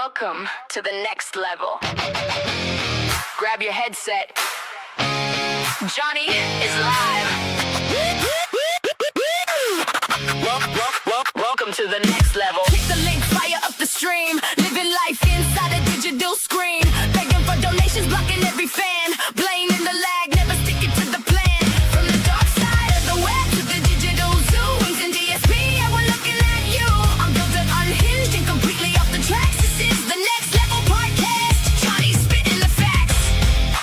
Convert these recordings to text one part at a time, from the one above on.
Welcome to the next level. Grab your headset. Johnny is live. Welcome to the next level. Click the link, fire up the stream. Living life inside a digital screen. Begging for donations, blocking every fan. Blaming the lag, never sticking to the plan. From the dark side of the web to the digital zoo. Wings and DSP, yeah, we're looking at you. I'm built and unhinged and completely off the tracks. This is the next level podcast. Johnny's spitting the facts.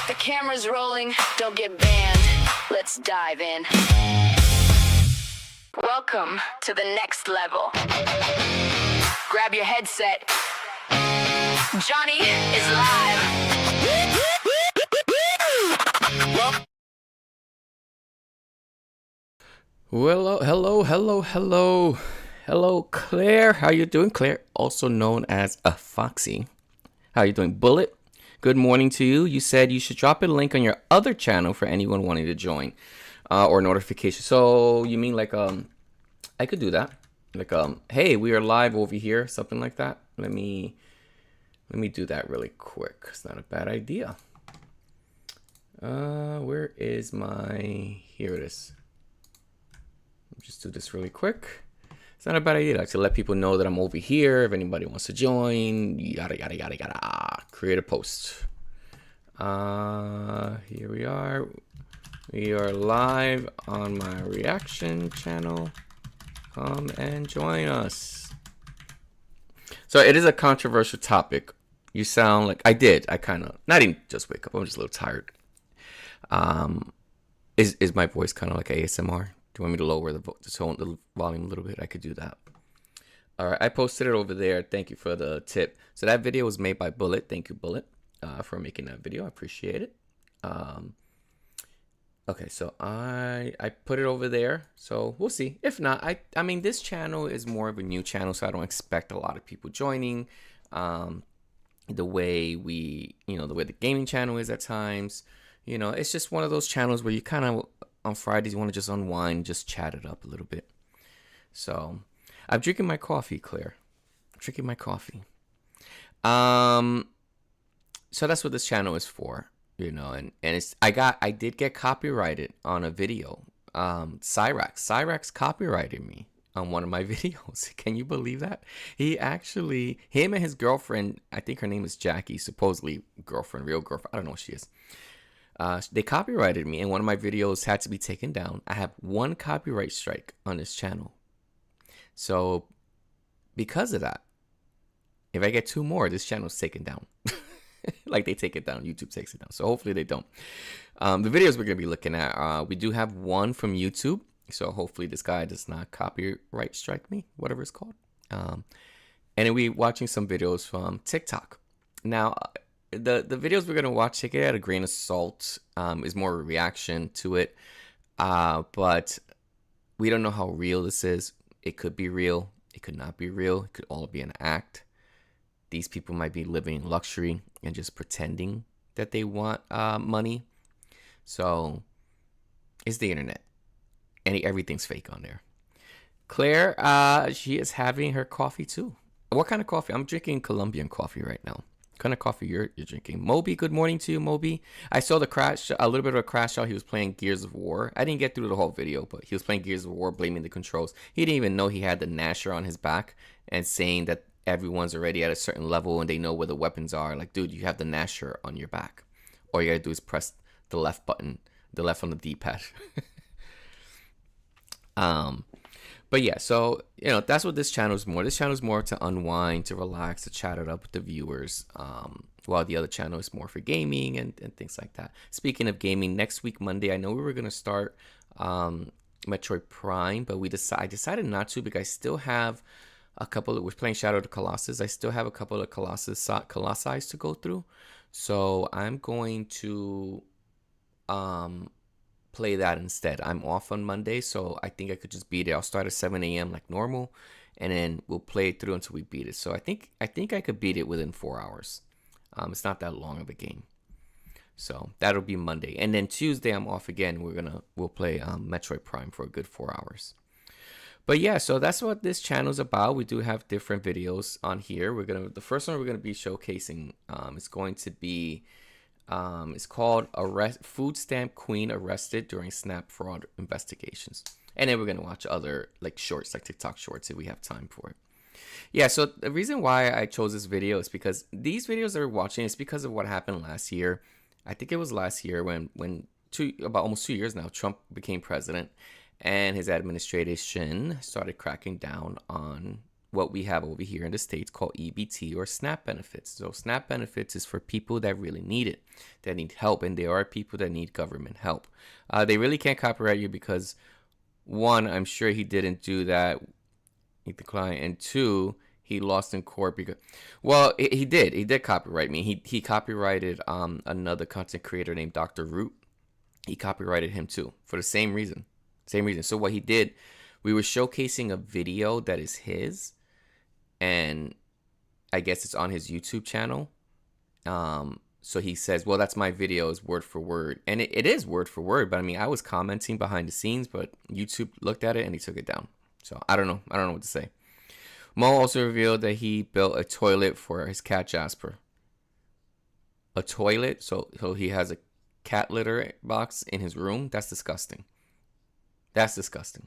The camera's rolling, don't get banned. Let's dive in. Welcome to the next level. Grab your headset. Johnny is live. Well, hello, Claire. How you doing, Claire? Also known as a Foxy. How you doing, Bullet? Good morning to you. You said you should drop a link on your other channel for anyone wanting to join, or notification. So you mean like I could do that. Like hey, we are live over here, something like that. Let me do that really quick. It's not a bad idea. Where is my? Here it is. Just do this really quick. It's not a bad idea to let people know that I'm over here. If anybody wants to join, yada yada yada yada. Create a post. Here we are. We are live on my reaction channel. Come and join us. So it is a controversial topic. You sound like I kind of not even just wake up. I'm just a little tired. Is my voice kind of like ASMR? Do you want me to lower the tone, the volume a little bit? I could do that. All right, I posted it over there. Thank you for the tip. So that video was made by Bullet. Thank you, Bullet, for making that video. I appreciate it. Okay, so I put it over there. So we'll see. If not, I mean, this channel is more of a new channel, so I don't expect a lot of people joining. The way the gaming channel is at times. You know, it's just one of those channels where you kind of, on Fridays, you want to just unwind, just chat it up a little bit. So, I'm drinking my coffee, Claire. I'm drinking my coffee. So that's what this channel is for, you know, and it's, I did get copyrighted on a video. Cyrax copyrighted me on one of my videos. Can you believe that? Him and his girlfriend, I think her name is Jackie, supposedly girlfriend, real girlfriend. I don't know what she is. They copyrighted me, and one of my videos had to be taken down. I have one copyright strike on this channel. So, because of that, if I get two more, this channel is taken down. Like they take it down, YouTube takes it down. So hopefully they don't. The videos we're going to be looking at, we do have one from YouTube. So hopefully this guy does not copyright strike me, whatever it's called. And then we're watching some videos from TikTok. Now, the videos we're going to watch, take it at a grain of salt, is more a reaction to it. But we don't know how real this is. It could be real. It could not be real. It could all be an act. These people might be living in luxury and just pretending that they want money. So it's the internet. And everything's fake on there. Claire, she is having her coffee too. What kind of coffee? I'm drinking Colombian coffee right now. What kind of coffee you're drinking? Moby, good morning to you, Moby. I saw the crash, a little bit of a crash out. He was playing Gears of War. I didn't get through the whole video, but he was playing Gears of War, blaming the controls. He didn't even know he had the Nasher on his back and saying that everyone's already at a certain level and they know where the weapons are. Like, dude, you have the Nasher on your back. All you gotta do is press the left button, the left on the D-pad. But yeah, so, you know, that's what this channel is more. This channel is more to unwind, to relax, to chat it up with the viewers, while the other channel is more for gaming and things like that. Speaking of gaming, next week, Monday, I know we were going to start Metroid Prime, but I decided not to because I still have a couple we're playing Shadow of the Colossus. I still have a couple of Colossi to go through. So I'm going to play that instead. I'm off on Monday, so I think I could just beat it. I'll start at 7 a.m. like normal, and then we'll play it through until we beat it. So I think I could beat it within 4 hours. It's not that long of a game. So that'll be Monday, and then Tuesday I'm off again. We'll play Metroid Prime for a good 4 hours. But yeah, so that's what this channel is about. We do have different videos on here. The first one we're gonna be showcasing is going to be it's called Food Stamp Queen Arrested During SNAP Fraud Investigations. And then we're gonna watch other like shorts, like TikTok shorts, if we have time for it. Yeah, so the reason why I chose this video is because these videos that we're watching is because of what happened last year. I think it was last year when about almost 2 years now, Trump became president and his administration started cracking down on what we have over here in the States called EBT, or SNAP benefits. So SNAP benefits is for people that really need it, that need help, and there are people that need government help. They really can't copyright you because, one, I'm sure he didn't do that, he declined, and two, he lost in court because, well, he did copyright me. He copyrighted another content creator named Dr. Root. He copyrighted him too for the same reason. So what he did, we were showcasing a video that is his, and I guess it's on his YouTube channel. So he says, well, that's my video, is word for word. And it is word for word, but I mean, I was commenting behind the scenes, but YouTube looked at it and he took it down. So I don't know what to say. Mo also revealed that he built a toilet for his cat Jasper. A toilet? So he has a cat litter box in his room? That's disgusting. That's disgusting.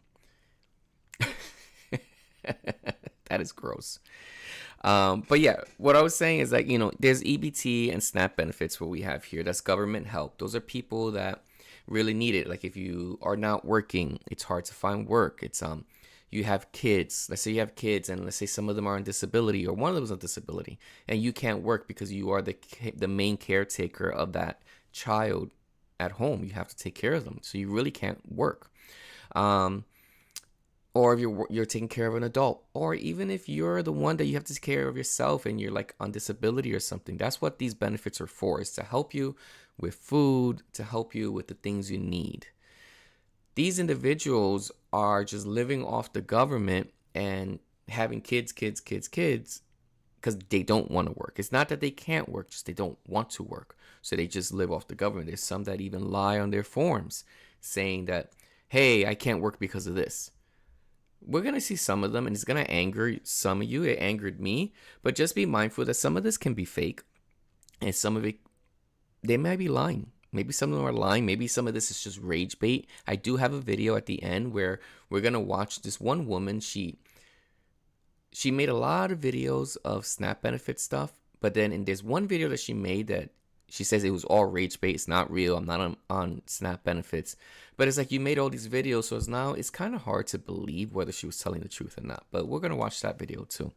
That is gross. But yeah, what I was saying is, like, you know, there's EBT and SNAP benefits, what we have here. That's government help. Those are people that really need it. Like if you are not working, it's hard to find work. It's you have kids. Let's say you have kids, and let's say some of them are on disability, or one of them is on disability, and you can't work because you are the main caretaker of that child at home. You have to take care of them, so you really can't work. Or if you're taking care of an adult, or even if you're the one that you have to take care of yourself and you're like on disability or something. That's what these benefits are for, is to help you with food, to help you with the things you need. These individuals are just living off the government and having kids because they don't want to work. It's not that they can't work, just they don't want to work. So they just live off the government. There's some that even lie on their forms saying that, hey, I can't work because of this. We're going to see some of them, and it's going to anger some of you. It angered me. But just be mindful that some of this can be fake, and some of it, they might be lying. Maybe some of them are lying. Maybe some of this is just rage bait. I do have a video at the end where we're going to watch this one woman. She made a lot of videos of SNAP benefit stuff, but then there's one video that she made that she says it was all rage bait. It's not real. I'm not on SNAP benefits. But it's like, you made all these videos, so it's kind of hard to believe whether she was telling the truth or not. But we're going to watch that video too.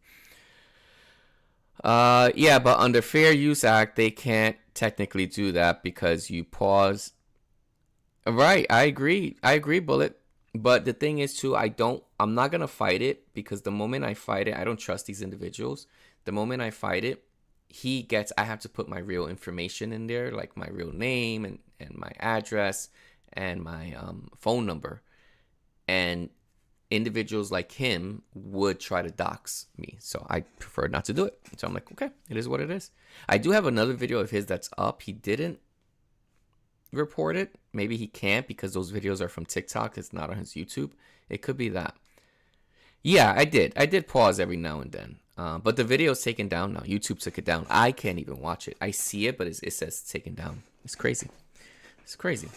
Yeah, but under Fair Use Act, they can't technically do that because you pause. Right, I agree, Bullet. But the thing is too, I'm not going to fight it, because the moment I fight it, I don't trust these individuals. The moment I fight it, I have to put my real information in there, like my real name and my address and my phone number. And individuals like him would try to dox me. So I prefer not to do it. So I'm like, okay, it is what it is. I do have another video of his that's up. He didn't report it. Maybe he can't because those videos are from TikTok. It's not on his YouTube. It could be that. Yeah, I did pause every now and then. But the video is taken down now. YouTube took it down. I can't even watch it. I see it, but it says it's taken down. It's crazy. It's crazy.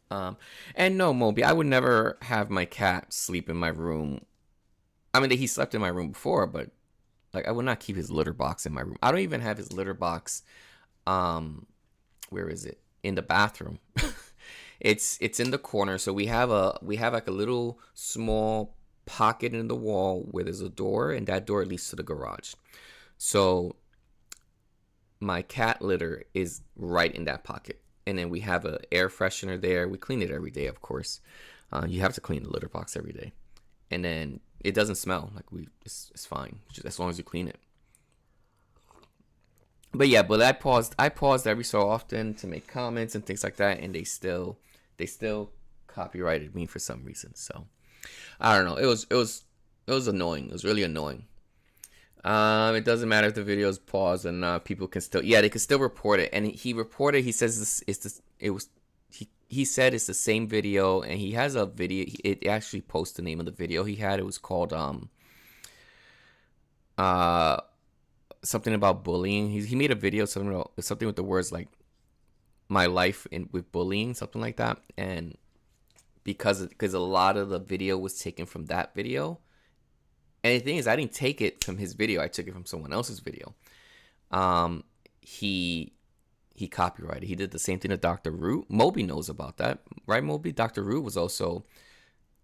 And no, Moby, I would never have my cat sleep in my room. I mean, he slept in my room before, but like, I would not keep his litter box in my room. I don't even have his litter box. Where is it? In the bathroom. It's in the corner. So we have like a little small pocket in the wall where there's a door, and that door leads to the garage. So my cat litter is right in that pocket. And then we have an air freshener there. We clean it every day, of course. You have to clean the litter box every day. And then it doesn't smell. Like, it's fine, just as long as you clean it. But yeah, I paused every so often to make comments and things like that, and they still copyrighted me for some reason. So I don't know. It was annoying. It was really annoying. It doesn't matter if the video is paused and people can still, they can still report it. And he reported, he says he said it's the same video, and he has a video. It actually posts the name of the video he had. It was called uh something about bullying. He made a video something with the words like my life with bullying, something like that. And because a lot of the video was taken from that video. And the thing is, I didn't take it from his video. I took it from someone else's video. He copyrighted. He did the same thing to Dr. Root. Moby knows about that, right? Moby. Dr. Root was also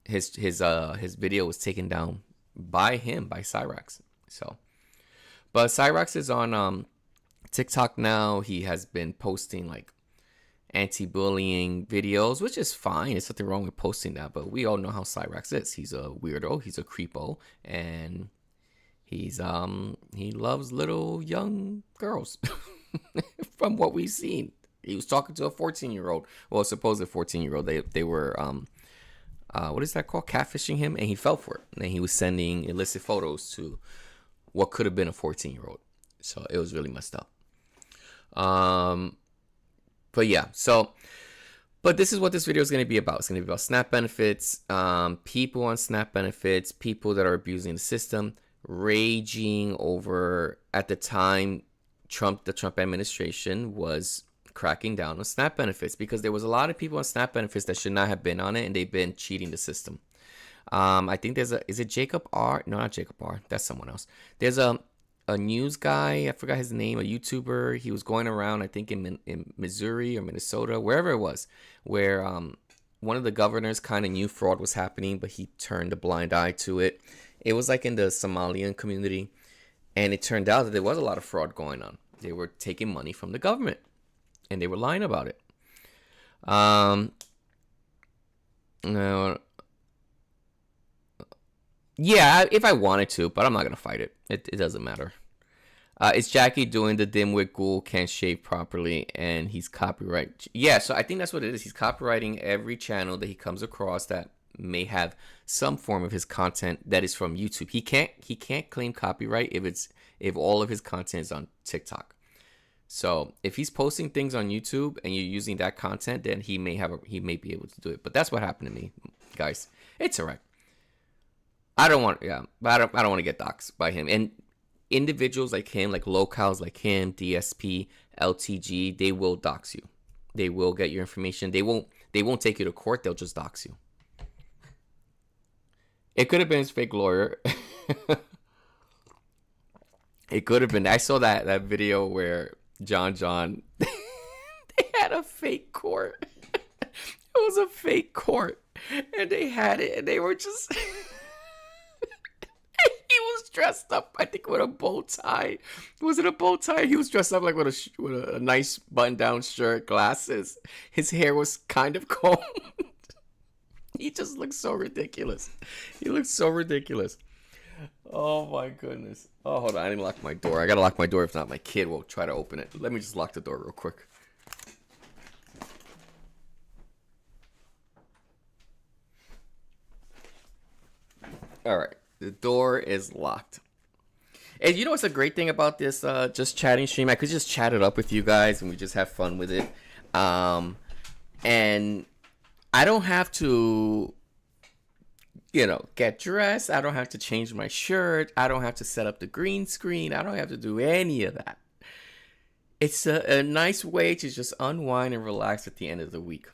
his video was taken down by him, by Cyrax. So, but Cyrax is on TikTok now. He has been posting like anti-bullying videos, which is fine. There's nothing wrong with posting that, but we all know how Cyrax is. He's a weirdo. He's a creepo, and he's he loves little young girls. From what we've seen, he was talking to a 14-year-old. Well, a supposed 14-year-old. They were what is that called? Catfishing him, and he fell for it. And he was sending illicit photos to what could have been a 14-year-old. So it was really messed up. But yeah, but this is what this video is going to be about. It's going to be about SNAP benefits, people on SNAP benefits, people that are abusing the system, raging over, at the time, the Trump administration was cracking down on SNAP benefits because there was a lot of people on SNAP benefits that should not have been on it, and they've been cheating the system. I think is it Jacob R? No, not Jacob R. That's someone else. There's a news guy, I forgot his name, a YouTuber. He was going around, I think in Missouri or Minnesota, wherever it was, where one of the governors kind of knew fraud was happening, but he turned a blind eye to it. It was like in the Somalian community, and it turned out that there was a lot of fraud going on. They were taking money from the government, and they were lying about it. Yeah, if I wanted to, but I'm not gonna fight it. It doesn't matter. It's Jackie doing the dimwit ghoul can't shave properly, and he's copyright. Yeah, so I think that's what it is. He's copywriting every channel that he comes across that may have some form of his content that is from YouTube. He can't claim copyright if all of his content is on TikTok. So if he's posting things on YouTube and you're using that content, then he may be able to do it. But that's what happened to me, guys. It's alright. I don't want to get doxxed by him. And individuals like him, like locals like him, DSP, LTG, they will dox you. They will get your information. They won't take you to court. They'll just dox you. It could have been his fake lawyer. It could have been. I saw that video where John they had a fake court. It was a fake court, and they had it, and they were just. He was dressed up, I think, with a bow tie. Was it a bow tie? He was dressed up like with a nice button-down shirt, glasses. His hair was kind of combed. He just looked so ridiculous. He looked so ridiculous. Oh my goodness. Oh, hold on. I didn't lock my door. I gotta lock my door. If not, my kid will try to open it. Let me just lock the door real quick. All right. The door is locked. And you know what's a great thing about this just chatting stream? I could just chat it up with you guys and we just have fun with it. And I don't have to, get dressed. I don't have to change my shirt. I don't have to set up the green screen. I don't have to do any of that. It's a nice way to just unwind and relax at the end of the week.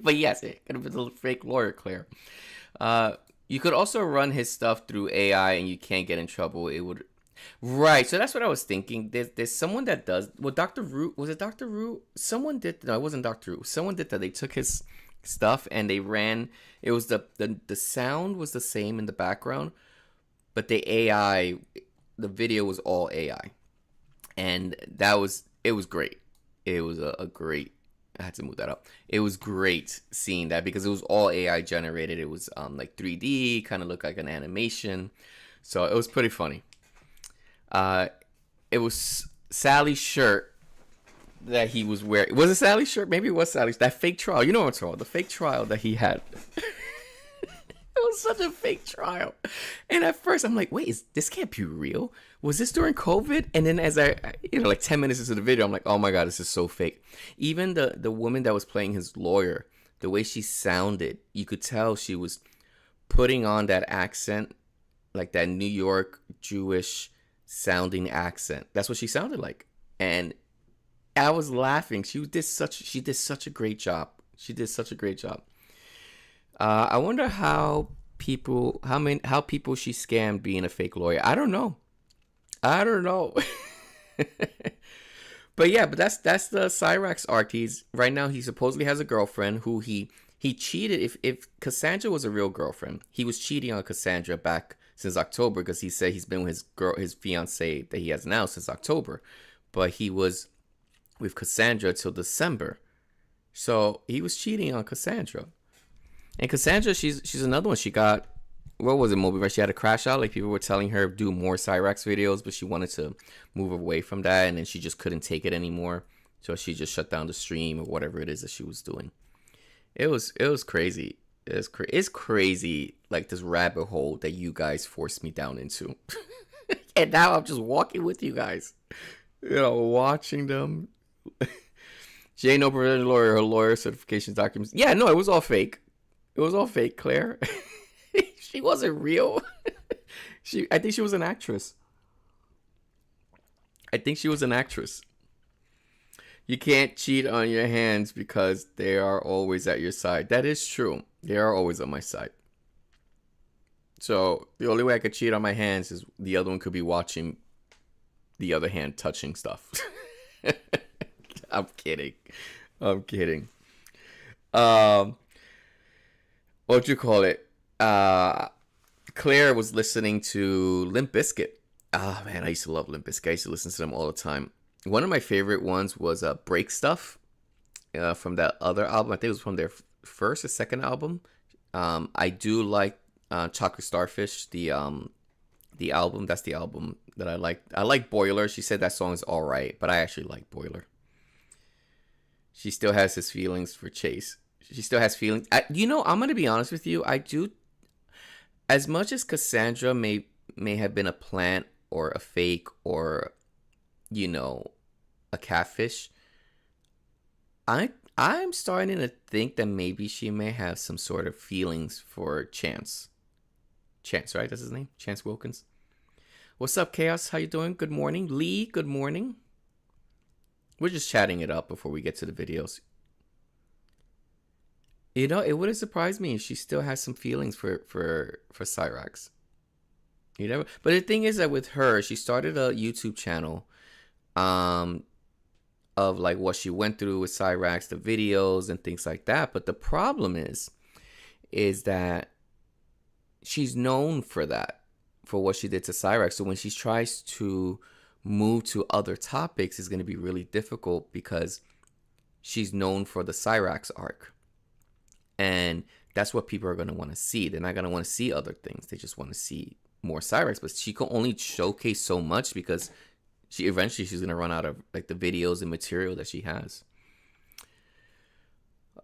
But yes, it could have been a fake lawyer, Claire. You could also run his stuff through AI and you can't get in trouble. It would. Right, so that's what I was thinking. There's someone that does. Well, Dr. Root, was it Dr. Root? Someone did. No, it wasn't Dr. Root. Someone did that. They took his stuff and they ran. It was the sound was the same in the background, but the AI, the video was all AI, and it was great. It was a great. I had to move that up. It was great seeing that because it was all AI generated. It was like 3D, kind of looked like an animation. So it was pretty funny. It was Sally's shirt that he was wearing. Was it Sally's shirt? Maybe it was Sally's. That fake trial. You know what I'm talking about. The fake trial that he had. It was such a fake trial. And at first I'm like, wait, this can't be real. Was this during COVID? And then as I, like 10 minutes into the video, I'm like, oh my God, this is so fake. Even the woman that was playing his lawyer, the way she sounded, you could tell she was putting on that accent, like that New York Jewish sounding accent. That's what she sounded like. And I was laughing. She did such a great job. She did such a great job. I wonder how people she scammed being a fake lawyer. I don't know. But yeah, but that's the Cyrax arc. Right now he supposedly has a girlfriend who he cheated. If Cassandra was a real girlfriend, he was cheating on Cassandra back since October, because he said he's been with his fiance that he has now since October, but he was with Cassandra till December. So he was cheating on Cassandra. And Cassandra, she's another one. She got, what was it, Moby, right? She had a crash out. Like, people were telling her do more Cyrax videos, but she wanted to move away from that, and then she just couldn't take it anymore. So she just shut down the stream or whatever it is that she was doing. It was crazy. It's crazy, like, this rabbit hole that you guys forced me down into. And now I'm just walking with you guys, watching them. She ain't no professional lawyer. Her lawyer certification documents. Yeah, no, it was all fake. It was all fake, Claire. She wasn't real. I think she was an actress. You can't cheat on your hands because they are always at your side. That is true. They are always on my side. So the only way I could cheat on my hands is the other one could be watching the other hand touching stuff. I'm kidding. What you call it? Claire was listening to Limp Bizkit. Ah, man, I used to love Limp Bizkit. I used to listen to them all the time. One of my favorite ones was Break Stuff, from that other album. I think it was from their first or second album. I do like Chocolate Starfish, the album. That's the album that I like. I like Boiler. She said that song is all right, but I actually like Boiler. She still has his feelings for Chase. She still has feelings. I'm going to be honest with you. I do. As much as Cassandra may have been a plant or a fake or, a catfish, I'm starting to think that maybe she may have some sort of feelings for Chance. Chance, right? That's his name? Chance Wilkins. What's up, Chaos? How you doing? Good morning. Lee, good morning. We're just chatting it up before we get to the videos. It would have surprised me if she still has some feelings for Cyrax. But the thing is that with her, she started a YouTube channel of like what she went through with Cyrax, the videos and things like that. But the problem is that she's known for that, for what she did to Cyrax. So when she tries to move to other topics, it's going to be really difficult because she's known for the Cyrax arc. And that's what people are going to want to see. They're not going to want to see other things. They just want to see more Cyrax. But she can only showcase so much because she's going to run out of like the videos and material that she has.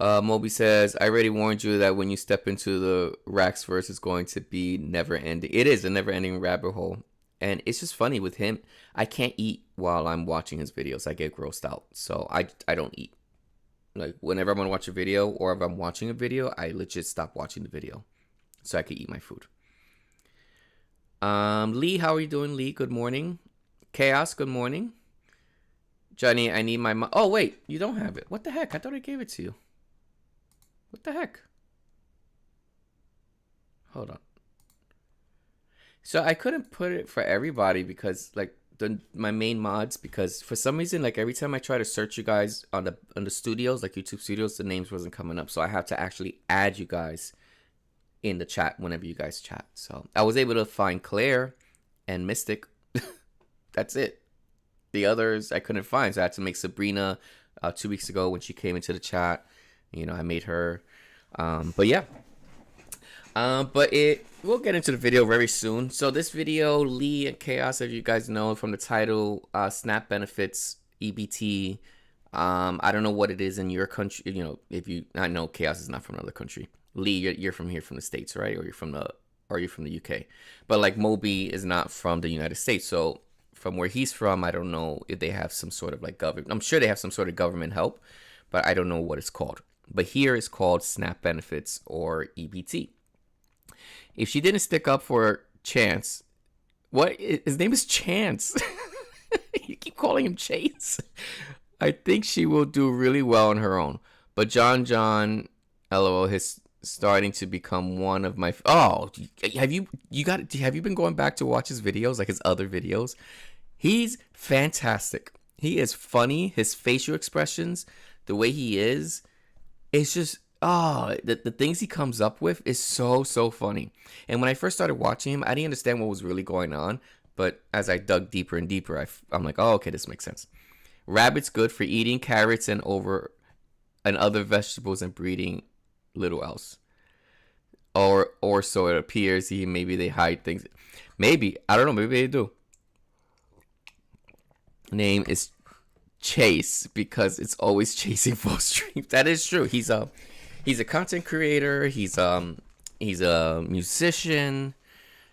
Moby says, I already warned you that when you step into the Rax verse, it's going to be never ending. It is a never ending rabbit hole. And it's just funny with him. I can't eat while I'm watching his videos. I get grossed out. So I don't eat. Like, whenever I'm going to watch a video or if I'm watching a video, I legit stop watching the video so I can eat my food. Lee, how are you doing, Lee? Good morning. Chaos, good morning. Johnny, I need my... Oh, wait. You don't have it. What the heck? I thought I gave it to you. What the heck? Hold on. So I couldn't put it for everybody because, like, my main mods, because for some reason, like, every time I try to search you guys on the studios, like YouTube studios, the names wasn't coming up. So I have to actually add you guys in the chat whenever you guys chat. So I was able to find Claire and Mystic. That's it. The others I couldn't find. So I had to make Sabrina 2 weeks ago when she came into the chat. I made her. But yeah. We'll get into the video very soon. So this video, Lee and Chaos, as you guys know from the title, SNAP benefits, EBT. I don't know what it is in your country. I know Chaos is not from another country. Lee, you're from here, from the States, right? Or you're from the UK. But like Moby is not from the United States, so from where he's from, I don't know if they have some sort of like government. I'm sure they have some sort of government help, but I don't know what it's called. But here it's called SNAP benefits, or EBT. If she didn't stick up for Chance, his name is Chance. You keep calling him Chase. I think she will do really well on her own. But John, LOL, is starting to become one of my. Oh, have you been going back to watch his videos, like his other videos? He's fantastic. He is funny. His facial expressions, the way he is, it's just the things he comes up with is so funny. And when I first started watching him, I didn't understand what was really going on. But as I dug deeper and deeper, I'm like, oh, okay, this makes sense. Rabbit's good for eating carrots and other vegetables and breeding little else. Or so it appears. Maybe they hide things. Maybe, I don't know, maybe they do. Name is Chase because it's always chasing full streams. That is true. He's a content creator. He's a musician.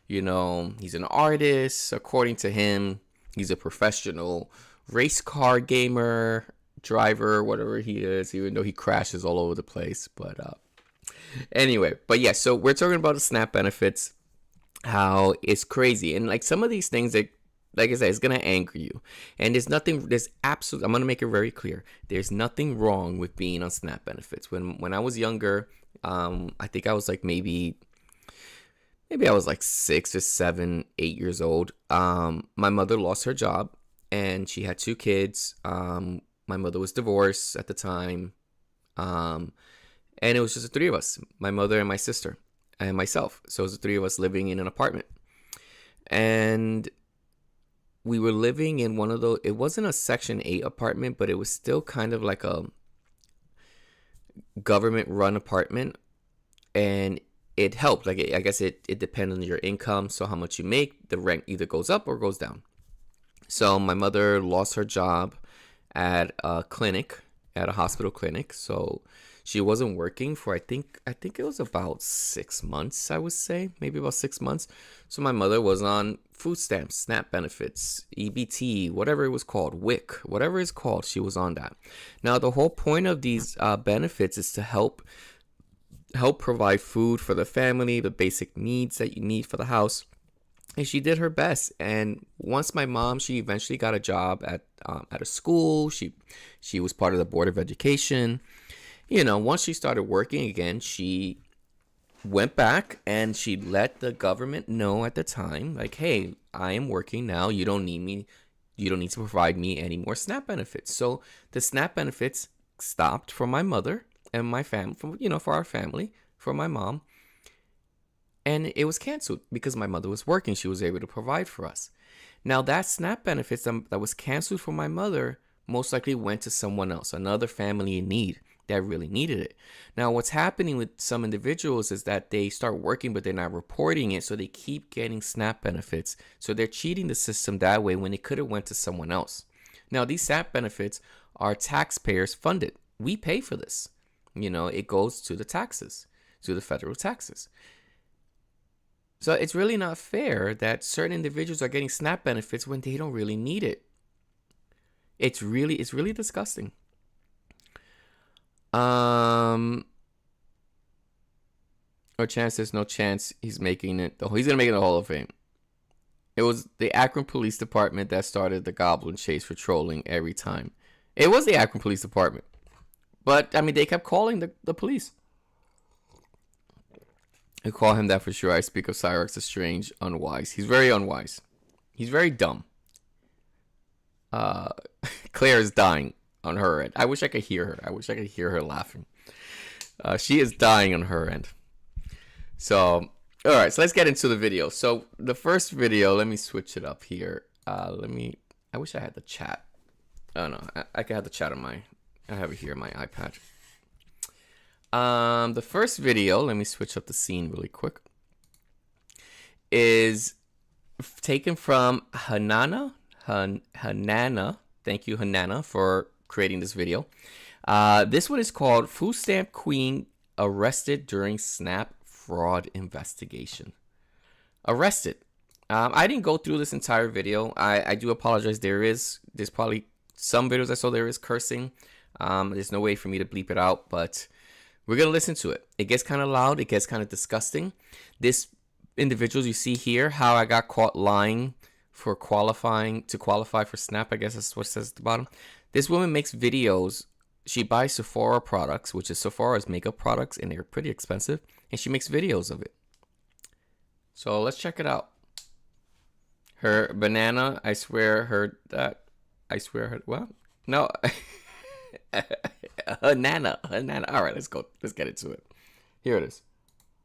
You know, he's an artist. According to him, he's a professional race car gamer, driver, whatever he is, even though he crashes all over the place. But anyway, but yeah, so we're talking about the SNAP benefits, how it's crazy. And like some of these things that, like I said, it's going to anger you. And I'm going to make it very clear. There's nothing wrong with being on SNAP benefits. When I was younger, I think I was like maybe I was like 6 or 7, 8 years old. My mother lost her job and she had 2 kids. My mother was divorced at the time. And it was just the 3 of us, my mother and my sister and myself. So it was the 3 of us living in an apartment. And we were living in one of those, it wasn't a Section 8 apartment, but it was still kind of like a government run apartment. And it helped. Like, I guess it depends on your income. So how much you make, the rent either goes up or goes down. So my mother lost her job at a clinic, at a hospital clinic. So she wasn't working for, I think it was about 6 months, I would say, maybe about 6 months. So my mother was on food stamps, SNAP benefits, EBT, whatever it was called, WIC, whatever it's called, she was on that. Now, the whole point of these benefits is to help provide food for the family, the basic needs that you need for the house. And she did her best. And once my mom, she eventually got a job at a school. She was part of the Board of Education. You know, once she started working again, she went back and she let the government know at the time, like, hey, I am working now. You don't need me. You don't need to provide me any more SNAP benefits. So the SNAP benefits stopped for my mother and my family, for our family, for my mom. And it was canceled because my mother was working. She was able to provide for us. Now, that SNAP benefits that was canceled for my mother most likely went to someone else, another family in need that really needed it. Now, what's happening with some individuals is that they start working, but they're not reporting it. So they keep getting SNAP benefits. So they're cheating the system that way when it could have went to someone else. Now, these SNAP benefits are taxpayers funded. We pay for this. It goes to the taxes, to the federal taxes. So it's really not fair that certain individuals are getting SNAP benefits when they don't really need it. It's really disgusting. Or Chance, there's no chance he's making it. He's gonna make it in the Hall of Fame. It was the Akron Police Department that started the Goblin Chase for trolling every time. It was the Akron Police Department, but I mean they kept calling the police. I call him that for sure. I speak of Cyrex as strange, unwise. He's very unwise. He's very dumb. Claire is dying on her end. I wish I could hear her. I wish I could hear her laughing. She is dying on her end. So, all right. So let's get into the video. So the first video, let me switch it up here. I wish I had the chat. Oh no, I can have the chat on I have it here on my iPad. The first video, let me switch up the scene really quick, is taken from Hanana. Thank you, Hanana, for creating this video. This one is called Food Stamp Queen arrested during SNAP fraud investigation. Arrested. I didn't go through this entire video. I do apologize. There's probably some videos I saw there is cursing. There's no way for me to bleep it out, but we're going to listen to it. It gets kind of loud. It gets kind of disgusting. This individuals you see here, how I got caught lying for qualify for SNAP, I guess that's what it says at the bottom. This woman makes videos. She buys Sephora products, which is Sephora's makeup products, and they're pretty expensive, and she makes videos of it. So let's check it out. Her banana, I swear heard that. I swear heard, well, no. Banana. All right, let's go. Let's get into it. Here it is.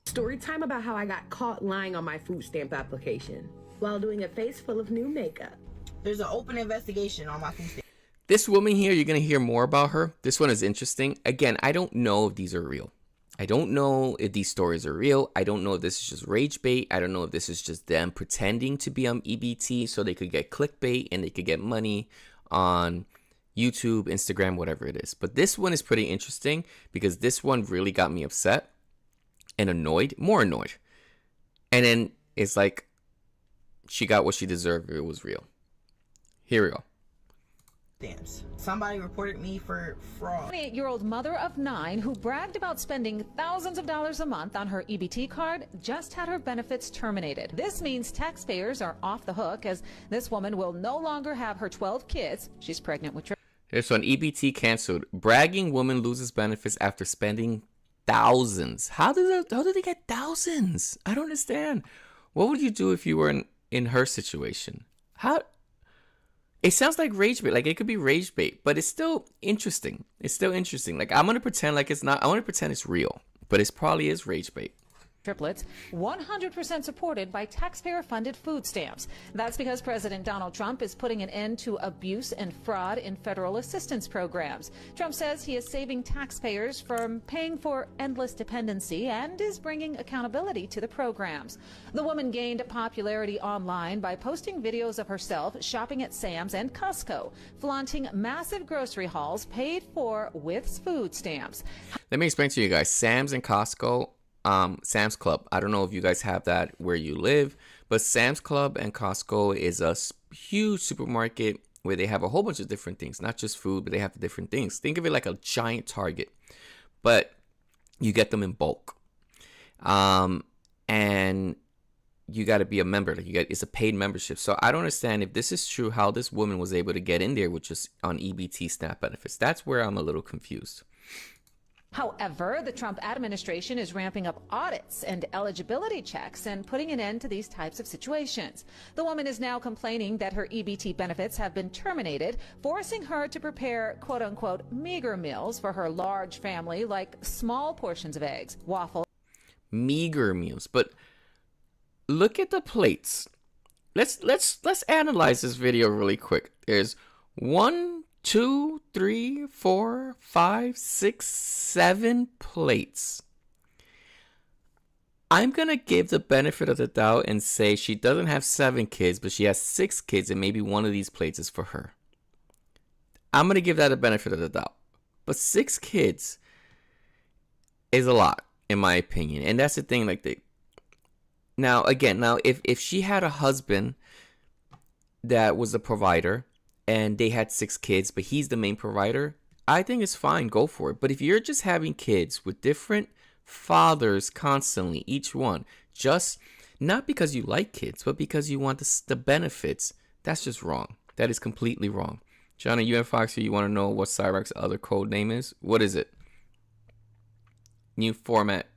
Story time about how I got caught lying on my food stamp application while doing a face full of new makeup. There's an open investigation on my food stamp. This woman here, you're going to hear more about her. This one is interesting. Again, I don't know if these are real. I don't know if these stories are real. I don't know if this is just rage bait. I don't know if this is just them pretending to be on EBT so they could get clickbait and they could get money on YouTube, Instagram, whatever it is. But this one is pretty interesting because this one really got me upset and annoyed, more annoyed. And then it's like she got what she deserved if it was real. Here we go. Stamps. Somebody reported me for fraud. 28-year-old mother of 9 who bragged about spending thousands of dollars a month on her EBT card just had her benefits terminated. This means taxpayers are off the hook as this woman will no longer have her 12 kids. She's pregnant with So an EBT canceled. Bragging woman loses benefits after spending thousands. How did they get thousands? I don't understand. What would you do if you were in her situation? How? It sounds like rage bait. Like it could be rage bait, but it's still interesting. It's still interesting. Like I'm gonna pretend like it's not. I want to pretend it's real, but it probably is rage bait. triplets, 100% supported by taxpayer-funded food stamps. That's because President Donald Trump is putting an end to abuse and fraud in federal assistance programs. Trump says he is saving taxpayers from paying for endless dependency and is bringing accountability to the programs. The woman gained popularity online by posting videos of herself shopping at Sam's and Costco, flaunting massive grocery hauls paid for with food stamps. Let me explain to you guys. Sam's and Costco, Sam's Club. I don't know if you guys have that where you live, but Sam's Club and Costco is a huge supermarket where they have a whole bunch of different things, not just food, but they have different things. Think of it like a giant Target, but you get them in bulk. And you got to be a member. Like it's a paid membership. So I don't understand if this is true, how this woman was able to get in there with just on EBT SNAP benefits. That's where I'm a little confused. However, the Trump administration is ramping up audits and eligibility checks and putting an end to these types of situations. The woman is now complaining that her EBT benefits have been terminated, forcing her to prepare quote-unquote meager meals for her large family, like small portions of eggs, waffles. Meager meals, but look at the plates. Let's analyze this video really quick. There's 1, 2, 3, 4, 5, 6, 7 plates. I'm gonna give the benefit of the doubt and say she doesn't have 7 kids, but she has 6 kids, and maybe one of these plates is for her. I'm gonna give that a benefit of the doubt. But 6 kids is a lot, in my opinion. And that's the thing, like now if she had a husband that was a provider and they had 6 kids, but he's the main provider, I think it's fine, go for it. But if you're just having kids with different fathers constantly, each one, just not because you like kids, but because you want the benefits, that's just wrong. That is completely wrong. John, you and Foxy, you want to know what Cyrax's other code name is? What is it? New format.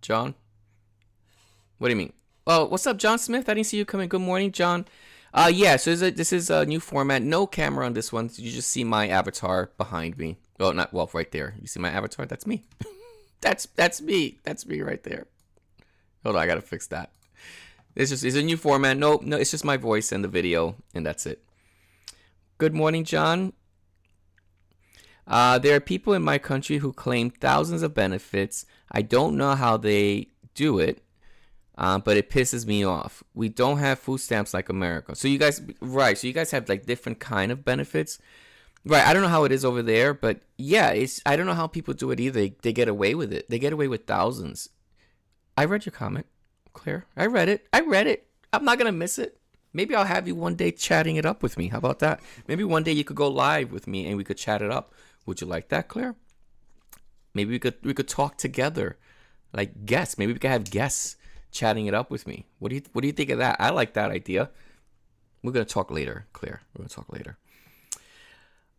John? What do you mean? Oh, what's up, John Smith? I didn't see you coming. Good morning, John. Yeah, so this is a new format. No camera on this one. So you just see my avatar behind me. Oh, right there. You see my avatar? That's me. that's me. That's me right there. Hold on, I gotta fix that. It's a new format. No, it's just my voice and the video, and that's it. Good morning, John. There are people in my country who claim thousands of benefits. I don't know how they do it. But it pisses me off. We don't have food stamps like America. So you guys, right? So you guys have like different kind of benefits. Right, I don't know how it is over there, but yeah, I don't know how people do it either. They get away with it. They get away with thousands. I read your comment, Claire. I read it. I'm not gonna miss it. Maybe I'll have you one day chatting it up with me. How about that? Maybe one day you could go live with me and we could chat it up. Would you like that, Claire? Maybe we could talk together, like guests. Maybe we could have guests chatting it up with me. What do you think of that? I like that idea. We're gonna talk later, Claire. We're gonna talk later.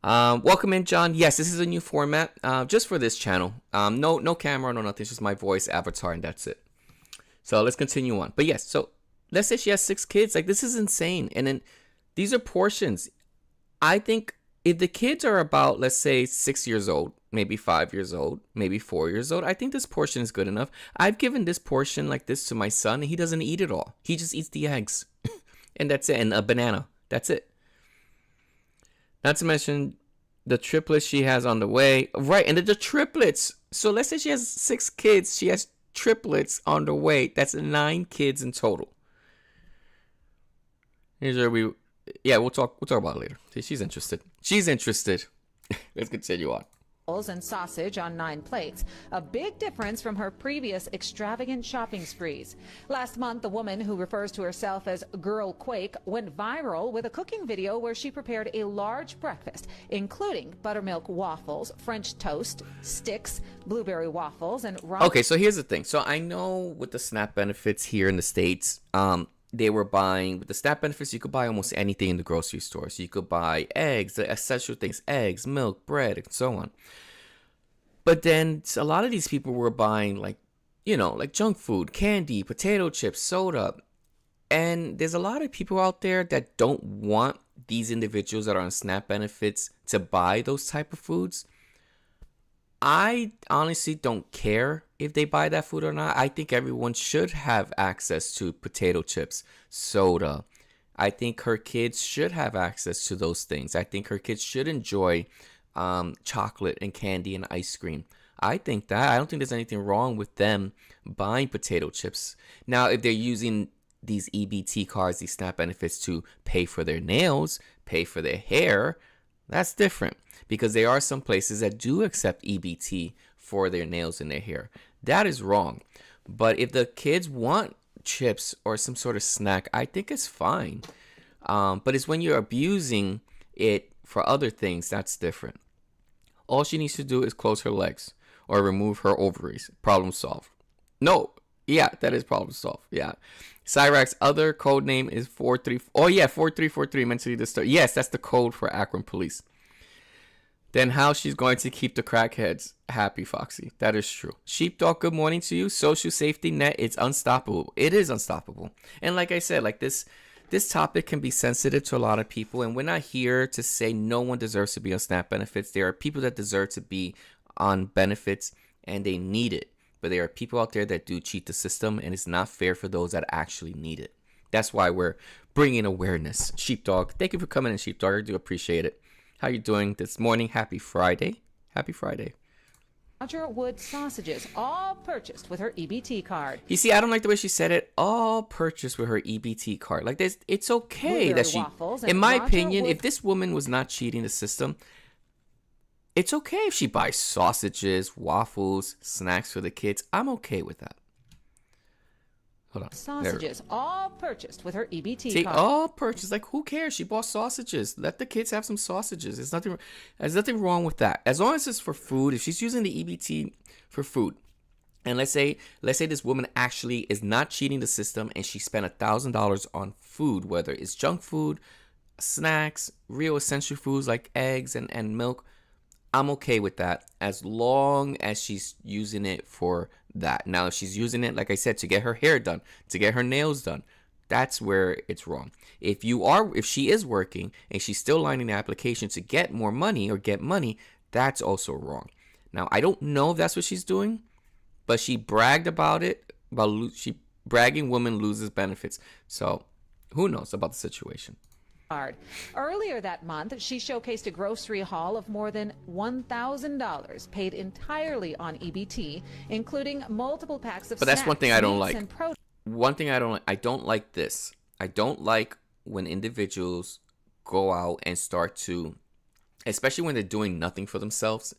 Welcome in, John. Yes, this is a new format, just for this channel. No camera, no nothing. It's just my voice, avatar, and that's it. So let's continue on. But yes, so let's say she has 6 kids. Like, this is insane. And then these are portions. I think if the kids are about, let's say, 6 years old, maybe 5 years old, maybe 4 years old, I think this portion is good enough. I've given this portion like this to my son, and he doesn't eat it all. He just eats the eggs. And that's it. And a banana. That's it. Not to mention the triplets she has on the way. Right, and the triplets. So let's say she has 6 kids. She has triplets on the way. That's 9 kids in total. Here's where we'll talk about it later. See, she's interested. Let's continue on. And sausage on 9 plates, a big difference from her previous extravagant shopping sprees. Last month, the woman who refers to herself as Girl Quake went viral with a cooking video where she prepared a large breakfast, including buttermilk waffles, French toast, sticks, blueberry waffles, and Okay, so here's the thing. So I know with the SNAP benefits here in the States, they were buying, with the SNAP benefits, you could buy almost anything in the grocery store. So you could buy eggs, the essential things, eggs, milk, bread, and so on. But then a lot of these people were buying like junk food, candy, potato chips, soda. And there's a lot of people out there that don't want these individuals that are on SNAP benefits to buy those type of foods. I honestly don't care if they buy that food or not. I think everyone should have access to potato chips, soda. I think her kids should have access to those things. I think her kids should enjoy chocolate and candy and ice cream. I think that. I don't think there's anything wrong with them buying potato chips. Now, if they're using these EBT cards, these SNAP benefits to pay for their nails, pay for their hair, that's different. Because there are some places that do accept EBT for their nails and their hair. That is wrong. But if the kids want chips or some sort of snack, I think it's fine. But it's when you're abusing it for other things, that's different. All she needs to do is close her legs or remove her ovaries. Problem solved. No. Yeah, that is problem solved. Yeah. Cyrax's other code name is 43. Oh, yeah, 4343 mentally disturbed. Yes, that's the code for Akron police. Then how she's going to keep the crackheads happy, Foxy. That is true. Sheepdog, good morning to you. Social safety net, it's unstoppable. It is unstoppable. And like I said, like this topic can be sensitive to a lot of people. And we're not here to say no one deserves to be on SNAP benefits. There are people that deserve to be on benefits and they need it. But there are people out there that do cheat the system and it's not fair for those that actually need it. That's why we're bringing awareness. Sheepdog, thank you for coming in, Sheepdog. I do appreciate it. How you doing this morning? Happy Friday. Happy Friday. Roger Wood sausages, all purchased with her EBT card. You see, I don't like the way she said it. All purchased with her EBT card. Like this, it's okay that she, in my opinion, if this woman was not cheating the system, it's okay if she buys sausages, waffles, snacks for the kids. I'm okay with that. Hold on. Sausages, all purchased with her EBT See, card. all purchased. Like, who cares? She bought sausages. Let the kids have some sausages. There's nothing wrong with that. As long as it's for food, if she's using the EBT for food, and let's say this woman actually is not cheating the system and she spent $1,000 on food, whether it's junk food, snacks, real essential foods like eggs and milk, I'm okay with that as long as she's using it for that. Now, if she's using it, like I said, to get her hair done, to get her nails done, that's where it's wrong. If she is working and she's still lining the application to get more money or get money, that's also wrong. Now, I don't know if that's what she's doing, but she bragged about it. Bragging woman loses benefits. So who knows about the situation? Earlier that month, she showcased a grocery haul of more than $1,000 paid entirely on EBT, including multiple packs of snacks. But that's one thing I don't like. One thing I don't like this. I don't like when individuals go out and start to especially when they're doing nothing for themselves,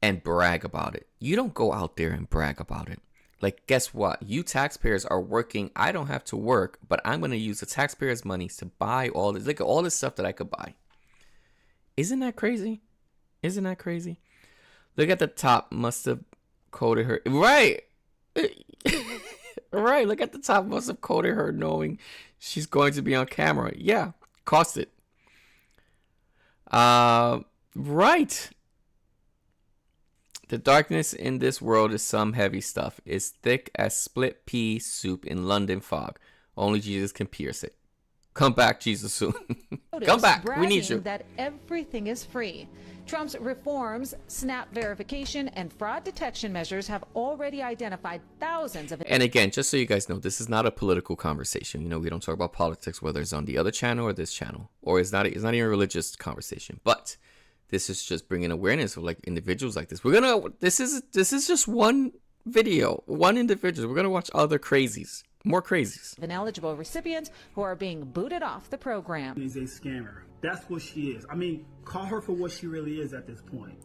and brag about it. You don't go out there and brag about it. Like, guess what? You taxpayers are working. I don't have to work, but I'm going to use the taxpayers' money to buy all this. Look at all this stuff that I could buy. Isn't that crazy? Isn't that crazy? Look at the top. Must have coded her. Right. Right. Look at the top. Must have coded her knowing she's going to be on camera. Yeah. Cost it. Right. The darkness in this world is some heavy stuff. It's thick as split pea soup in London fog. Only Jesus can pierce it. Come back, Jesus, soon. Come back. We need you. That everything is free. Trump's reforms, SNAP verification, and fraud detection measures have already identified thousands of. And again, just so you guys know, this is not a political conversation. You know, we don't talk about politics, whether it's on the other channel or this channel, or it's not even a religious conversation. But this is just bringing awareness of like individuals like this. This is just one video, one individual. We're gonna watch other crazies, more crazies. Ineligible recipients who are being booted off the program. She's a scammer. That's what she is. I mean, call her for what she really is at this point.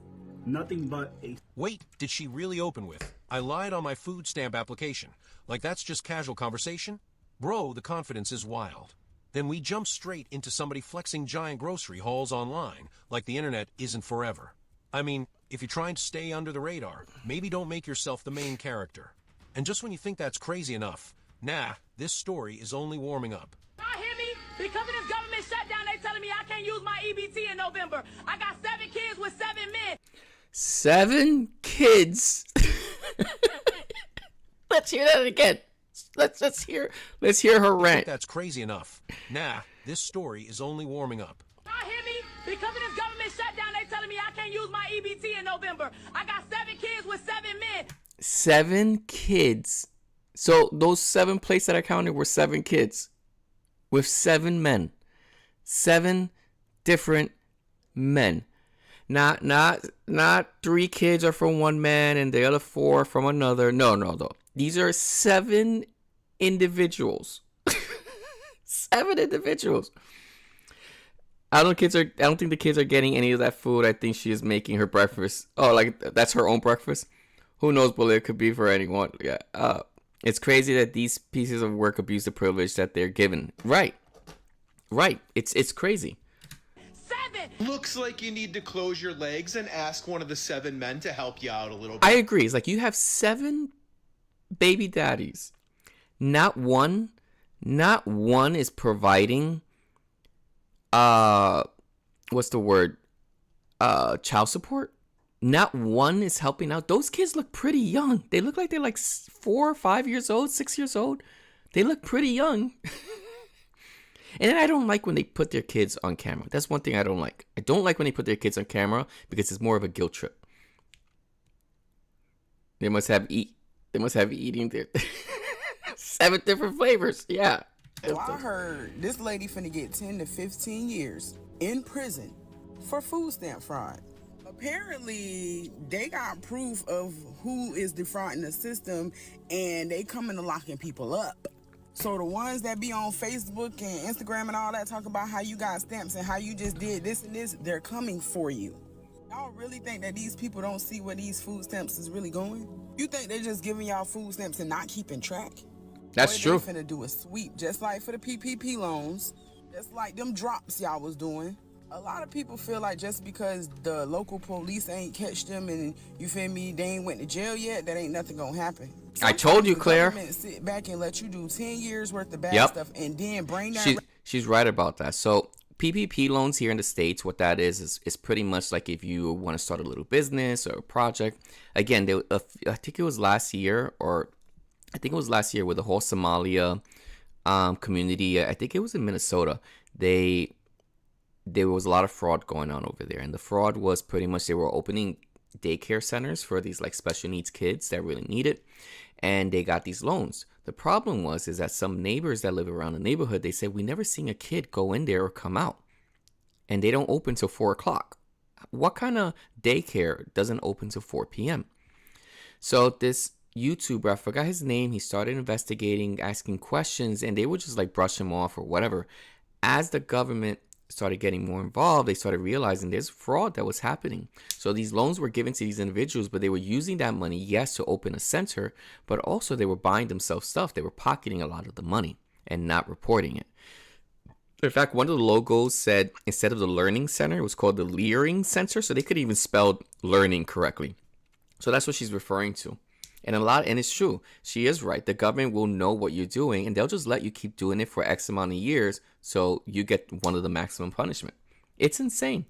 Nothing but a. Wait, did she really open with, I lied on my food stamp application? Like that's just casual conversation? Bro, the confidence is wild. Then we jump straight into somebody flexing giant grocery hauls online, like the internet isn't forever. I mean, if you're trying to stay under the radar, maybe don't make yourself the main character. And just when you think that's crazy enough, nah, this story is only warming up. Y'all hear me? Because of this government shutdown, they telling me I can't use my EBT in November. I got 7 kids with 7 men. 7 kids. Let's hear that again. Let's hear her rant. That's crazy enough. Nah, this story is only warming up. Y'all hear me? Because of this government shutdown, they telling me I can't use my EBT in November. I got 7 kids with 7 men. 7 kids. So those 7 plates that I counted were 7 kids with 7 men. 7 different men. Not 3 kids are from one man and the other 4 from another. No. These are 7 individuals. 7 individuals. I don't think the kids are getting any of that food. I think she is making her breakfast. Oh, like that's her own breakfast. Who knows, but it could be for anyone. Yeah. It's crazy that these pieces of work abuse the privilege that they're given. Right. It's crazy. 7. Looks like you need to close your legs and ask one of the 7 men to help you out a little bit. I agree. It's like you have 7 baby daddies. Not one is providing what's the word? Child support. Not one is helping out. Those kids look pretty young. They look like they're like 4 or 5 years old, 6 years old. They look pretty young. And then I don't like when they put their kids on camera. That's one thing I don't like. I don't like when they put their kids on camera because it's more of a guilt trip. They must have eating their 7 different flavors. Yeah. Well, I heard this lady finna get 10 to 15 years in prison for food stamp fraud. Apparently, they got proof of who is defrauding the system, and they coming to locking people up. So the ones that be on Facebook and Instagram and all that talk about how you got stamps and how you just did this and this, they're coming for you. Y'all really think that these people don't see where these food stamps is really going? You think they're just giving y'all food stamps and not keeping track? That's true. They finna do a sweep, just like for the PPP loans, just like them drops y'all was doing. A lot of people feel like just because the local police ain't catch them and, you feel me, they ain't went to jail yet, that ain't nothing gonna happen. I told you, Claire. Sit back and let you do 10 years worth of bad stuff and then bring that. She's right about that. So PPP loans here in the States, what that is pretty much like if you want to start a little business or a project. Again, I think it was last year with the whole Somalia community. I think it was in Minnesota. There was a lot of fraud going on over there, and the fraud was pretty much they were opening daycare centers for these like special needs kids that really need it, and they got these loans. The problem is that some neighbors that live around the neighborhood, they said we never seen a kid go in there or come out, and they don't open till 4 o'clock. What kind of daycare doesn't open till 4 p.m.? So this YouTuber, I forgot his name, he started investigating, asking questions, and they would just like brush him off or whatever. As the government started getting more involved, they started realizing there's fraud that was happening. So these loans were given to these individuals, but they were using that money, yes, to open a center, but also they were buying themselves stuff. They were pocketing a lot of the money and not reporting it. In fact, one of the logos said, instead of the Learning Center, it was called the Leering Center. So they could even spell learning correctly. So that's what she's referring to. And it's true. She is right. The government will know what you're doing, and they'll just let you keep doing it for X amount of years, so you get one of the maximum punishment. It's insane.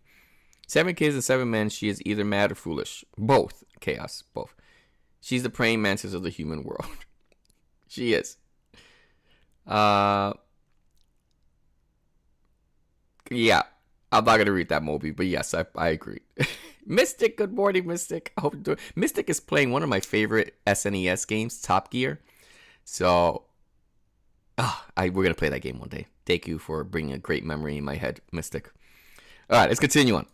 7 kids and 7 men. She is either mad or foolish. Both. Chaos. Both. She's the praying mantis of the human world. She is. Yeah, I'm not gonna read that, Moby, but yes, I agree. Mystic, good morning, Mystic. I hope you're doing. Mystic is playing one of my favorite SNES games, Top Gear. So, we're gonna play that game one day. Thank you for bringing a great memory in my head, Mystic. All right, let's continue on.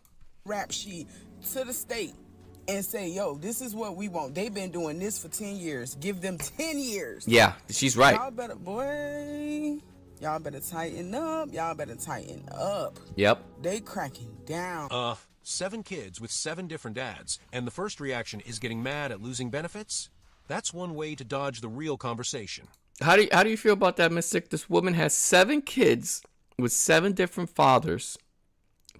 Rap sheet to the state and say, yo, this is what we want. They've been doing this for 10 years. Give them 10 years. Yeah, she's right. Y'all better, boy. Y'all better tighten up. Y'all better tighten up. Yep. They cracking down. 7 kids with 7 different dads, and the first reaction is getting mad at losing benefits? That's one way to dodge the real conversation. How do you feel about that, Mystic? This woman has 7 kids with 7 different fathers,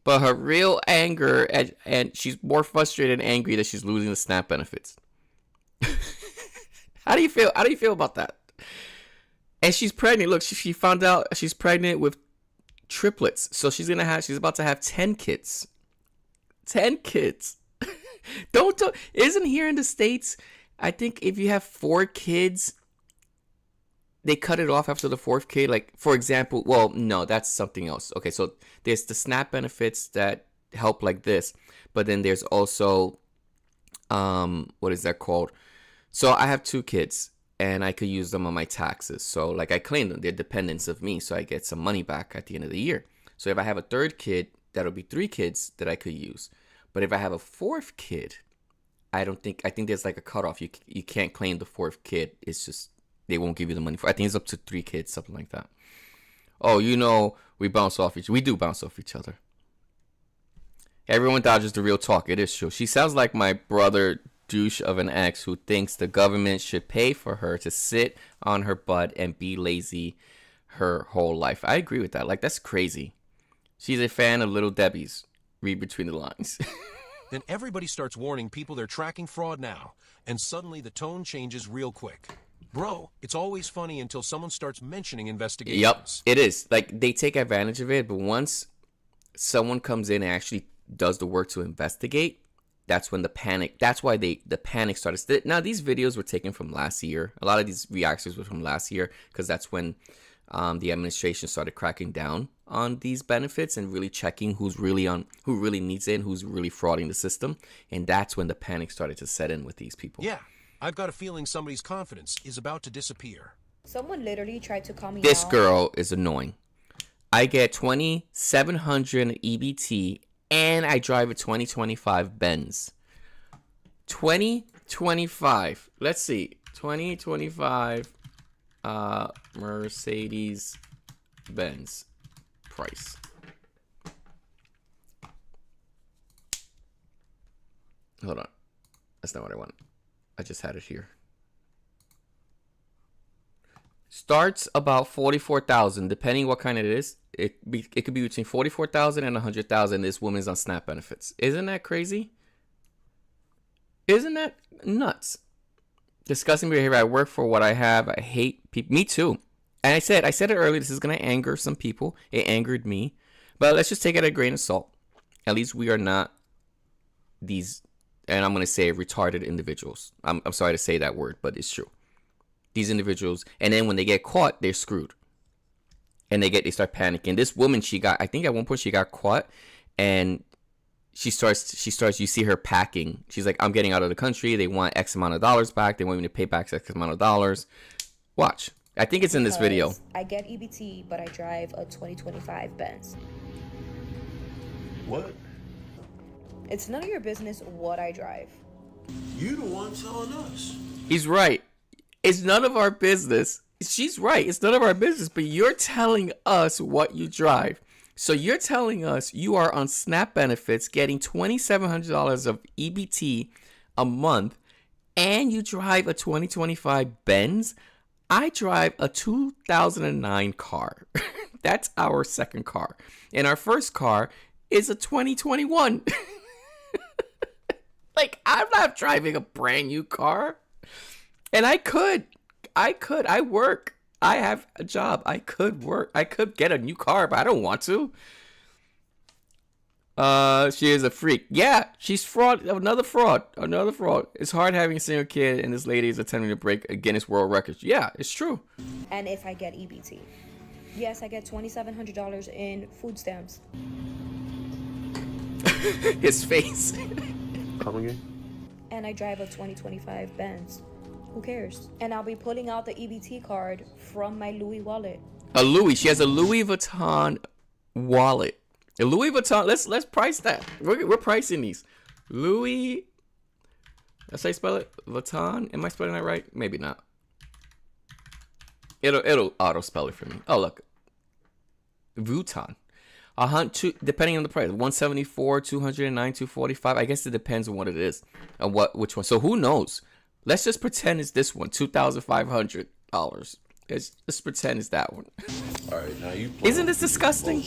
but her real anger, and she's more frustrated and angry that she's losing the SNAP benefits. How do you feel? How do you feel about that? And she's pregnant. Look, she found out she's pregnant with triplets. So she's about to have 10 kids. 10 kids. Don't isn't here in the States, I think if you have 4 kids, they cut it off after the 4th kid. Like, for example, well, no, that's something else. Okay, so there's the SNAP benefits that help like this, but then there's also what is that called? So I have 2 kids. And I could use them on my taxes. So, like, I claim them. They're dependents of me. So I get some money back at the end of the year. So if I have a 3rd kid, that'll be 3 kids that I could use. But if I have a 4th kid, I think there's like a cutoff. You can't claim the 4th kid. It's just, they won't give you the money for. I think it's up to 3 kids, something like that. Oh, we do bounce off each other. Everyone dodges the real talk. It is true. She sounds like my brother douche of an ex who thinks the government should pay for her to sit on her butt and be lazy her whole life. I agree with that. Like, that's crazy. She's a fan of Little Debbie's. Read between the lines. Then everybody starts warning people they're tracking fraud now, and suddenly the tone changes real quick. Bro, it's always funny until someone starts mentioning investigations. Yep, it is. Like, they take advantage of it, but once someone comes in and actually does the work to investigate, that's when the panic started. Now, these videos were taken from last year. A lot of these reactions were from last year because that's when the administration started cracking down on these benefits and really checking who really needs it and who's really frauding the system. And that's when the panic started to set in with these people. Yeah, I've got a feeling somebody's confidence is about to disappear. Someone literally tried to call me This out. girl is annoying. I get 2,700 EBT and I drive a 2025 Benz. 2025. Let's see. 2025 Mercedes Benz price. Hold on. That's not what I want. I just had it here. Starts about 44,000, depending what kind it is. It could be between 44,000 and 100,000. This woman's on SNAP benefits. Isn't that crazy? Isn't that nuts? Discussing behavior. I work for what I have. I hate people. Me too. And I said it earlier. This is gonna anger some people. It angered me, but let's just take it at a grain of salt. At least we are not these, and I'm gonna say retarded individuals. I'm sorry to say that word, but it's true. These individuals, and then when they get caught, they're screwed. And they start panicking. This woman, I think at one point she got caught, and she starts, you see her packing. She's like, I'm getting out of the country. They want X amount of dollars back. They want me to pay back X amount of dollars. Watch. I think it's in this video. I get EBT, but I drive a 2025 Benz. What? It's none of your business what I drive. You the one telling us. He's right. It's none of our business. She's right. It's none of our business, but you're telling us what you drive. So you're telling us you are on SNAP benefits getting $2,700 of EBT a month, and you drive a 2025 Benz? I drive a 2009 car. That's our second car. And our first car is a 2021. Like, I'm not driving a brand new car. And I work. I have a job. I could work. I could get a new car, but I don't want to. She is a freak. Yeah, she's fraud. Another fraud. It's hard having a single kid, and this lady is attempting to break a Guinness World Records. Yeah, it's true. And if I get EBT, yes, I get $2,700 in food stamps. His face. Come again? And I drive a 2025 Benz. Who cares? And I'll be pulling out the EBT card from my Louis wallet. A Louis. She has a Louis Vuitton wallet. A Louis Vuitton. Let's price that. We're pricing these. Louis. That's how you spell it. Vuitton. Am I spelling that right? Maybe not. It'll auto spell it for me. Oh look. Vuitton. Depending on the price, 174, 209, 245. I guess it depends on what it is, and which one. So who knows? Let's just pretend it's this one, $2,500. Let's pretend it's that one. All right, now you. Isn't this disgusting?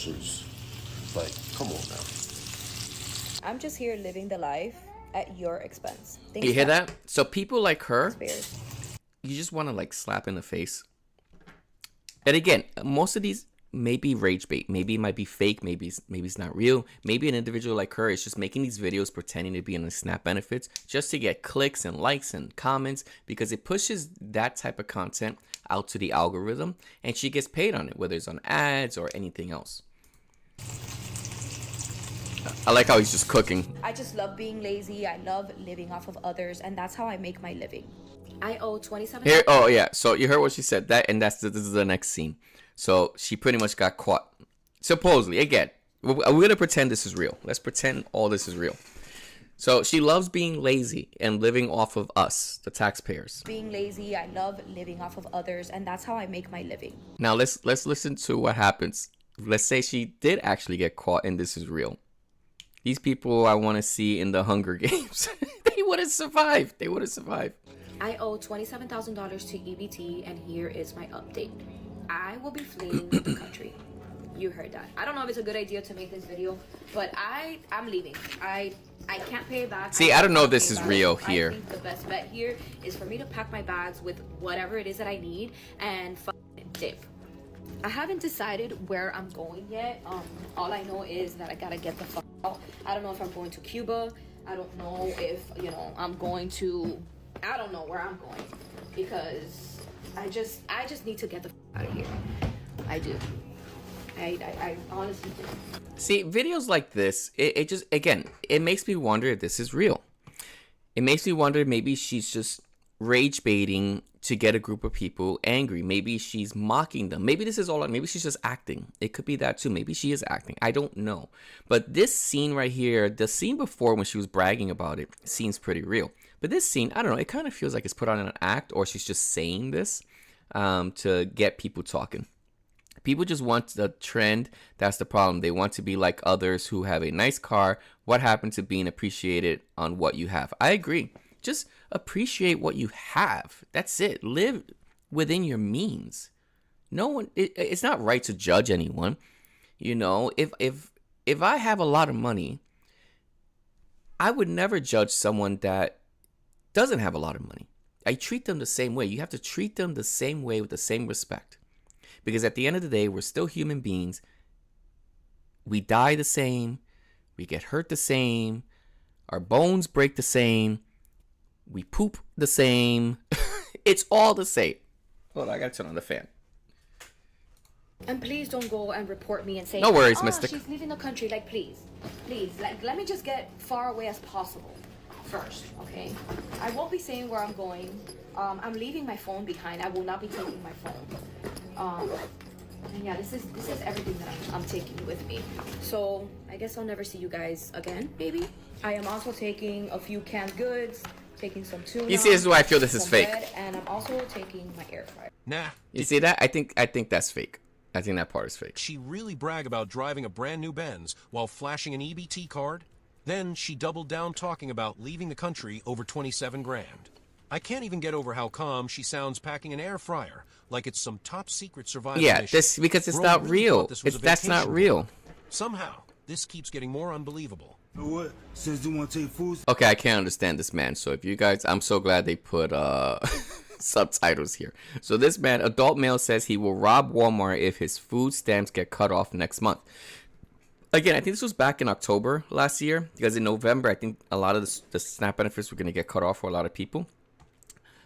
Like, come on now. I'm just here living the life at your expense. You hear that? So people like her, you just want to like slap in the face. And again, most of these may be rage bait. Maybe it might be fake. Maybe it's not real. Maybe an individual like her is just making these videos pretending to be on the SNAP benefits just to get clicks and likes and comments, because it pushes that type of content out to the algorithm and she gets paid on it, whether it's on ads or anything else. I like how he's just cooking. I just love being lazy. I love living off of others, and that's how I make my living. I owe $27. Here, oh yeah. So you heard what she said. This is the next scene. So she pretty much got caught. Supposedly, again, we're gonna pretend this is real. Let's pretend all this is real. So she loves being lazy and living off of us, the taxpayers. Being lazy, I love living off of others, and that's how I make my living. Now let's listen to what happens. Let's say she did actually get caught and this is real. These people I want to see in the Hunger Games. They wouldn't survive. I owe $27,000 to EBT, and here is my update. I will be fleeing the country. You heard that. I don't know if it's a good idea to make this video, but I'm leaving. I can't pay it back. See, I don't know if this is real here. I think the best bet here is for me to pack my bags with whatever it is that I need and dip. I haven't decided where I'm going yet. All I know is that I gotta get the fuck out. I don't know if I'm going to Cuba. I don't know if, I'm going to, I don't know where I'm going, because I just need to get the fuck out of here. I do. I honestly do. See, videos like this, it just, again, it makes me wonder if this is real. It makes me wonder maybe she's just rage baiting to get a group of people angry. Maybe she's mocking them. Maybe this is all, maybe she's just acting. It could be that too. Maybe she is acting. I don't know. But this scene right here, the scene before when she was bragging about it, seems pretty real. But this scene, I don't know, it kind of feels like it's put on an act, or she's just saying this to get people talking. People just want the trend. That's the problem. They want to be like others who have a nice car. What happened to being appreciated on what you have? I agree. Just appreciate what you have. That's it. Live within your means. No one. It's not right to judge anyone. If I have a lot of money, I would never judge someone that doesn't have a lot of money. I treat them the same way. You have to treat them the same way with the same respect. Because at the end of the day, we're still human beings. We die the same. We get hurt the same. Our bones break the same. We poop the same. It's all the same. Hold on, I gotta turn on the fan. And please don't go and report me and say, no worries, Mystic. She's leaving the country. Like, please, let me just get far away as possible first, okay? I won't be saying where I'm going. I'm leaving my phone behind. I will not be taking my phone. And yeah, this is everything that I'm taking with me. So I guess I'll never see you guys again, maybe. I am also taking a few canned goods, taking some tuna. You see, this is why I feel this is fake. Bread, and I'm also taking my air fryer. Nah. You see that? I think that's fake. I think that part is fake. She really brag about driving a brand new Benz while flashing an EBT card? Then she doubled down talking about leaving the country over 27 grand. I can't even get over how calm she sounds packing an air fryer, like it's some top secret survival mission. Because it's Bro not really real. thought this was a That's not vacation real. home. Somehow, this keeps getting more unbelievable. You know what? Since you want to take food, Okay, I can't understand this man. So if you guys, I'm so glad they put subtitles here. So this man, adult male, says he will rob Walmart if his food stamps get cut off next month. Again, I think this was back in October last year, because in November, I think a lot of the SNAP benefits were going to get cut off for a lot of people.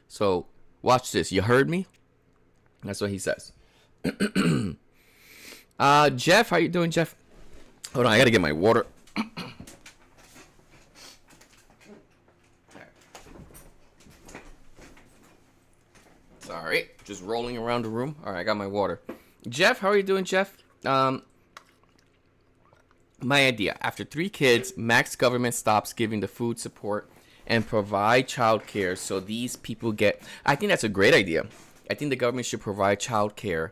So watch this. You heard me? That's what he says. Jeff, how you doing, Jeff? Hold on, I got to get my water. Sorry, just rolling around the room. All right, I got my water. Jeff, how are you doing, Jeff? My idea. After 3 kids, max government stops giving the food support and provide childcare so these people get... I think that's a great idea. I think the government should provide childcare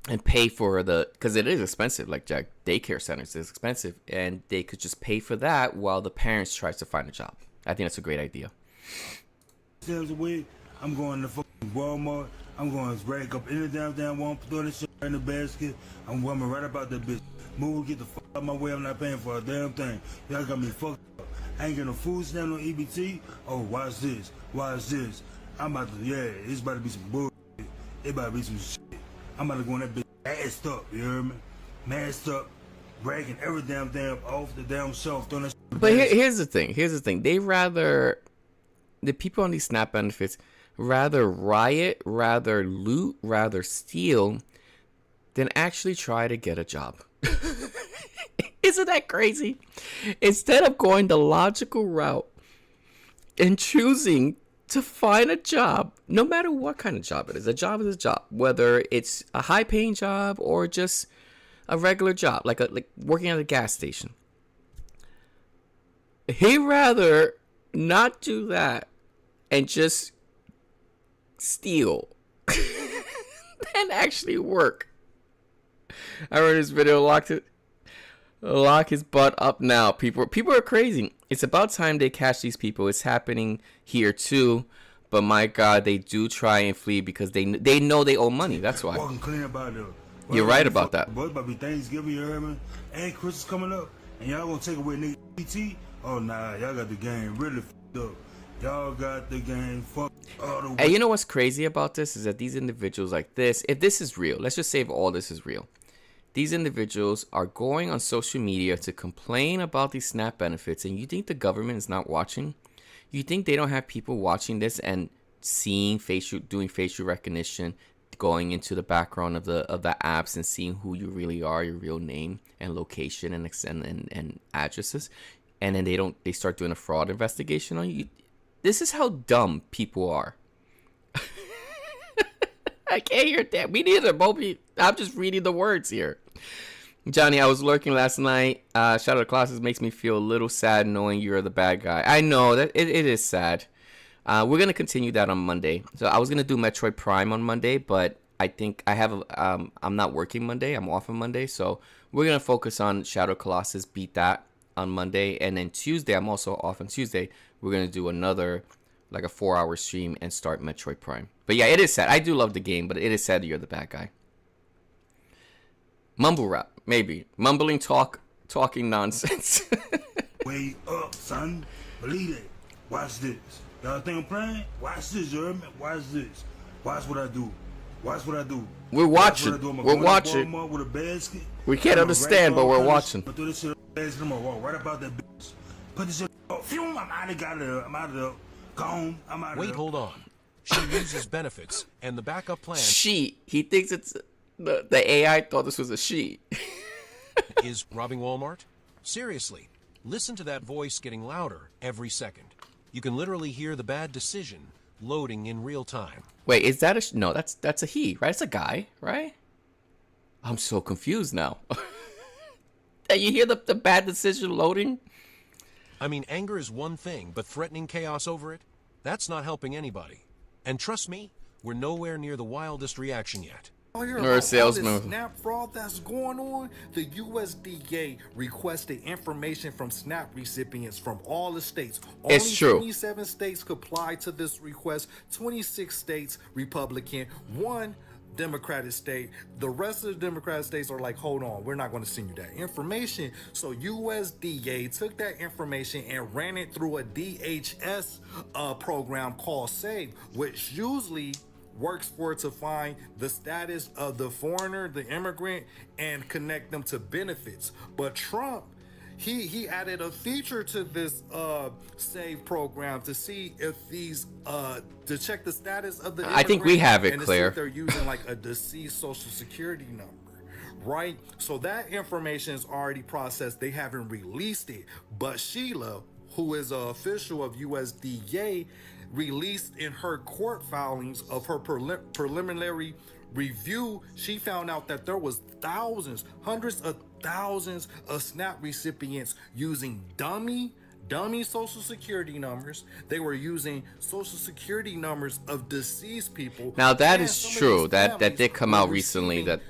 and pay for the... Because it is expensive, like Jack, daycare centers is expensive. And they could just pay for that while the parents tries to find a job. I think that's a great idea. away, I'm going to fucking Walmart. I'm going to break up any damn Walmart, throw this shit in the basket. I'm coming right about that bitch. Move, get the fuck out of my way. I'm not paying for a damn thing. Y'all got me fucked up. I ain't getting no food stamp on EBT. Oh, watch this. Watch this. I'm about to, it's about to be some bullshit. It about to be some shit. I'm about to go in that bitch masked up, you hear me? Masked up, breaking every damn thing off the damn shelf. Throwing that shit. But here's the thing. Here's the thing. They rather, the people on these SNAP benefits, rather riot, rather loot, rather steal, than actually try to get a job. Isn't that crazy? Instead of going the logical route and choosing to find a job, no matter what kind of job it is, a job is a job, whether it's a high-paying job or just a regular job, like working at a gas station. He'd rather not do that and just steal than actually work. I read this video, lock his butt up now. People are crazy. It's about time they catch these people. It's happening here too. But my God, they do try and flee because they know they owe money. That's why. Walking clean about it. You're right about that. Boy, it's about to be Thanksgiving, you heard me? And Christmas coming up. And y'all gonna take away nigga PT? Oh, nah. Y'all got the game really fucked up. Y'all got the game fucked all the way. And you know what's crazy about this is that these individuals like this, if this is real, let's just say if all this is real. These individuals are going on social media to complain about these SNAP benefits, and you think the government is not watching? You think they don't have people watching this and seeing doing facial recognition, going into the background of the apps and seeing who you really are, your real name and location and addresses, and then they start doing a fraud investigation on you? This is how dumb people are. I can't hear that. Me neither, Bobby. I'm just reading the words here. Johnny, I was lurking last night. Shadow of the Colossus makes me feel a little sad knowing you're the bad guy. I know that it is sad. We're going to continue that on Monday. So I was going to do Metroid Prime on Monday, but I think I have I'm not working Monday. I'm off on Monday. So we're going to focus on Shadow of the Colossus, beat that on Monday. And then Tuesday, I'm also off on Tuesday. We're going to do another like a 4-hour stream and start Metroid Prime. But yeah, it is sad. I do love the game, but it is sad that you're the bad guy. Mumble rap, maybe. Mumbling talking nonsense. Way up, son. Believe it. Watch this. Y'all think I'm playing? Watch this, you heard me? Watch this. Watch what I do. Watch what I do. We're watching. We're watching. With a basket. We can't understand, but we're watching. But throw this shit in the basket. I'm gonna walk right about that bitch. Put this shit up. I'm out of there. I'm out of there. Gone. I'm out of there. Wait, hold on. She uses benefits, and the backup plan... He thinks it's... The AI thought this was a she. is robbing Walmart? Seriously, listen to that voice getting louder every second. You can literally hear the bad decision loading in real time. Wait, is that a... No, that's a he, right? It's a guy, right? I'm so confused now. And you hear the bad decision loading? I mean, anger is one thing, but threatening chaos over it? That's not helping anybody. And trust me, we're nowhere near the wildest reaction yet. Hear Or a about all this salesman. SNAP fraud that's going on? The USDA requested information from SNAP recipients from all the states. It's Only true. 27 states complied to this request. 26 states Republican, 1 Democratic state. The rest of the Democratic states are like, hold on, we're not going to send you that information. So USDA took that information and ran it through a DHS program called SAVE, which usually works for it to find the status of the foreigner, the immigrant, and connect them to benefits. But Trump, he added a feature to this SAVE program to see if these to check the status of the I think we have it and to see clear. if they're using like a deceased social security number, right? So that information is already processed. They haven't released it, but Sheila, who is an official of USDA, released in her court filings of her preliminary review, she found out that there was thousands, hundreds of thousands of SNAP recipients using dummy social security numbers. They were using social security numbers of deceased people. Now that And is some of true. these That families did come were out recently that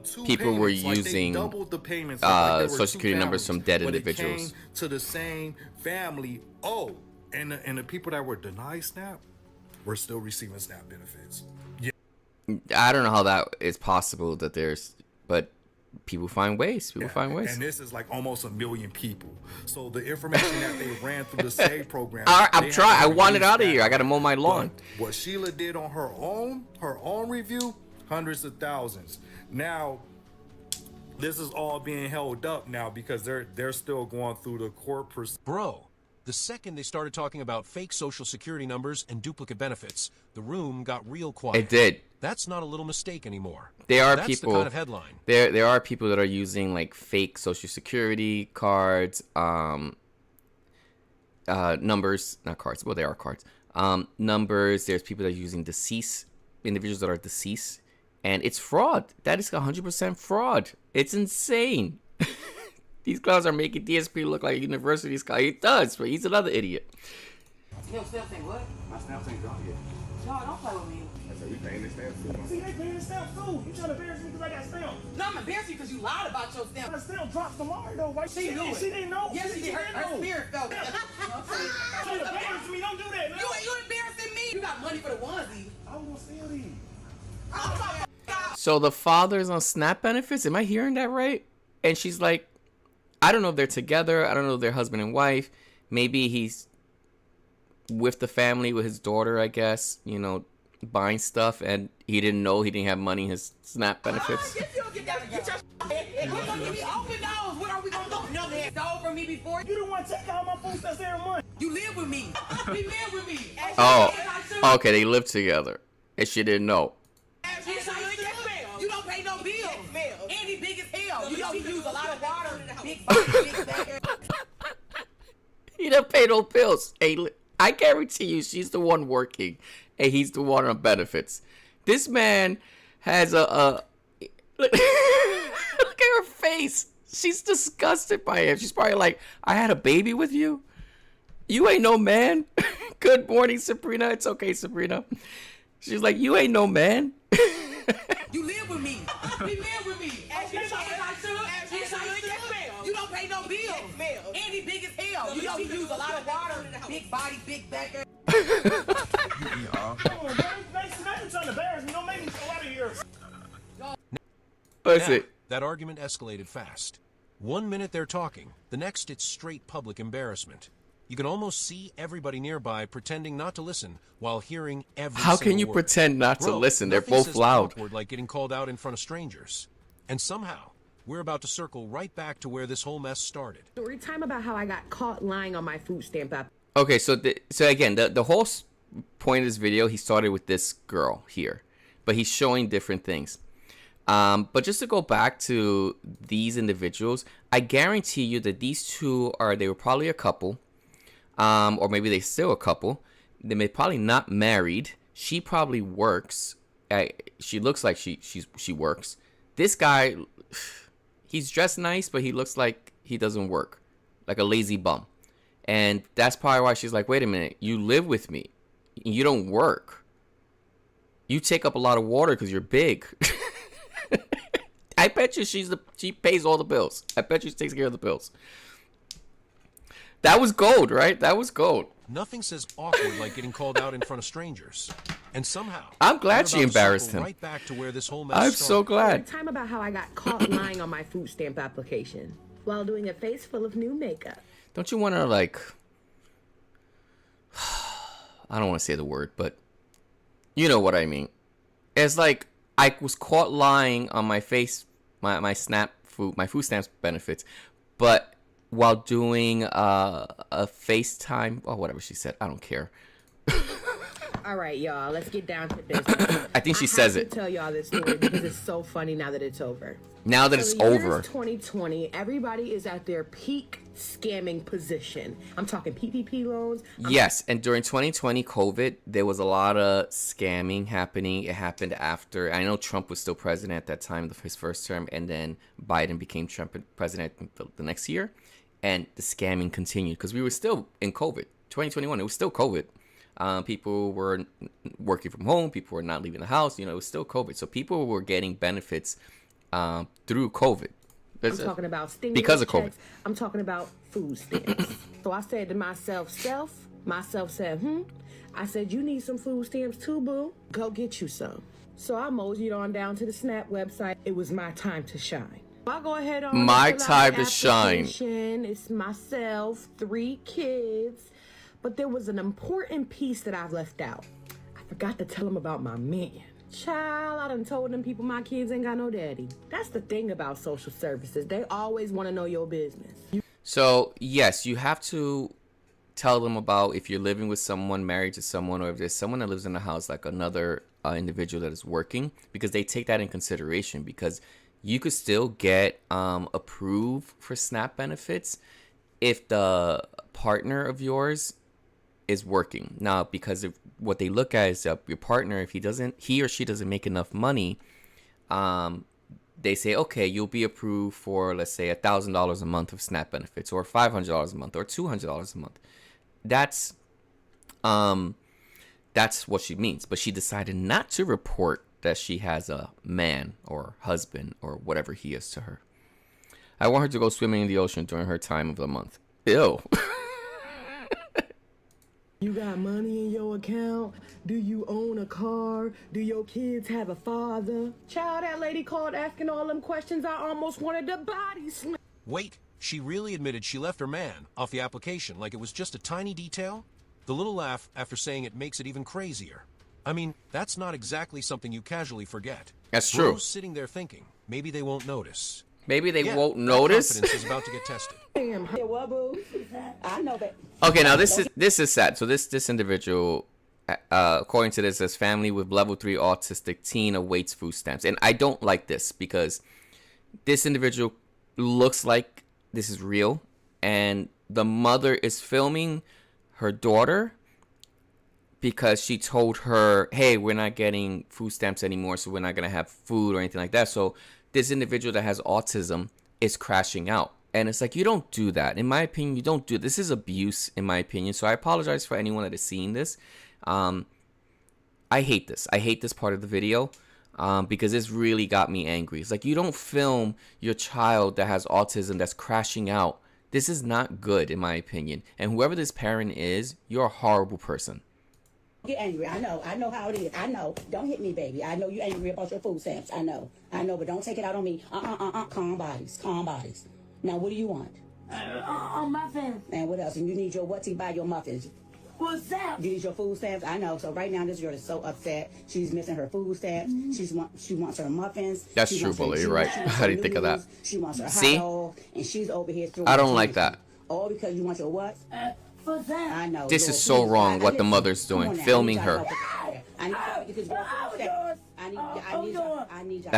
two people were payments, like they using doubled the payments, like they were social two security numbers from dead but individuals. It came to the same family. Oh, and the people that were denied SNAP were still receiving SNAP benefits. Yeah. I don't know how that is possible that there's, but people find ways. People find ways. And this is like almost 1 million people. So the information that they ran through the SAVE program. All right, I'm they trying. I haven't want it released out of that. here. I got to mow my lawn. But what Sheila did on her own review, hundreds of thousands. Now, this is all being held up now because they're still going through the court proceedings. Bro, the second they started talking about fake social security numbers and duplicate benefits, the room got real quiet. It did. That's not a little mistake anymore. There are That's people. the kind of headline. There are people that are using like fake social security cards, numbers, not cards. Well, they are cards. Numbers. There's people that are using deceased individuals that are deceased, and it's fraud. That is 100% fraud. It's insane. These clowns are making DSP look like a university scholar. He does, but he's another idiot. Yo, stamp thing, what? My stamp ain't drawn yet. No, don't play with me. I said we paying this stamp too. See, they paying the stamp too. You trying to embarrass me because I got stamps. No, I'm embarrassing you because you lied about your stamp. The stamp drops tomorrow though, right? She knew it. She didn't know. Yes, she did. Her spirit felt it. You embarrassing me. Don't do that. You embarrassing me. You got money for the onesie. I was gonna sell these. So the father's on SNAP benefits. Am I hearing that right? And she's like, I don't know if they're together. I don't know if they're husband and wife. Maybe he's with the family, with his daughter, I guess, you know, buying stuff, and he didn't know he didn't have money in his SNAP benefits. Get your open nose. What are we gonna do? No, man. Stole from me before. You don't want to take out my food stamps every month. You live with me. We live with me. Oh, okay, they live together, and she didn't know. You don't pay no bills. And he big as hell. You know he use a lot of water. Big body, big back. He didn't pay no bills. Hey, I guarantee you, she's the one working, and he's the one on benefits. This man has a look at her face. She's disgusted by him. She's probably like, I had a baby with you? You ain't no man. Good morning, Sabrina. It's okay, Sabrina. She's like, you ain't no man. You live with me. We live with me. You don't pay no bills. And he big as hell. You know he use a lot of water. Big body, big back. Come on, bro. You're trying to embarrass me. Don't make me go out of here. What's Now, it? that argument escalated fast. 1 minute they're talking, the next it's straight public embarrassment. You can almost see everybody nearby pretending not to listen while hearing every How can single you word. pretend not to Bro, listen? They're nothing both says loud. awkward like getting called out in front of strangers. And somehow, we're about to circle right back to where this whole mess started. Story time about how I got caught lying on my food stamp app. Okay, so again, the whole point of this video, he started with this girl here, but he's showing different things. But just to go back to these individuals, I guarantee you that these two they were probably a couple, or maybe they're still a couple. They may probably not married. She probably works. She looks like she works. This guy, he's dressed nice, but he looks like he doesn't work, like a lazy bum. And that's probably why she's like, wait a minute, you live with me. You don't work. You take up a lot of water because you're big. I bet you she pays all the bills. I bet you she takes care of the bills. That was gold, right? That was gold. Nothing says awkward like getting called out in front of strangers. And somehow, I'm glad we're she about to embarrassed circle him. Right back to where this whole mess I'm started. so glad. Time about how I got caught lying on my food stamp application while doing a face full of new makeup. Don't you want to, like... I don't want to say the word, but you know what I mean. It's like I was caught lying on my face, my food stamps benefits, but while doing a FaceTime, or whatever she said, I don't care. All right, y'all, let's get down to business. I think she says it. I have to tell y'all this story because it's so funny now that it's over. Now that it's over. 2020, everybody is at their peak scamming position. I'm talking PPP loans. Yes, and during 2020 COVID, there was a lot of scamming happening. It happened after, I know Trump was still president at that time, his first term, and then Biden became Trump president the next year, and the scamming continued because we were still in COVID. 2021, it was still COVID. People were working from home. People were not leaving the house. You know, it was still COVID. So people were getting benefits through COVID. I'm talking about stimulus because of COVID. checks. I'm talking about food stamps. So I said to myself, myself said, I said, you need some food stamps too, boo. Go get you some. So I moseyed on down to the SNAP website. It was my time to shine. I'll go ahead on. My time to shine. It's myself, 3 kids. But there was an important piece that I left out. I forgot to tell them about my man. Child, I done told them people my kids ain't got no daddy. That's the thing about social services. They always want to know your business. So, yes, you have to tell them about if you're living with someone, married to someone, or if there's someone that lives in the house, like another individual that is working, because they take that in consideration, because you could still get approved for SNAP benefits if the partner of yours is working. Now, because of what they look at is your partner, if he or she doesn't make enough money, they say, okay, you'll be approved for, let's say, $1,000 a month of SNAP benefits, or $500 a month, or $200 a month. That's what she means. But she decided not to report that she has a man or husband or whatever he is to her. I want her to go swimming in the ocean during her time of the month. Ew. You got money in your account? Do you own a car? Do your kids have a father? Child, that lady called asking all them questions. I almost wanted to body slam. Wait, she really admitted she left her man off the application like it was just a tiny detail? The little laugh after saying it makes it even crazier. I mean, that's not exactly something you casually forget. That's true. Bro's sitting there thinking, maybe they won't notice. Maybe they won't that notice? confidence is about to get tested. I know that. Okay, now this is sad. So this individual, according to this, says family with level 3 autistic teen awaits food stamps. And I don't like this because this individual looks like this is real, and the mother is filming her daughter because she told her, hey, we're not getting food stamps anymore, so we're not going to have food or anything like that. So this individual that has autism is crashing out. And it's like, you don't do that. In my opinion, you don't do this. Is abuse, in my opinion. So I apologize for anyone that is seeing this. I hate this. I hate this part of the video because this really got me angry. It's like, you don't film your child that has autism that's crashing out. This is not good, in my opinion. And whoever this parent is, you're a horrible person. Get angry. I know how it is. I know. Don't hit me, baby. I know you're angry about your food stamps. I know, but don't take it out on me. Calm bodies. Now, what do you want? Muffins. And what else? And you need your what to buy your muffins? What's that? You need your food stamps? I know. So right now, this girl is so upset. She's missing her food stamps. She wants her muffins. That's true, Bully. You're right. How do you think of that? She wants her See? hot dog, and she's over here throwing. I don't like that. All because you want your what? What's that? I know. This Lord, is so please. wrong what the mother's doing, filming her. Like,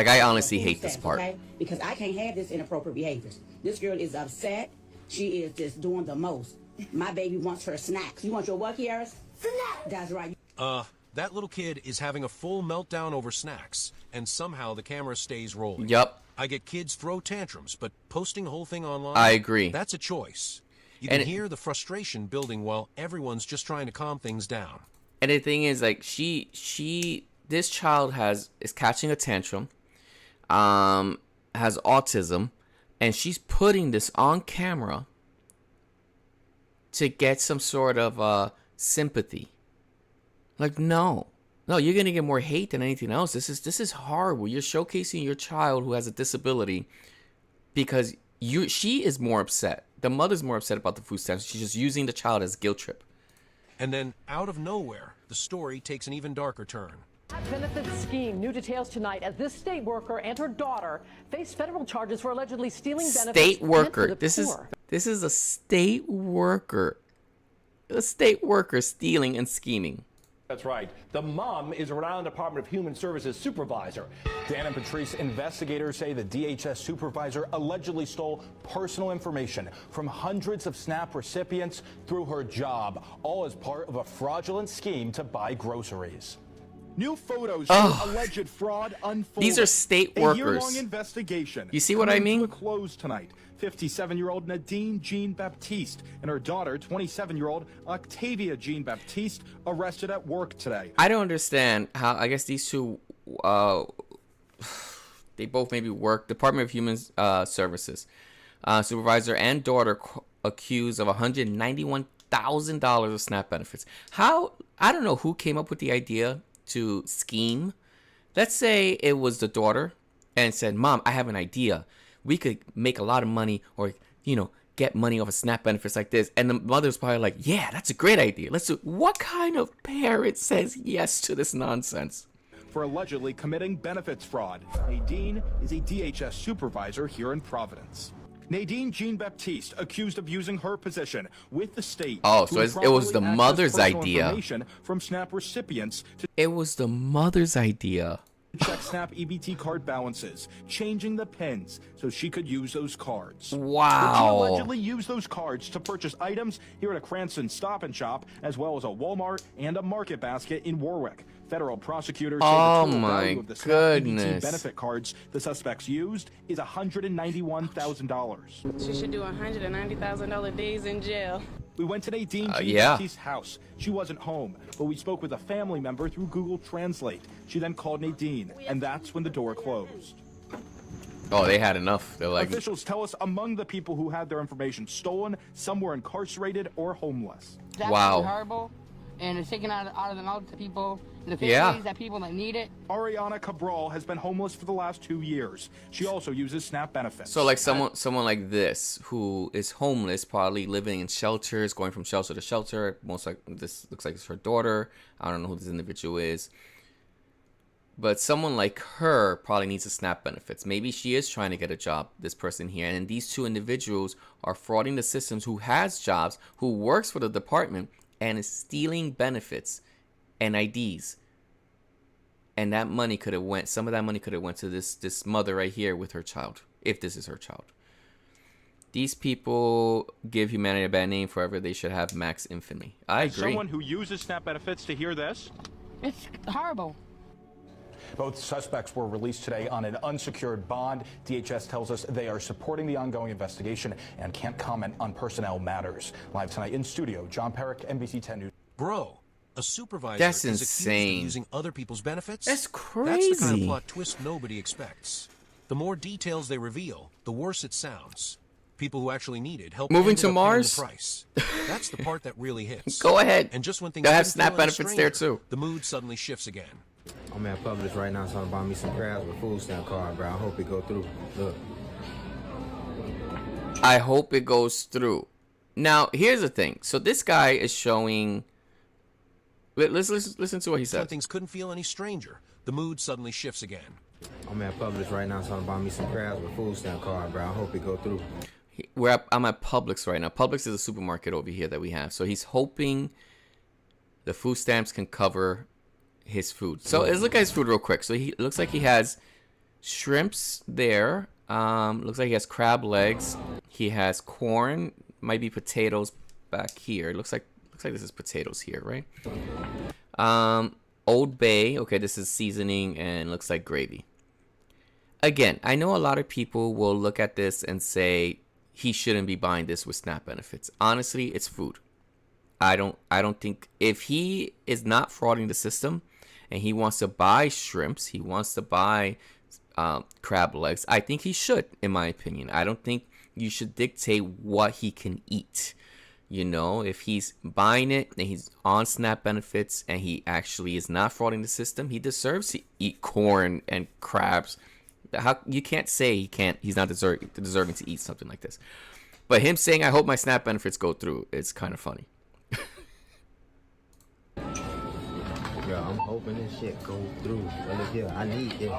I honestly hate this part. Okay? Because I can't have this inappropriate behaviors. This girl is upset. She is just doing the most. My baby wants her snacks. You want your what, Kiara? Snacks. That's right. That little kid is having a full meltdown over snacks, and somehow the camera stays rolling. Yup. I get kids throw tantrums, but posting the whole thing online, I agree. That's a choice. You can hear the frustration building while everyone's just trying to calm things down. And the thing is, like, this child is catching a tantrum. has autism, and she's putting this on camera to get some sort of sympathy. Like, no, you're gonna get more hate than anything else. This is horrible. You're showcasing your child who has a disability because she is more upset. The mother's more upset about the food stamps. She's just using the child as a guilt trip. And then, out of nowhere, the story takes an even darker turn. Benefit scheme. New details tonight as this state worker and her daughter face federal charges for allegedly stealing benefits. State worker. This is a state worker. A state worker stealing and scheming. That's right. The mom is a Rhode Island Department of Human Services supervisor. Dan and Patrice investigators say the DHS supervisor allegedly stole personal information from hundreds of SNAP recipients through her job, all as part of a fraudulent scheme to buy groceries. New photos of alleged fraud unfolded. These are state workers. A year-long investigation. You see what I mean? To a close tonight. 57-year-old Nadine Jean-Baptiste and her daughter, 27-year-old Octavia Jean-Baptiste, arrested at work today. I don't understand how, I guess these two, they both maybe work, Department of Human Services. Supervisor and daughter accused of $191,000 of SNAP benefits. How, I don't know who came up with the idea to scheme. Let's say it was the daughter and said, Mom, I have an idea. We could make a lot of money or, get money off of SNAP benefits like this. And the mother's probably like, yeah, that's a great idea. Let's do. What kind of parent says yes to this nonsense? For allegedly committing benefits fraud. Nadine is a DHS supervisor here in Providence. Nadine Jean-Baptiste accused of using her position with the state. Oh, so it was the mother's idea. Information from SNAP recipients it was the mother's idea. Check SNAP EBT card balances, changing the pins so she could use those cards. Wow. She allegedly used those cards to purchase items here at a Cranston Stop and Shop, as well as a Walmart and a Market Basket in Warwick. Federal prosecutors say the total value of the SNAP EBT benefit cards the suspects used is $191,000. She should do $190,000 days in jail. We went to Nadine Jean-Baptiste's house. She wasn't home, but we spoke with a family member through Google Translate. She then called Nadine, and that's when the door closed. Oh, they had enough. They're like, officials tell us among the people who had their information stolen, some were incarcerated or homeless. That's horrible, and it's taken out of the mouths of people, the families that people that need it. Ariana Cabral has been homeless for the last 2 years. She also uses SNAP benefits. So like someone like this who is homeless, probably living in shelters, going from shelter to shelter. Most like this looks like it's her daughter. I don't know who this individual is. But someone like her probably needs the SNAP benefits. Maybe she is trying to get a job, this person here. And these two individuals are frauding the systems, who has jobs, who works for the department, and is stealing benefits and IDs. And that money could have went, some of that money could have went to this mother right here with her child, if this is her child. These people give humanity a bad name. Forever they should have max infamy. I agree. Someone who uses SNAP benefits to hear this? It's horrible. Both suspects were released today on an unsecured bond. DHS tells us they are supporting the ongoing investigation and can't comment on personnel matters. Live tonight in studio, John Perrick, NBC 10 News. Bro, a supervisor That's is insane. accused of using other people's benefits? That's crazy. That's the kind of plot twist nobody expects. The more details they reveal, the worse it sounds. People who actually need it help moving ended to up paying Mars. The price. That's the part that really hits. Go ahead. And just when things they'll have didn't SNAP feel any benefits there stranger, too. the mood suddenly shifts again. I'm at Publix right now, so I'm buying me some crabs with food stamp card, bro. I hope it go through. Look. I hope it goes through. Now, here's the thing. So this guy is showing. Let's listen to what he said. When things couldn't feel any stranger, the mood suddenly shifts again. I'm at Publix right now, so I'm buying me some crabs with food stamp card, bro. I hope it go through. I'm at Publix right now. Publix is a supermarket over here that we have. So he's hoping the food stamps can cover his food. So let's look at his food real quick. So he looks like he has shrimps there. Looks like he has crab legs. He has corn, might be potatoes back here. It looks like this is potatoes here, right? Old Bay. Okay, this is seasoning and looks like gravy. Again, I know a lot of people will look at this and say he shouldn't be buying this with SNAP benefits. Honestly, it's food. I don't think, if he is not frauding the system and he wants to buy shrimps, he wants to buy crab legs. I think he should, in my opinion. I don't think you should dictate what he can eat. You know, if he's buying it and he's on SNAP benefits and he actually is not frauding the system, he deserves to eat corn and crabs. How you can't say he's not deserving to eat something like this. But him saying, I hope my SNAP benefits go through, it's kind of funny. Bro, I'm hoping this shit go through. But look here, I need it.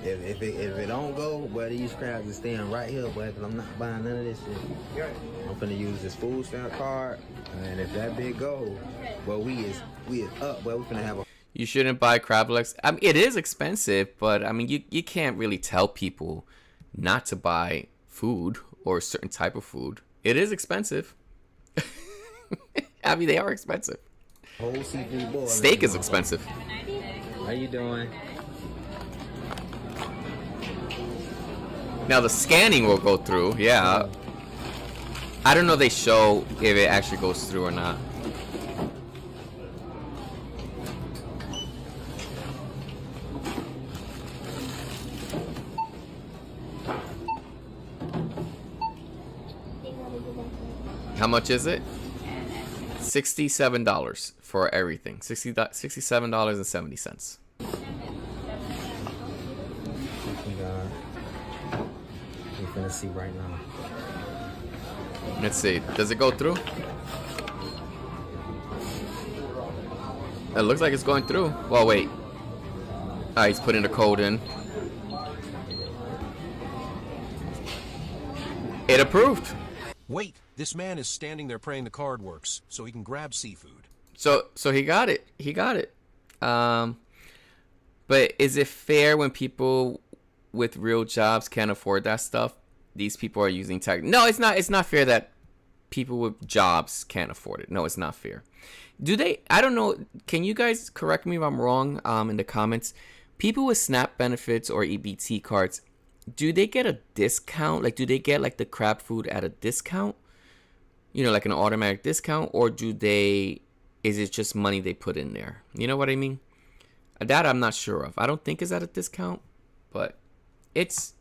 If it don't go, boy, these crabs are staying right here, boy, because I'm not buying none of this shit. I'm finna use this food stamp card, and if that big go, well, we is up, boy. We finna have a. You shouldn't buy crab legs. I mean, it is expensive, but I mean, you can't really tell people not to buy food or a certain type of food. It is expensive. I mean, they are expensive. Whole seafood boil. Steak is expensive. How you doing? Now the scanning will go through. Yeah. I don't know if they show if it actually goes through or not. How much is it? $67 for everything. $67.70. We're gonna see right now. Let's see. Does it go through? It looks like it's going through. Well, wait. He's putting the code in. It approved. Wait, this man is standing there praying the card works so he can grab seafood. So he got it. He got it. But is it fair when people with real jobs can't afford that stuff? These people are using tech. No, it's not. It's not fair that people with jobs can't afford it. No, it's not fair. Do they? I don't know. Can you guys correct me if I'm wrong in the comments? People with SNAP benefits or EBT cards, do they get a discount? Like, do they get like the crab food at a discount? You know, like an automatic discount, or do they? Is it just money they put in there? You know what I mean? That I'm not sure of. I don't think it's at a discount, but it's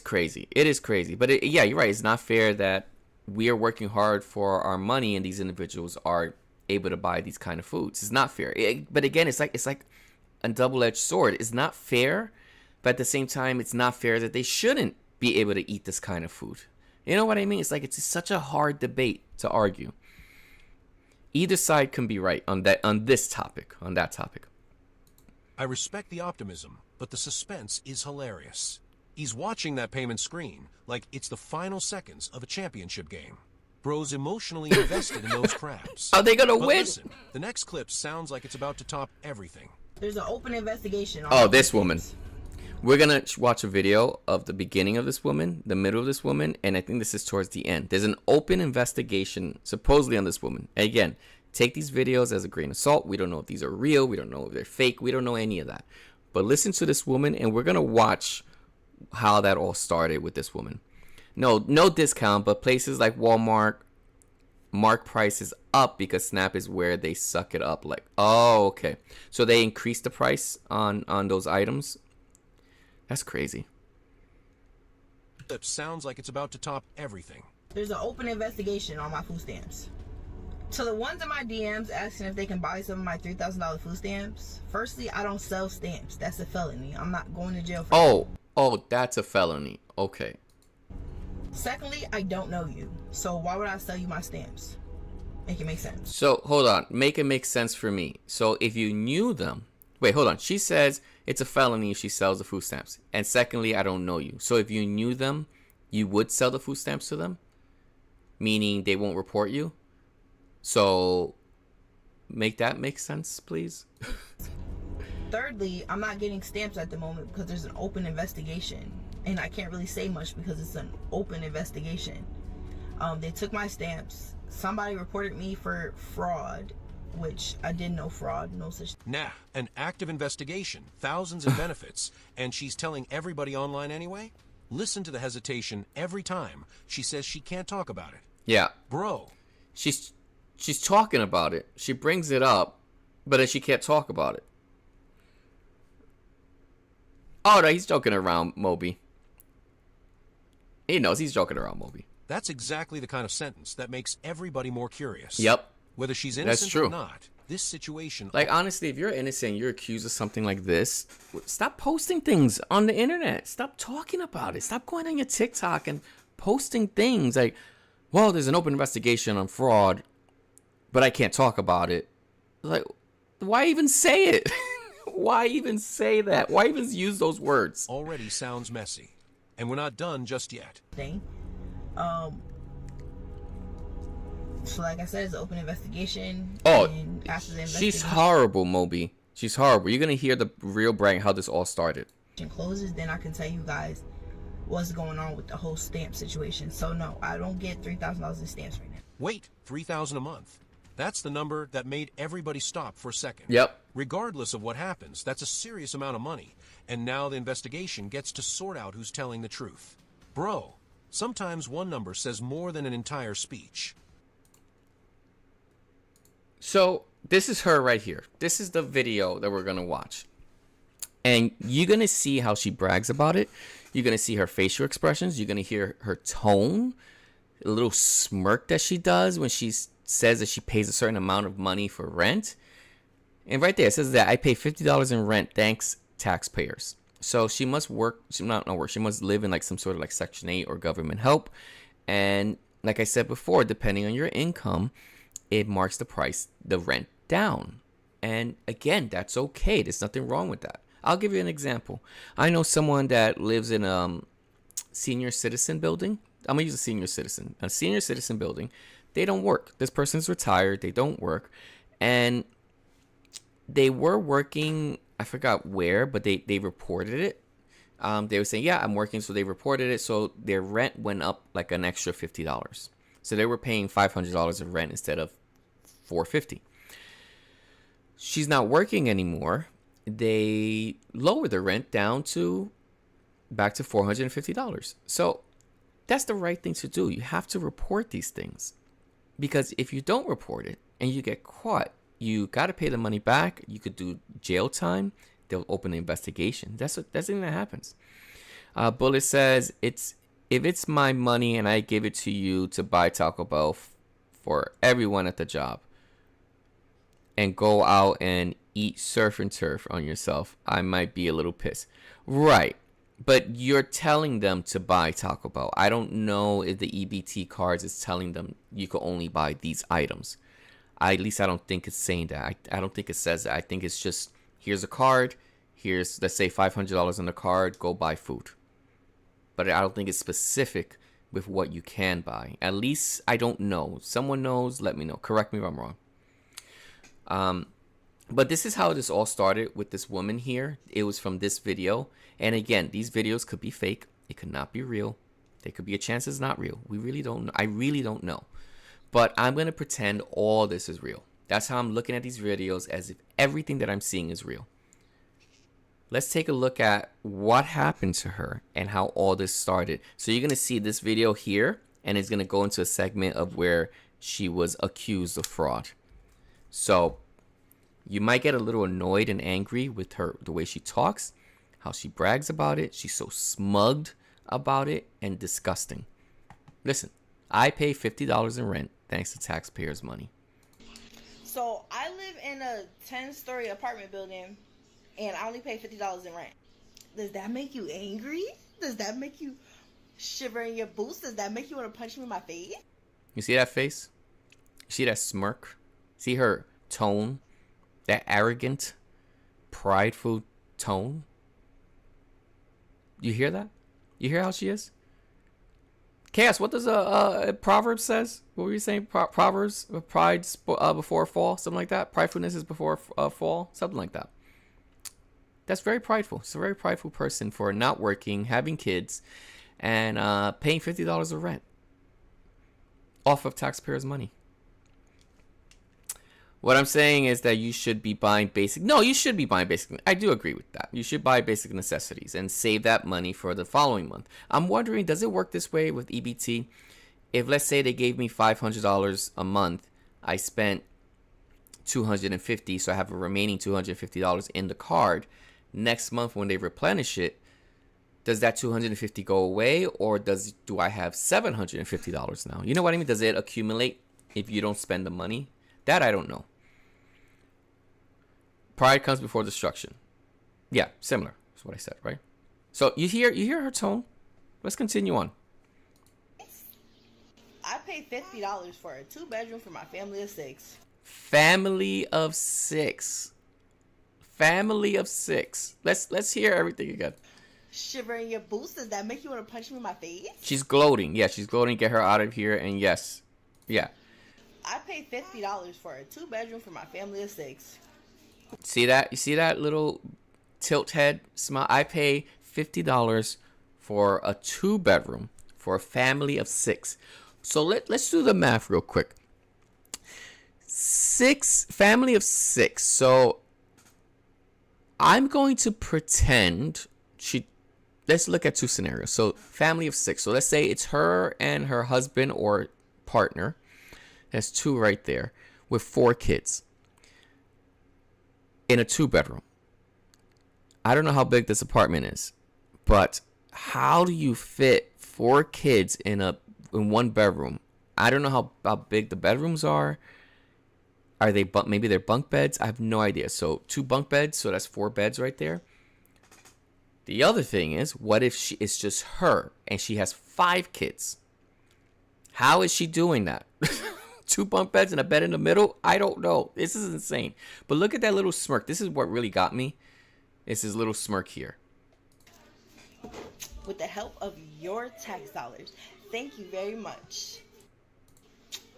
crazy. It is crazy. But yeah, you're right. It's not fair that we are working hard for our money and these individuals are able to buy these kind of foods. It's not fair. But again, it's like a double-edged sword. It's not fair, but at the same time, it's not fair that they shouldn't be able to eat this kind of food. You know what I mean? It's like it's such a hard debate to argue. Either side can be right on this topic, on that topic. I respect the optimism, but the suspense is hilarious. He's watching that payment screen like it's the final seconds of a championship game. Bro's emotionally invested in those crabs. Are they gonna win? Listen, the next clip sounds like it's about to top everything. There's an open investigation. Oh, this woman. We're gonna watch a video of the beginning of this woman, the middle of this woman, and I think this is towards the end. There's an open investigation supposedly on this woman. And again, take these videos as a grain of salt. We don't know if these are real. We don't know if they're fake. We don't know any of that. But listen to this woman, and we're gonna watch how that all started with this woman. No discount, but places like Walmart mark prices up because SNAP is where they suck it up. Like, oh, okay. So they increased the price on those items. That's crazy. Clip sounds like it's about to top everything. There's an open investigation on my food stamps. So the ones in my DMs asking if they can buy some of my $3,000 food stamps. Firstly, I don't sell stamps. That's a felony. I'm not going to jail for that. Oh, that's a felony. Okay. Secondly, I don't know you. So why would I sell you my stamps? Make it make sense. So, hold on. Make it make sense for me. So, if you knew them... Wait, hold on. She says it's a felony if she sells the food stamps. And secondly, I don't know you. So, if you knew them, you would sell the food stamps to them? Meaning they won't report you? So, make that make sense, please? Thirdly, I'm not getting stamps at the moment because there's an open investigation. And I can't really say much because it's an open investigation. They took my stamps. Somebody reported me for fraud, which I didn't know fraud, no such. Nah, an active investigation, thousands in benefits, and she's telling everybody online anyway? Listen to the hesitation every time she says she can't talk about it. Yeah. Bro. She's talking about it. She brings it up, but then she can't talk about it. Oh, no, he's joking around, Moby. He knows he's joking around, Moby. That's exactly the kind of sentence that makes everybody more curious. Yep. Whether she's That's innocent true. or not, this situation... Like, honestly, if you're innocent, you're accused of something like this, stop posting things on the internet. Stop talking about it. Stop going on your TikTok and posting things like, well, there's an open investigation on fraud, but I can't talk about it. Like, why even say it? Why even say that? Why even use those words? Already sounds messy. And we're not done just yet. So like I said, it's an open investigation. Oh, and after the she's investigation horrible, Moby. She's horrible. You're going to hear the real brag how this all started. closes, then I can tell you guys what's going on with the whole stamp situation. So no, I don't get $3,000 in stamps right now. Wait, $3,000 a month. That's the number that made everybody stop for a second. Yep. Regardless of what happens, that's a serious amount of money. And now the investigation gets to sort out who's telling the truth. Bro, sometimes one number says more than an entire speech. So this is her right here. This is the video that we're going to watch. And you're going to see how she brags about it. You're going to see her facial expressions. You're going to hear her tone, a little smirk that she does when she says that she pays a certain amount of money for rent. And right there it says that I pay $50 in rent, thanks taxpayers. So she must work, she must live in like some sort of like Section 8 or government help. And like I said before, depending on your income, it marks the rent down. And again, that's okay. There's nothing wrong with that. I'll give you an example. I know someone that lives in a senior citizen building. I'm going to use a senior citizen building. They don't work. This person's retired. They don't work. And they were working, I forgot where, but they reported it. They were saying, yeah, I'm working. So they reported it. So their rent went up like an extra $50. So they were paying $500 of rent instead of $450. She's not working anymore. They lowered the rent down to back to $450. So that's the right thing to do. You have to report these things, because if you don't report it and you get caught, you got to pay the money back. You could do jail time. They'll open an investigation. That's the thing that happens. Bullet says, if it's my money and I give it to you to buy Taco Bell for everyone at the job and go out and eat surf and turf on yourself, I might be a little pissed. Right. But you're telling them to buy Taco Bell. I don't know if the EBT cards is telling them you can only buy these items. At least I don't think it's saying that. I don't think it says that. I think it's just, here's a card. Here's, let's say, $500 on the card. Go buy food. But I don't think it's specific with what you can buy. At least I don't know. Someone knows, let me know. Correct me if I'm wrong. But this is how this all started with this woman here. It was from this video. And again, these videos could be fake. It could not be real. There could be a chance it's not real. We really don't know. I really don't know. But I'm going to pretend all this is real. That's how I'm looking at these videos, as if everything that I'm seeing is real. Let's take a look at what happened to her and how all this started. So you're going to see this video here, and it's going to go into a segment of where she was accused of fraud. So you might get a little annoyed and angry with her, the way she talks, how she brags about it. She's so smugged about it and disgusting. Listen, I pay $50 in rent thanks to taxpayers' money. So I live in a 10-story apartment building, and I only pay $50 in rent. Does that make you angry? Does that make you shiver in your boots? Does that make you want to punch me in my face? You see that face? You see that smirk? See her tone? That arrogant, prideful tone? You hear that? You hear how she is? Chaos, what does Proverbs says? What were you saying? Proverbs, pride before fall, something like that. Pridefulness is before fall, something like that. That's very prideful. It's a very prideful person for not working, having kids, and paying $50 of rent off of taxpayers' money. What I'm saying is that you should be buying basic. No, you should be buying basic. I do agree with that. You should buy basic necessities and save that money for the following month. I'm wondering, does it work this way with EBT? If, let's say, they gave me $500 a month, I spent $250, so I have a remaining $250 in the card. next month when they replenish it, does that $250 go away, or do I have $750 now? You know what I mean? Does it accumulate if you don't spend the money? That I don't know. Pride comes before destruction. Yeah, similar. That's what I said, right? So you hear her tone. Let's continue on. I paid $50 for a 2-bedroom for my family of 6. Family of 6. Family of 6. Let's hear everything again. Shivering your boots, does that make you want to punch me in my face? She's gloating. Yeah, she's gloating. Get her out of here. And yes. Yeah. I paid $50 for a 2-bedroom for my family of 6. See that? You see that little tilt head smile? I pay $50 for a 2-bedroom for a family of 6. So let's do the math real quick. 6, family of 6. So I'm going to pretend let's look at 2 scenarios. So family of 6. So let's say it's her and her husband or partner. That's 2 right there with 4 kids in a 2-bedroom. I don't know how big this apartment is, but how do you fit 4 kids in 1 bedroom? I don't know how big the bedrooms are. Are they maybe they're bunk beds? I have no idea. So 2 bunk beds, so that's 4 beds right there. The other thing is, what if it's just her and she has 5 kids? How is she doing that? 2 bunk beds and a bed in the middle? I don't know. This is insane. But look at that little smirk. This is what really got me. It's his little smirk here. With the help of your tax dollars. Thank you very much.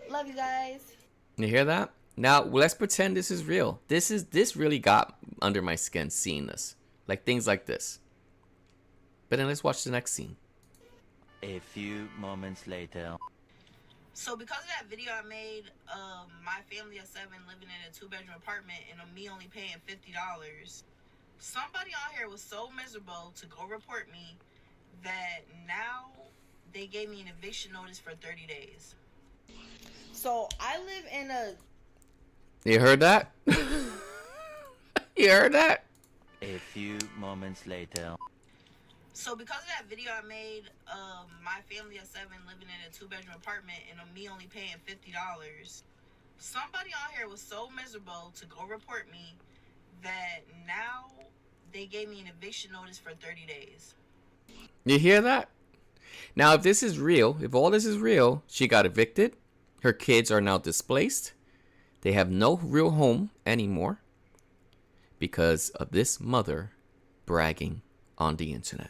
Love you guys. You hear that? Now, let's pretend this is real. This really got under my skin seeing this. Like things like this. But then let's watch the next scene. A few moments later. So because of that video I made, my family of 7 living in a 2-bedroom apartment and me only paying $50, somebody on here was so miserable to go report me that now they gave me an eviction notice for 30 days. So I live in a... You heard that? You heard that? A few moments later. So because of that video I made, my family of 7 living in a 2-bedroom apartment and me only paying $50, somebody on here was so miserable to go report me that now they gave me an eviction notice for 30 days. You hear that? Now, if this is real, if all this is real, she got evicted. Her kids are now displaced. They have no real home anymore because of this mother bragging on the internet.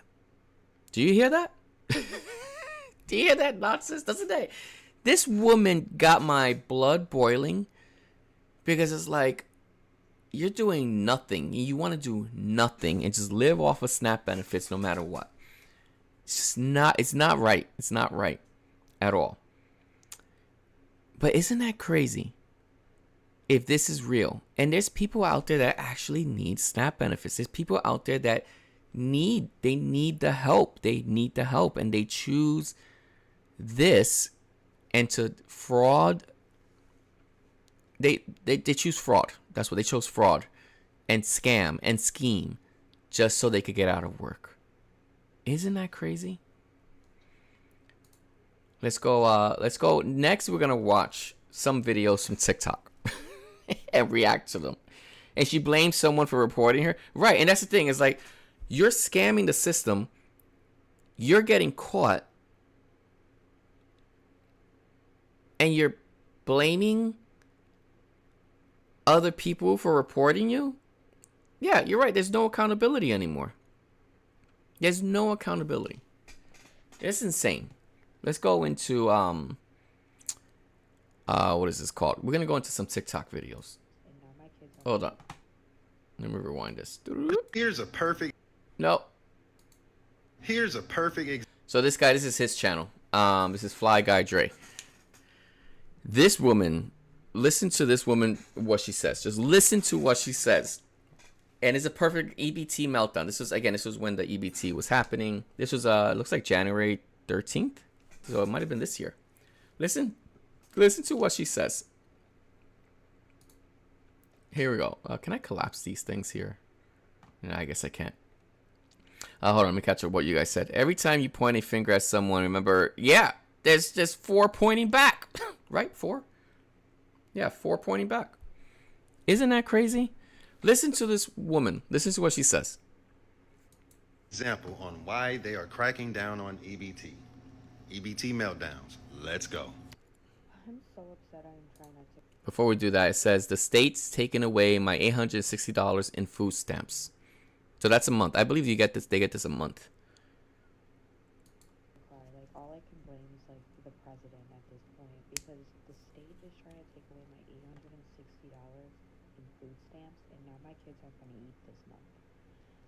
Do you hear that? Do you hear that nonsense? Doesn't that? This woman got my blood boiling because it's like, you're doing nothing. You want to do nothing and just live off of SNAP benefits no matter what. It's not right. It's not right at all. But isn't that crazy? If this is real, and there's people out there that actually need SNAP benefits. There's people out there that need the help. They need the help, and they choose this and to fraud. They choose fraud. That's what they chose, fraud and scam and scheme just so they could get out of work. Isn't that crazy? Let's go. Next, we're going to watch some videos from TikTok and react to them. And she blames someone for reporting her. Right. And that's the thing. It's like, you're scamming the system. You're getting caught. And you're blaming other people for reporting you. Yeah, you're right. There's no accountability anymore. There's no accountability. It's insane. Let's go into what is this called? We're gonna go into some TikTok videos. Hold on. Let me rewind this. Here's a perfect. No. Here's a perfect. So this guy, this is his channel. This is Fly Guy Dre. This woman, listen to this woman, what she says. Just listen to what she says. And it's a perfect EBT meltdown. This was when the EBT was happening. This was looks like January 13th. So it might have been this year. Listen to what she says. Here we go. Can I collapse these things here? No, I guess I can't. Hold on, let me catch up what you guys said. Every time you point a finger at someone, remember, yeah, there's just 4 pointing back. Right? 4? Yeah, 4 pointing back. Isn't that crazy? Listen to this woman. Listen to what she says. Example on why they are cracking down on EBT. EBT meltdowns. Let's go. I'm so upset I'm trying not to. Before we do that, it says the state's taking away my $860 in food stamps. So that's a month. I believe you get this. They get this a month. Like, all I can blame is like the president at this point, because the state is trying to take away my $860 in food stamps, and now my kids aren't going to eat this month.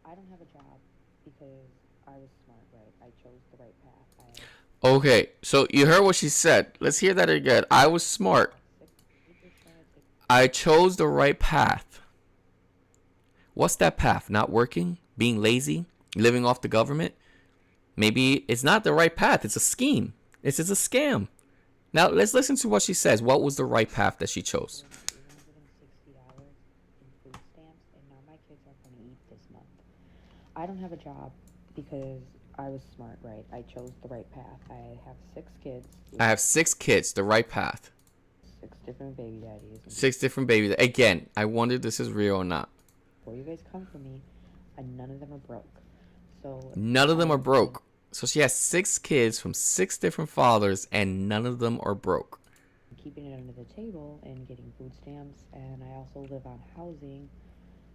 I don't have a job because I was smart, right? I chose the right path. Okay, so you heard what she said. Let's hear that again. I was smart. I chose the right path. What's that path? Not working? Being lazy? Living off the government? Maybe it's not the right path. It's a scheme. It's a scam. Now, let's listen to what she says. What was the right path that she chose? $860 in food stamps, and now my kids aren't going to eat this month. I don't have a job because I was smart, right? I chose the right path. I have 6 kids. I have 6 kids. The right path. 6 different baby daddies. 6 different babies. Again, I wonder if this is real or not. Before you guys come for me, and none of them are broke. So none of them are broke. So she has 6 kids from 6 different fathers, and none of them are broke. I'm keeping it under the table and getting food stamps, and I also live on housing,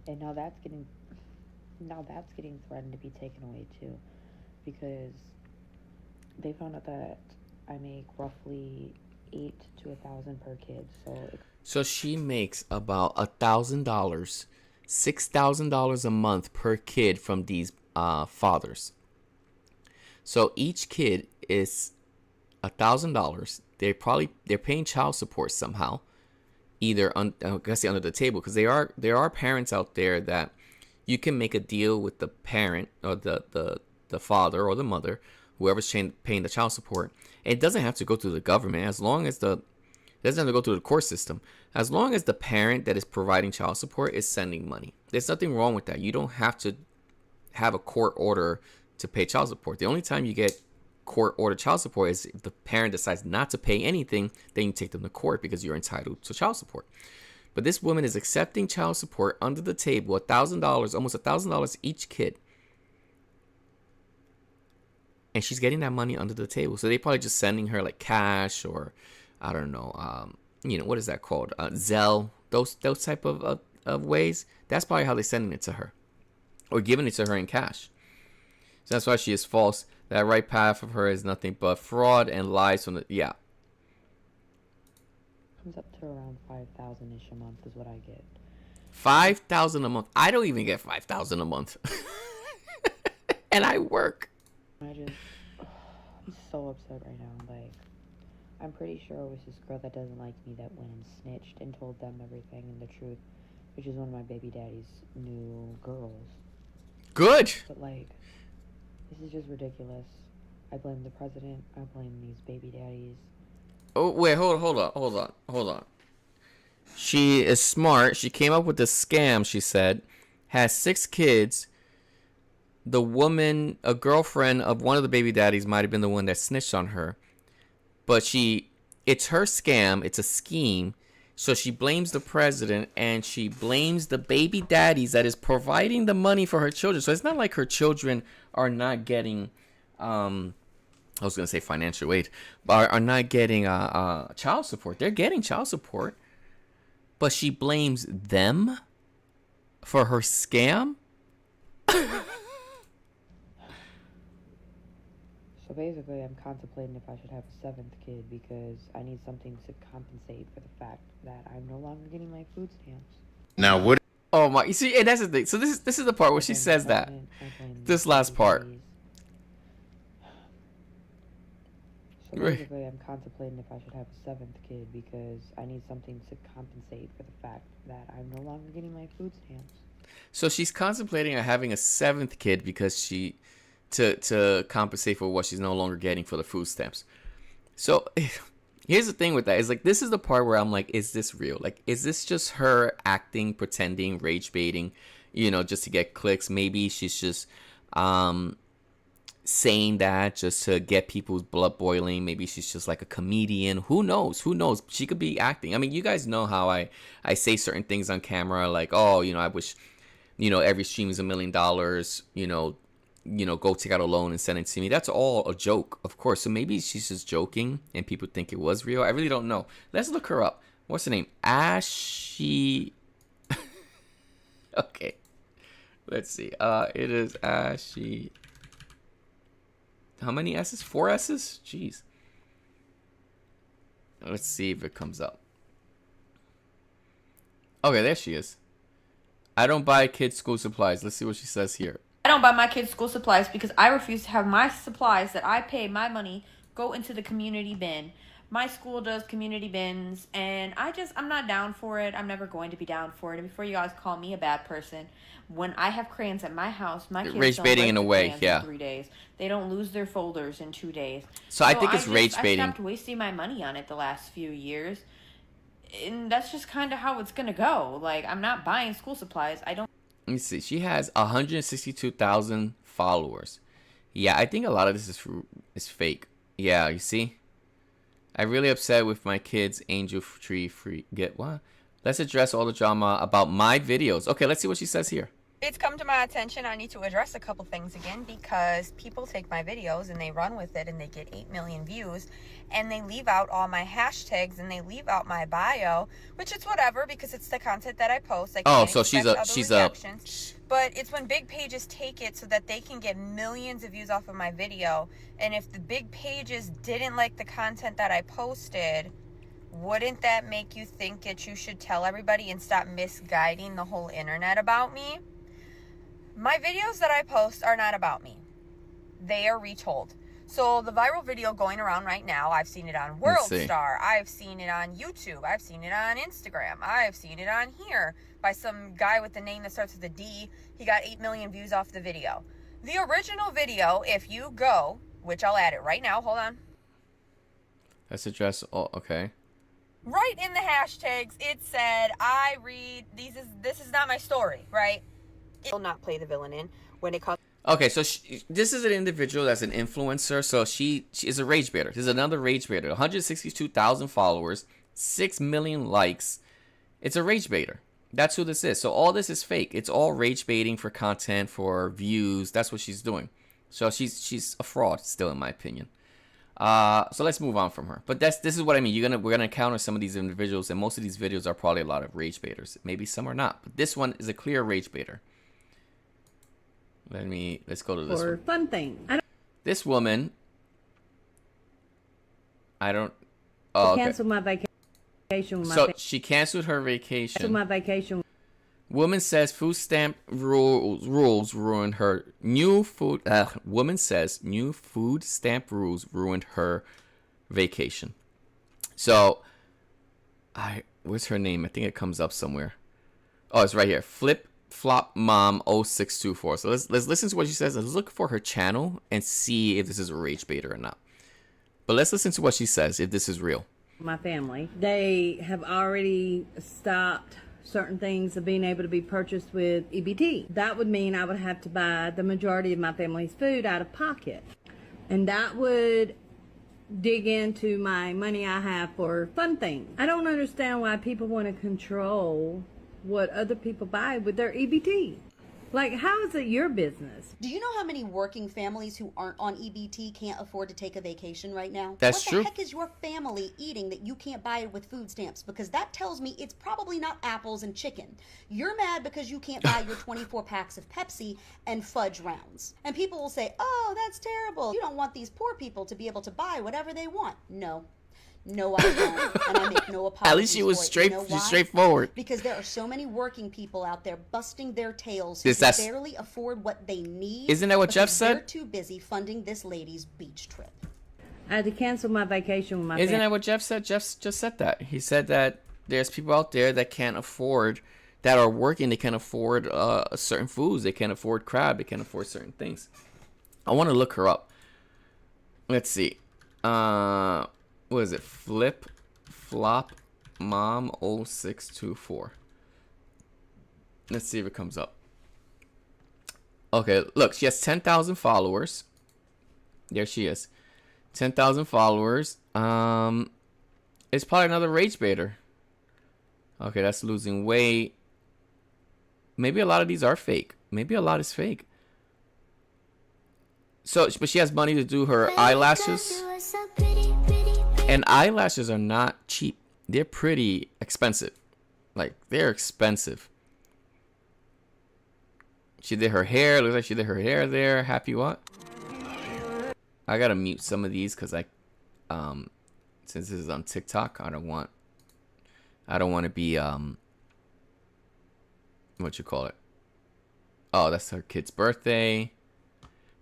and now that's getting threatened to be taken away too, because they found out that I make roughly $8 to $1,000 per kid. So she makes about $1,000, $6,000 a month per kid from these fathers. So each kid is $1,000. They're paying child support somehow, either I guess under the table, because there are parents out there that you can make a deal with the parent or the father or the mother, whoever's paying the child support. And it doesn't have to go through the government, as long as it doesn't have to go through the court system. As long as the parent that is providing child support is sending money, there's nothing wrong with that. You don't have to have a court order to pay child support. The only time you get court ordered child support is if the parent decides not to pay anything, then you take them to court because you're entitled to child support. But this woman is accepting child support under the table, $1,000, almost $1,000 each kid. And she's getting that money under the table. So they probably just sending her like cash or, I don't know, what is that called? Zelle, those type of ways. That's probably how they're sending it to her, or giving it to her in cash. So that's why she is false. That right path of her is nothing but fraud and lies from the, yeah. Comes up to around $5,000-ish a month is what I get. $5,000 a month. I don't even get $5,000 a month, and I work. I'm so upset right now. Like, I'm pretty sure it was this girl that doesn't like me that went and snitched and told them everything and the truth, which is one of my baby daddy's new girls. Good. But like, this is just ridiculous. I blame the president. I blame these baby daddies. Oh wait, hold on. She is smart. She came up with this scam. She said, has 6 kids. The woman, a girlfriend of one of the baby daddies, might have been the one that snitched on her. But it's her scam. It's a scheme. So she blames the president, and she blames the baby daddies that is providing the money for her children. So it's not like her children are not getting, I was going to say financial aid, but are not getting child support. They're getting child support. But she blames them for her scam? So basically, I'm contemplating if I should have a 7th kid because I need something to compensate for the fact that I'm no longer getting my food stamps. Now what? Oh my! You see, and that's the thing. So this is the part where she says that. This last part. So basically, I'm contemplating if I should have a 7th kid because I need something to compensate for the fact that I'm no longer getting my food stamps. So she's contemplating on having a 7th kid because she. To compensate for what she's no longer getting for the food stamps. So here's the thing with that. Is like, this is the part where I'm like, is this real? Like, is this just her acting, pretending, rage baiting? you know, just to get clicks. Maybe she's just saying that just to get people's blood boiling. Maybe she's just like a comedian. Who knows? Who knows? She could be acting. I mean, you guys know how I say certain things on camera, like, oh, you know, I wish, you know, every stream is $1 million, you know, go take out a loan and send it to me. That's all a joke, of course. So maybe she's just joking and people think it was real. I really don't know. Let's look her up. What's her name? Ashy. Okay. Let's see. It is Ashy. How many S's? 4 S's? Jeez. Let's see if it comes up. Okay, there she is. I don't buy kids' school supplies. Let's see what she says here. I don't buy my kids school supplies because I refuse to have my supplies that I pay my money go into the community bin. My school does community bins, and I'm not down for it. I'm never going to be down for it. And before you guys call me a bad person, when I have crayons at my house, my kids rage don't baiting break in a the way, crayons yeah. in 3 days. They don't lose their folders in 2 days. So I think it's rage baiting. I stopped wasting my money on it the last few years, and that's just kind of how it's gonna go. Like, I'm not buying school supplies. I don't. Let me see. She has 162,000 followers. Yeah, I think a lot of this is fake. Yeah, you see? I'm really upset with my kids' angel tree free. Get what? Let's address all the drama about my videos. Okay, let's see what she says here. It's come to my attention. I need to address a couple things again because people take my videos and they run with it and they get 8 million views and they leave out all my hashtags and they leave out my bio, which is whatever because it's the content that I post. Oh, so she's a But it's when big pages take it so that they can get millions of views off of my video. And if the big pages didn't like the content that I posted, wouldn't that make you think that you should tell everybody and stop misguiding the whole internet about me? My videos that I post are not about me. They are retold. So the viral video going around right now, I've seen it on WorldStar. I've seen it on YouTube. I've seen it on Instagram. I've seen it on here by some guy with the name that starts with a D. He got 8 million views off the video. The original video, if you go, which I'll add it right now, hold on. Let's address all, okay. Right in the hashtags, it said, I read, this is not my story, right? It will not play the villain in when it comes. Okay, so this is an individual that's an influencer. So she is a rage baiter. There's another rage baiter. 162,000 followers, 6 million likes. It's a rage baiter. That's who this is. So all this is fake. It's all rage baiting for content, for views. That's what she's doing. So she's a fraud still, in my opinion. So let's move on from her. But this is what I mean. We're gonna encounter some of these individuals, and most of these videos are probably a lot of rage baiters. Maybe some are not, but this one is a clear rage baiter. Let's go to this one. Fun thing. This woman, I don't. Oh, okay. Cancel my vacation. So she canceled her vacation. Cancel my vacation. Woman says food stamp rules ruined her. Woman says new food stamp rules ruined her vacation. So, where's her name? I think it comes up somewhere. Oh, it's right here. Flip Flop Mom 0624. So let's listen to what she says. Let's look for her channel and see if this is a rage baiter or not. But let's listen to what she says if this is real. My family, they have already stopped certain things of being able to be purchased with EBT. That would mean I would have to buy the majority of my family's food out of pocket. And that would dig into my money I have for fun things. I don't understand why people want to control what other people buy with their EBT. Like, how is it your business? Do you know how many working families who aren't on EBT can't afford to take a vacation right now? That's true. What the heck is your family eating that you can't buy it with food stamps? Because that tells me it's probably not apples and chicken. You're mad because you can't buy your 24 packs of Pepsi and fudge rounds. And people will say, oh, that's terrible. You don't want these poor people to be able to buy whatever they want. No, I don't, and I make no apologies. At least she was straightforward. Because there are so many working people out there busting their tails who can barely afford what they need. Isn't that what Jeff said? They're too busy funding this lady's beach trip. I had to cancel my vacation with my Isn't that what Jeff said? Jeff just said that. He said that there's people out there that can't afford, that are working, they can't afford certain foods. They can't afford crab. They can't afford certain things. I want to look her up. Let's see. What is it? Flip Flop Mom 0624. Let's see if it comes up. Okay, look, she has 10,000 followers. There she is. 10,000 followers. It's probably another rage baiter. Okay, that's losing weight. Maybe a lot of these are fake. Maybe a lot is fake. So, but she has money to do her eyelashes. And eyelashes are not cheap. They're pretty expensive. Like, they're expensive. She did her hair. Looks like she did her hair there. Happy what? I gotta mute some of these because since this is on TikTok, I don't want to be what you call it? Oh, that's her kid's birthday.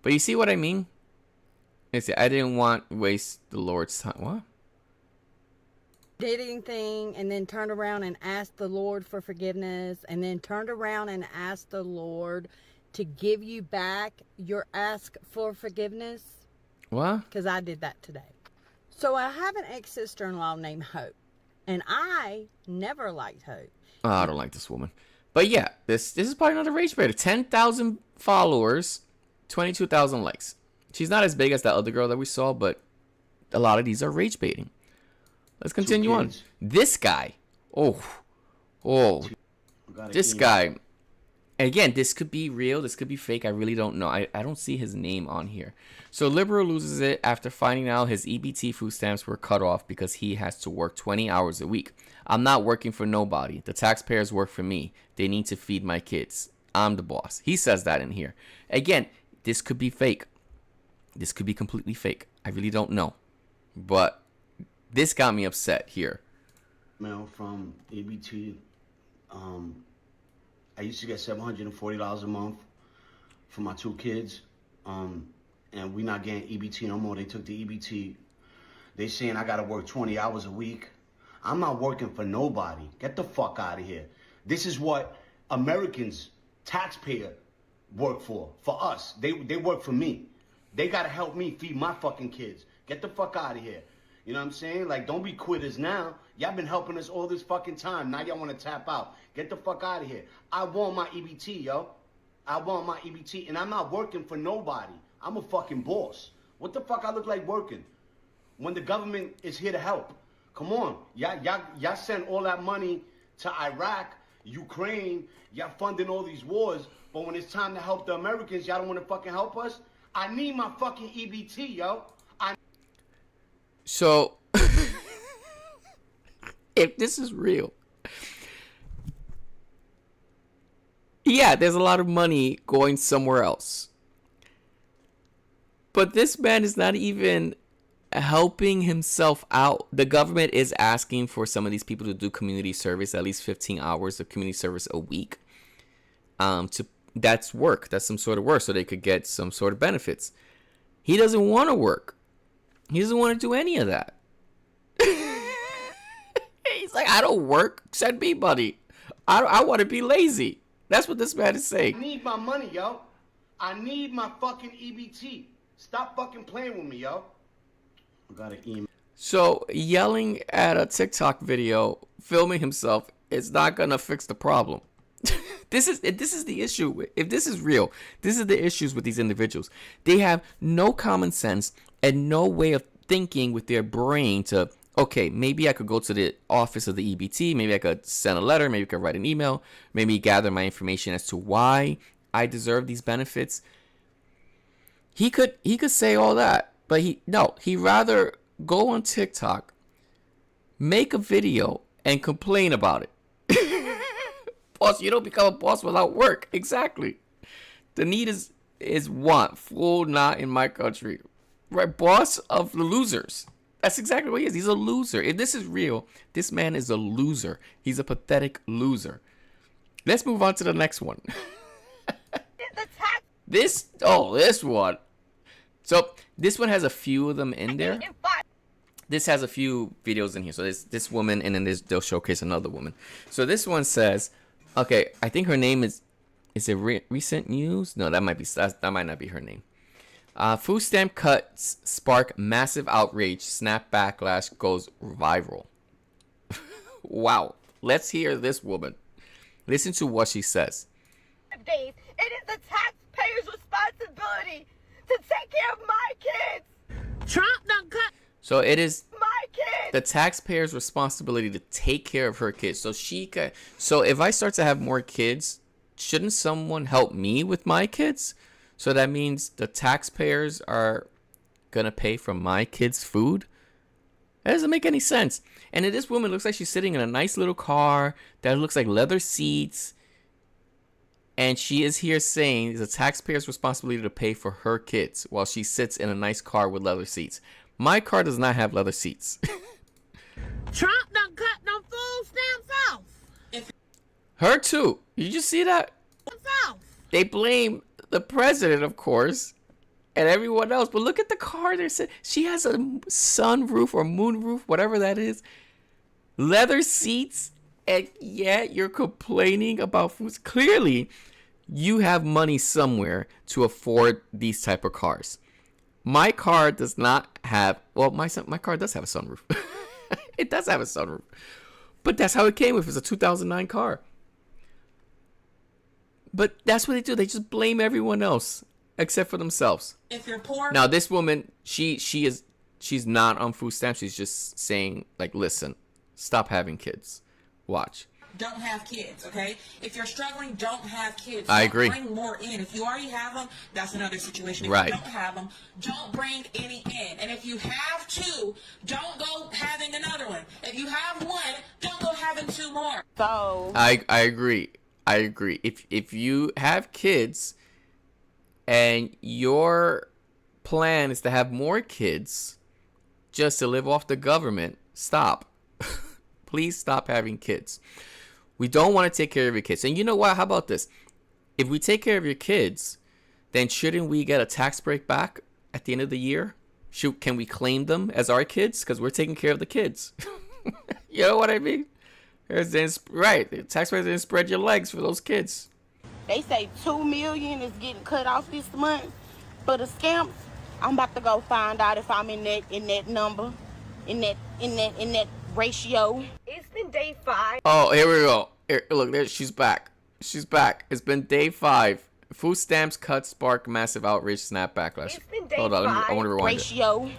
But you see what I mean? I didn't want to waste the Lord's time. What? Did anything and then turned around and asked the Lord for forgiveness and then turned around and asked the Lord to give you back your ask for forgiveness? What? Because I did that today. So I have an ex-sister-in-law named Hope, and I never liked Hope. Oh, I don't like this woman. But yeah, this is probably another rage baiter. 10,000 followers, 22,000 likes. She's not as big as that other girl that we saw, but a lot of these are rage baiting. Let's continue on. This guy. Oh. This guy. Again, this could be real. This could be fake. I really don't know. I don't see his name on here. So Liberal loses it after finding out his EBT food stamps were cut off because he has to work 20 hours a week. I'm not working for nobody. The taxpayers work for me. They need to feed my kids. I'm the boss. He says that in here. Again, this could be fake. This could be completely fake. I really don't know. But this got me upset here. Mail from EBT. I used to get $740 a month for my 2 kids. And we not getting EBT no more. They took the EBT. They saying I gotta work 20 hours a week. I'm not working for nobody. Get the fuck out of here. This is what Americans, taxpayer, work for us. They work for me. They gotta help me feed my fucking kids. Get the fuck out of here. You know what I'm saying? Like, don't be quitters now. Y'all been helping us all this fucking time. Now y'all want to tap out. Get the fuck out of here. I want my EBT, yo. I want my EBT, and I'm not working for nobody. I'm a fucking boss. What the fuck I look like working when the government is here to help? Come on. Y'all send all that money to Iraq, Ukraine. Y'all funding all these wars. But when it's time to help the Americans, y'all don't want to fucking help us? I need my fucking EBT, yo. So, if this is real, yeah, there's a lot of money going somewhere else. But this man is not even helping himself out. The government is asking for some of these people to do community service, at least 15 hours of community service a week. That's work. That's some sort of work, so they could get some sort of benefits. He doesn't want to work. He doesn't want to do any of that. He's like, I don't work. Send me money. I want to be lazy. That's what this man is saying. I need my money, yo. I need my fucking EBT. Stop fucking playing with me, yo. I got an email. So yelling at a TikTok video, filming himself, is not gonna fix the problem. This is the issue. If this is real, this is the issues with these individuals. They have no common sense and no way of thinking with their brain to, okay, maybe I could go to the office of the EBT. Maybe I could send a letter. Maybe I could write an email. Maybe gather my information as to why I deserve these benefits. He could say all that, but he'd rather go on TikTok, make a video, and complain about it. Boss, you don't become a boss without work. Exactly. The need is want. Fool not in my country. Right, boss of the losers. That's exactly what he is. He's a loser. If this is real, this man is a loser. He's a pathetic loser. Let's move on to the next one. This one. So this one has a few of them in there. This has a few videos in here. So this woman, and then they'll showcase another woman. So this one says, okay, I think her name is it recent news? No, that might not be her name. Food stamp cuts spark massive outrage. Snap backlash goes viral. Wow. Let's hear this woman. Listen to what she says. Days. It is the taxpayer taxpayers' responsibility to take care of my kids. Trump done cut So it is my kids. the taxpayer's responsibility to take care of her kids. So if I start to have more kids, shouldn't someone help me with my kids? So that means the taxpayers are gonna pay for my kids' food? That doesn't make any sense. And then this woman looks like she's sitting in a nice little car that looks like leather seats. And she is here saying it's a taxpayer's responsibility to pay for her kids while she sits in a nice car with leather seats. My car does not have leather seats. Trump done cut them food stamps off. Her too. Did you see that? They blame the president, of course, and everyone else. But look at the car. She has a sunroof or moonroof, whatever that is. Leather seats, and yet you're complaining about food. Clearly, you have money somewhere to afford these type of cars. My car does not have. Well, my car does have a sunroof. It does have a sunroof, but that's how it came with. It's a 2009 car. But that's what they do. They just blame everyone else except for themselves. If you're poor. Now this woman, she's not on food stamps. She's just saying, like, listen, stop having kids. Watch. Don't have kids, okay? If you're struggling, don't have kids. I Don't agree. Bring more in. If you already have them, that's another situation. If Right. you don't have them, don't bring any in. And if you have two, don't go having another one. If you have one, don't go having two more. So I agree. I agree. If you have kids and your plan is to have more kids just to live off the government, stop. Please stop having kids. We don't want to take care of your kids. And you know what? How about this? If we take care of your kids, then shouldn't we get a tax break back at the end of the year? Can we claim them as our kids? Because we're taking care of the kids. You know what I mean? Right. The taxpayers didn't spread your legs for those kids. They say $2 million is getting cut off this month for the scamps. I'm about to go find out if I'm in that number, in that ratio. It's been day 5. Oh, here we go. Here, look, there, she's back. She's back. It's been day 5. Food stamps cut spark massive outrage, snap backlash. It's been day Hold on, 5. I want to rewind ratio.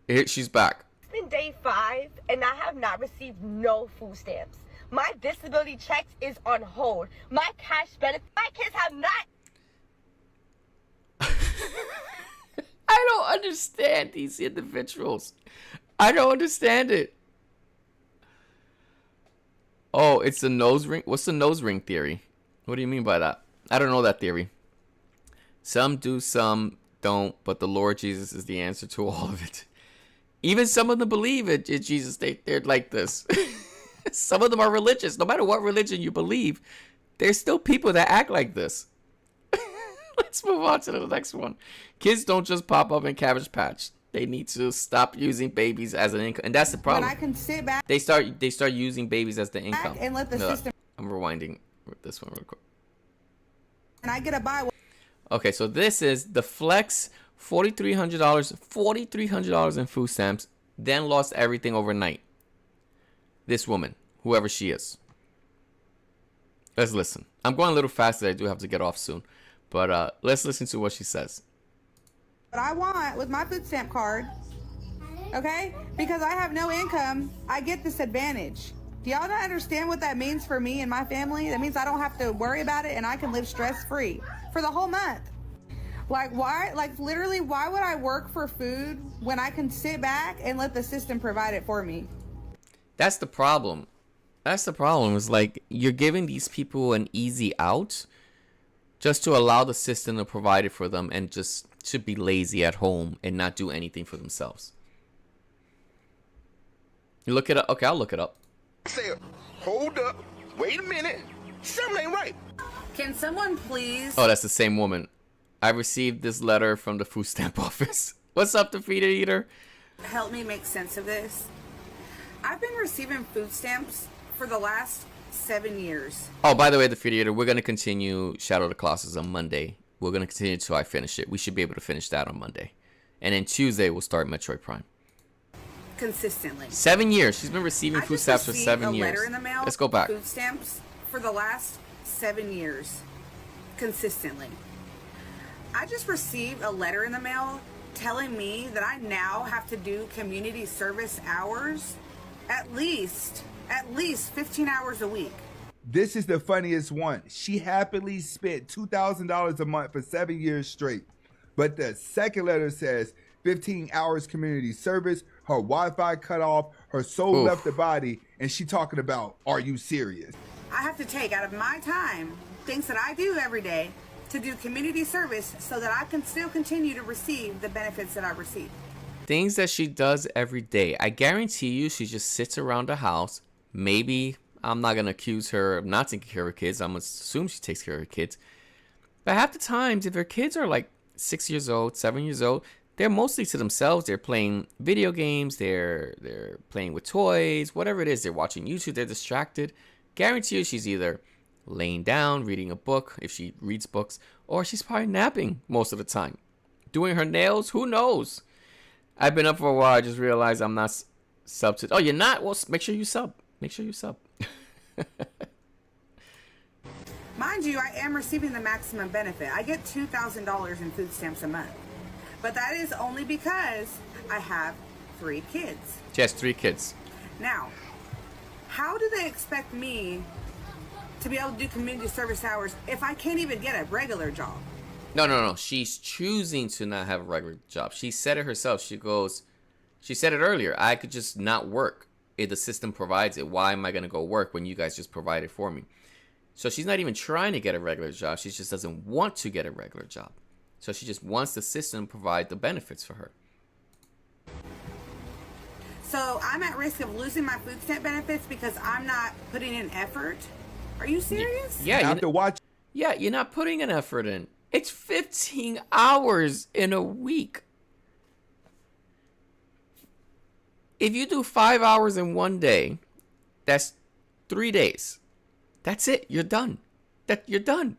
Here, she's back. It's been day 5, and I have not received no food stamps. My disability checks is on hold. My cash benefit. My kids have not. I don't understand these individuals. I don't understand it. Oh, it's the nose ring. What's the nose ring theory? What do you mean by that? I don't know that theory. Some do, some don't, but the Lord Jesus is the answer to all of it. Even some of them believe it. Jesus, they're like this. Some of them are religious. No matter what religion you believe, there's still people that act like this. Let's move on to the next one. Kids don't just pop up in Cabbage Patch. They need to stop using babies as an income, and that's the problem. When I can sit back, They start using babies as the income. and let the system. I'm rewinding this one real quick. And I get a buy. Okay, so this is the flex, $4,300 in food stamps, then lost everything overnight. This woman, whoever she is. Let's listen. I'm going a little faster. I do have to get off soon. But let's listen to what she says. What I want with my food stamp card, okay? Because I have no income, I get this advantage. Do y'all not understand what that means for me and my family? That means I don't have to worry about it and I can live stress-free for the whole month. Like, why? Like, literally, why would I work for food when I can sit back and let the system provide it for me? That's the problem. That's the problem. It's like you're giving these people an easy out just to allow the system to provide it for them and just to be lazy at home and not do anything for themselves. You look it up. Okay, I'll look it up. Say, hold up. Wait a minute. Something ain't right. Can someone please? Oh, that's the same woman. I received this letter from the food stamp office. What's up, Defeated Eater? Help me make sense of this. I've been receiving food stamps for the last 7 years. Oh, by the way, Defeated Eater, we're going to continue Shadow of the Colossus on Monday. We're going to continue until I finish it. We should be able to finish that on Monday. And then Tuesday, we'll start Metroid Prime. Consistently. 7 years. She's been receiving food stamps for 7 years. Letter in the mail, Let's go back. Food stamps for the last 7 years. Consistently. I just received a letter in the mail telling me that I now have to do community service hours at least 15 hours a week. This is the funniest one. She happily spent $2,000 a month for 7 years straight. But the second letter says 15 hours community service, her Wi-Fi cut off, her soul left the body, and she talking about, are you serious? I have to take out of my time things that I do every day to do community service so that I can still continue to receive the benefits that I receive. Things that she does every day. I guarantee you she just sits around the house. Maybe, I'm not going to accuse her of not taking care of her kids. I'm going to assume she takes care of her kids. But half the times, if her kids are like 6 years old, 7 years old, they're mostly to themselves. They're playing video games. They're playing with toys, whatever it is. They're watching YouTube. They're distracted. Guarantee you she's either laying down, reading a book, if she reads books, or she's probably napping most of the time. Doing her nails, who knows? I've been up for a while. I just realized I'm not subbed to. Oh, you're not? Well, make sure you sub. Make sure you sub. Mind you, I am receiving the maximum benefit. I get $2,000 in food stamps a month. But that is only because I have 3 kids. She has 3 kids. Now, how do they expect me to be able to do community service hours if I can't even get a regular job? No. She's choosing to not have a regular job. She said it herself. She said it earlier. I could just not work if the system provides it. Why am I going to go work when you guys just provide it for me? So she's not even trying to get a regular job. She just doesn't want to get a regular job. So she just wants the system to provide the benefits for her. So I'm at risk of losing my food stamp benefits because I'm not putting in effort? Are you serious? Yeah, You have to watch. Yeah, you're not putting an effort in. It's 15 hours in a week. If you do 5 hours in one day, that's 3 days. That's it. You're done. You're done.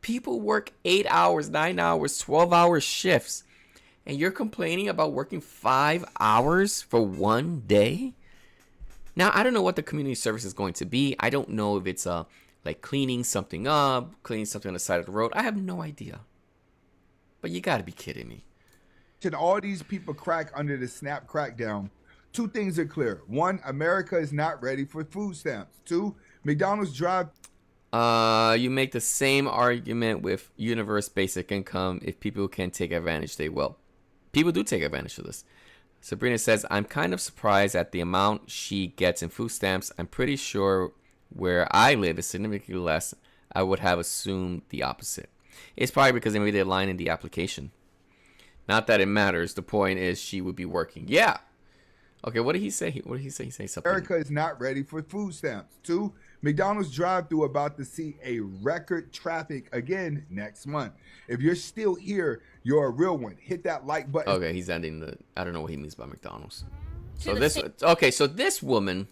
People work 8 hours, 9 hours, 12-hour shifts. And you're complaining about working 5 hours for one day? Now, I don't know what the community service is going to be. I don't know if it's like cleaning something up, cleaning something on the side of the road. I have no idea. But you got to be kidding me. Should all these people crack under the SNAP crackdown? 2 things are clear. 1, America is not ready for food stamps. 2, McDonald's drive. You make the same argument with universal basic income. If people can take advantage, they will. People do take advantage of this. Sabrina says, I'm kind of surprised at the amount she gets in food stamps. I'm pretty sure where I live is significantly less. I would have assumed the opposite. It's probably because maybe they line in the application. Not that it matters. The point is she would be working. Yeah. Okay, what did he say? What did he say? He said something. America is not ready for food stamps. 2, McDonald's drive-thru about to see a record traffic again next month. If you're still here, you're a real one. Hit that like button. Okay, he's ending the. I don't know what he means by McDonald's. So this. Okay, so this woman.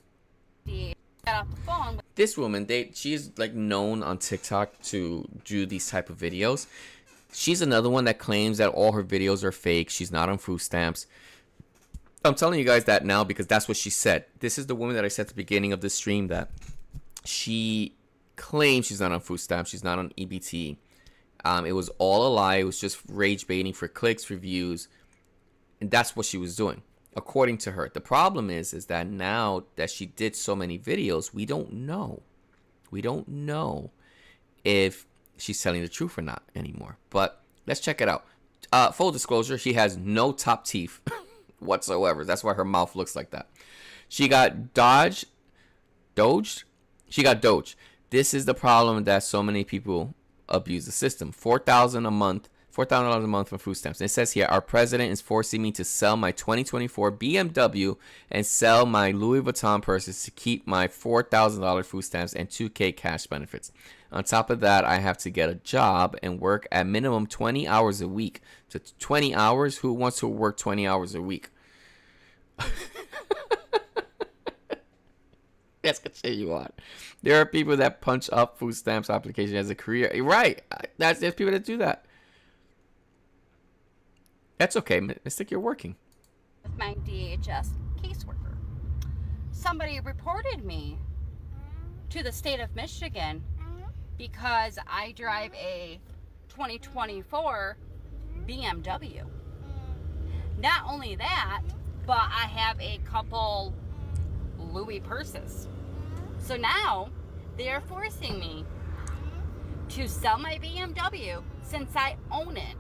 This woman, she's like known on TikTok to do these type of videos. She's another one that claims that all her videos are fake. She's not on food stamps. I'm telling you guys that now because that's what she said. This is the woman that I said at the beginning of the stream that she claims she's not on food stamps. She's not on EBT. It was all a lie. It was just rage baiting for clicks, for views. And that's what she was doing, according to her. The problem is that now that she did so many videos, we don't know. We don't know if she's telling the truth or not anymore. But let's check it out. Full disclosure, she has no top teeth whatsoever. That's why her mouth looks like that. She got doged. She got doged. This is the problem that so many people abuse the system. $4,000 a month for food stamps. And it says here, our president is forcing me to sell my 2024 BMW and sell my Louis Vuitton purses to keep my $4,000 food stamps and $2,000 cash benefits. On top of that, I have to get a job and work at minimum 20 hours a week. So 20 hours? Who wants to work 20 hours a week? Let's continue on. There are people that punch up food stamps application as a career. Right. There's people that do that. That's okay. Mystic, you're working. With my DHS caseworker. Somebody reported me to the state of Michigan because I drive a 2024 BMW. Not only that, but I have a couple Louis purses. So now they are forcing me to sell my BMW since I own it.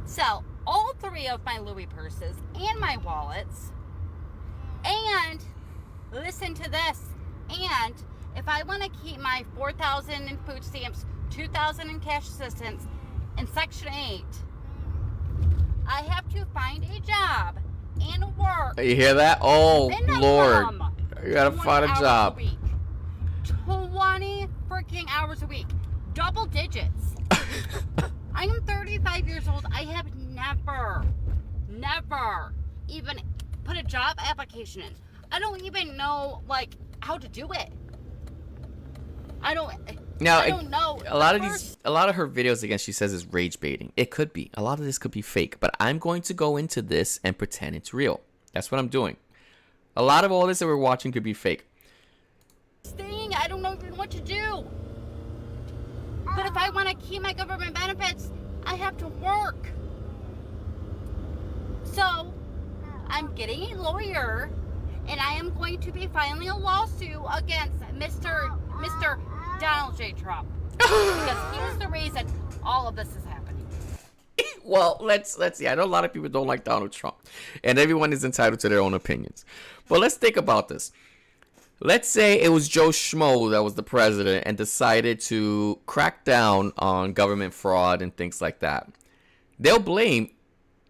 Sell all 3 of my Louis purses and my wallets. And listen to this. And if I want to keep my $4,000 in food stamps, $2,000 in cash assistance, and Section 8, I have to find a job and work. You hear that? Oh, Lord. You gotta 20 find a hours job. week. 20 freaking hours a week. Double digits. I am 35 years old. I have never even put a job application in. I don't even know, like, how to do it. I don't know. A lot of her videos, again, she says is rage baiting. It could be. A lot of this could be fake, but I'm going to go into this and pretend it's real. That's what I'm doing. A lot of all this that we're watching could be fake. Thing, I don't know even what to do. But if I want to keep my government benefits, I have to work. So, I'm getting a lawyer, and I am going to be filing a lawsuit against Mr. Donald J. Trump. Because he's the reason all of this is happening. Well, let's see. I know a lot of people don't like Donald Trump, and everyone is entitled to their own opinions. But let's think about this. Let's say it was Joe Schmo that was the president and decided to crack down on government fraud and things like that. They'll blame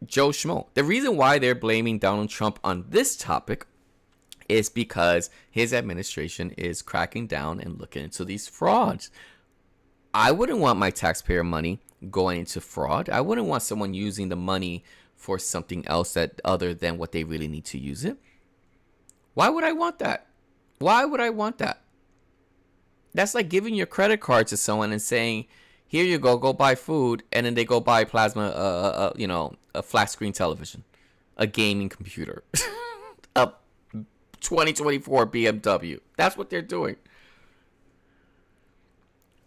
Joe Schmo. The reason why they're blaming Donald Trump on this topic is because his administration is cracking down and looking into these frauds. I wouldn't want my taxpayer money going into fraud. I wouldn't want someone using the money for something else that other than what they really need to use it. Why would I want that? Why would I want that? That's like giving your credit card to someone and saying, "Here you go buy food," and then they go buy plasma, a flat screen television, a gaming computer, a 2024 BMW. That's what they're doing.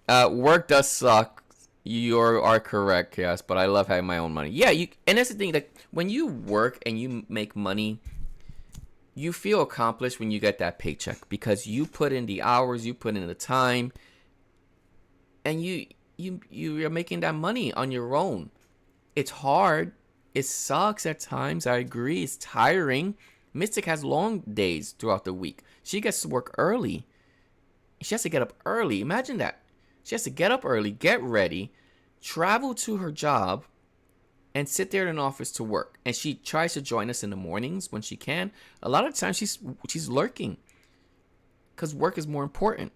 Work does suck. You are correct, yes, but I love having my own money. Yeah, and that's the thing. Like when you work and you make money, you feel accomplished when you get that paycheck because you put in the hours, you put in the time, and you're making that money on your own. It's hard. It sucks at times. I agree. It's tiring. Mystic has long days throughout the week. She gets to work early. She has to get up early. Imagine that. She has to get up early, get ready, travel to her job, and sit there in an office to work. And she tries to join us in the mornings when she can. A lot of times she's lurking because work is more important.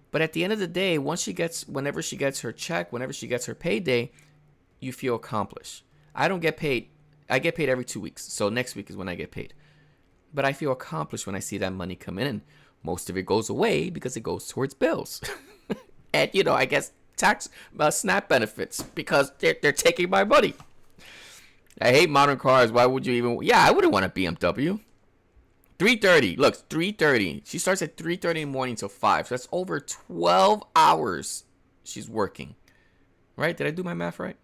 But at the end of the day, whenever she gets her check, whenever she gets her payday, you feel accomplished. I don't get paid. I get paid every 2 weeks. So next week is when I get paid. But I feel accomplished when I see that money come in. Most of it goes away because it goes towards bills. And, I guess tax SNAP benefits because they're taking my money. I hate modern cars. Why would you even? Yeah, I wouldn't want a BMW. 3:30. Look, 3:30. She starts at 3:30 in the morning till 5. So that's over 12 hours she's working. Right? Did I do my math right?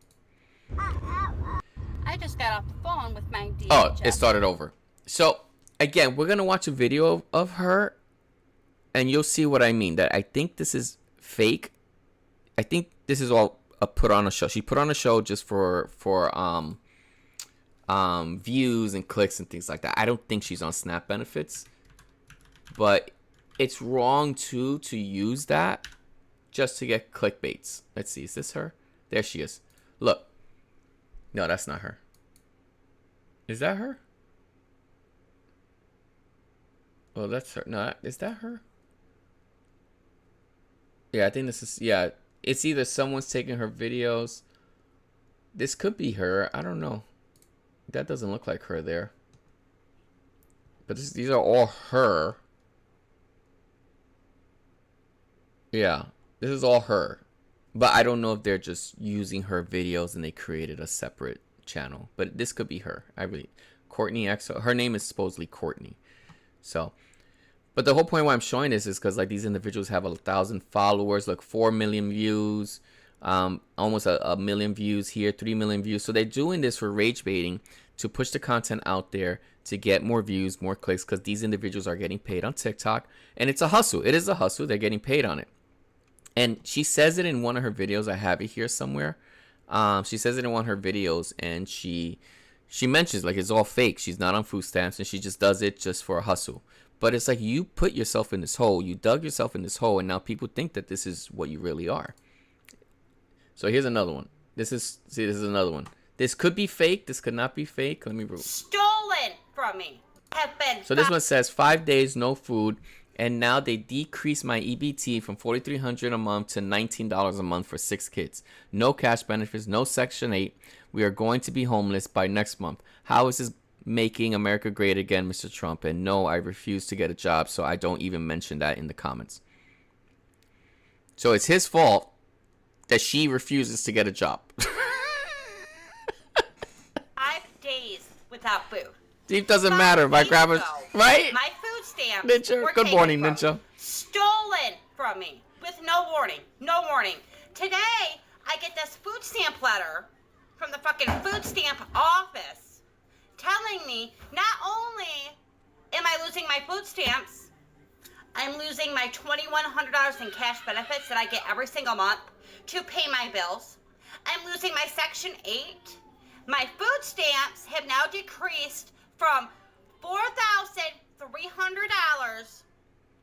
I just got off the phone with my DHS. Oh, it started over. So, again, we're going to watch a video of her, and you'll see what I mean. That I think this is fake. I think this is all put on a show. She put on a show just for views and clicks and things like that. I don't think she's on SNAP benefits, but it's wrong too to use that just to get clickbaits. Let's see, is this her? There she is. Look. No, that's not her. Is that her? Oh, that's her. No, is that her? Yeah, I think this is, yeah. It's either someone's taking her videos. This could be her. I don't know. That doesn't look like her there. But these are all her. Yeah, this is all her. But I don't know if they're just using her videos and they created a separate channel. But this could be her. Courtney X. Her name is supposedly Courtney. So, but the whole point why I'm showing this is because like these individuals have 1,000 followers, like 4 million views. Almost a million views here, 3 million views. So they're doing this for rage baiting to push the content out there to get more views, more clicks, because these individuals are getting paid on TikTok. And it's a hustle. It is a hustle. They're getting paid on it. And she says it in one of her videos. I have it here somewhere. She says it in one of her videos, and she mentions like it's all fake. She's not on food stamps, and she just does it just for a hustle. But it's like you put yourself in this hole. You dug yourself in this hole, and now people think that this is what you really are. So here's another one. This is another one. This could be fake. This could not be fake. Let me read. Stolen from me. Have been. So this one says 5 days no food, and now they decreased my EBT from $4,300 a month to $19 a month for 6 kids. No cash benefits, no Section 8. We are going to be homeless by next month. How is this making America great again, Mr. Trump? And no, I refuse to get a job, so I don't even mention that in the comments. So it's his fault that she refuses to get a job. 5 days without food. It doesn't matter. My grandma's right. My food stamps. Ninja. Were Good morning, taken Ninja. Stolen from me with no warning. No warning. Today, I get this food stamp letter from the fucking food stamp office telling me not only am I losing my food stamps, I'm losing my $2,100 in cash benefits that I get every single month to pay my bills. I'm losing my Section 8. My food stamps have now decreased from $4,300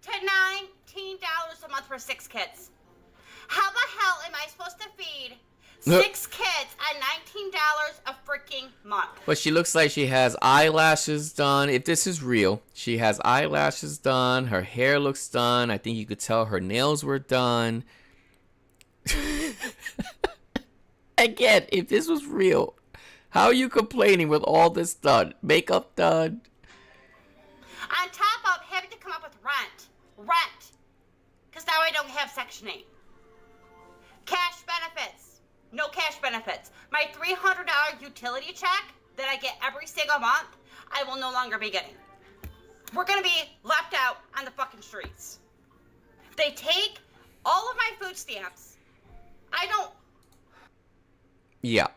to $19 a month for 6 kids. How the hell am I supposed to feed 6 kids at $19 a freaking month? But she looks like she has eyelashes done. If this is real, she has eyelashes done. Her hair looks done. I think you could tell her nails were done. Again, if this was real, how are you complaining with all this done? Makeup done. On top of having to come up with rent. Because now I don't have Section 8. Cash benefits. No cash benefits. My $300 utility check that I get every single month, I will no longer be getting. We're going to be left out on the fucking streets. They take all of my food stamps. I don't... Yeah.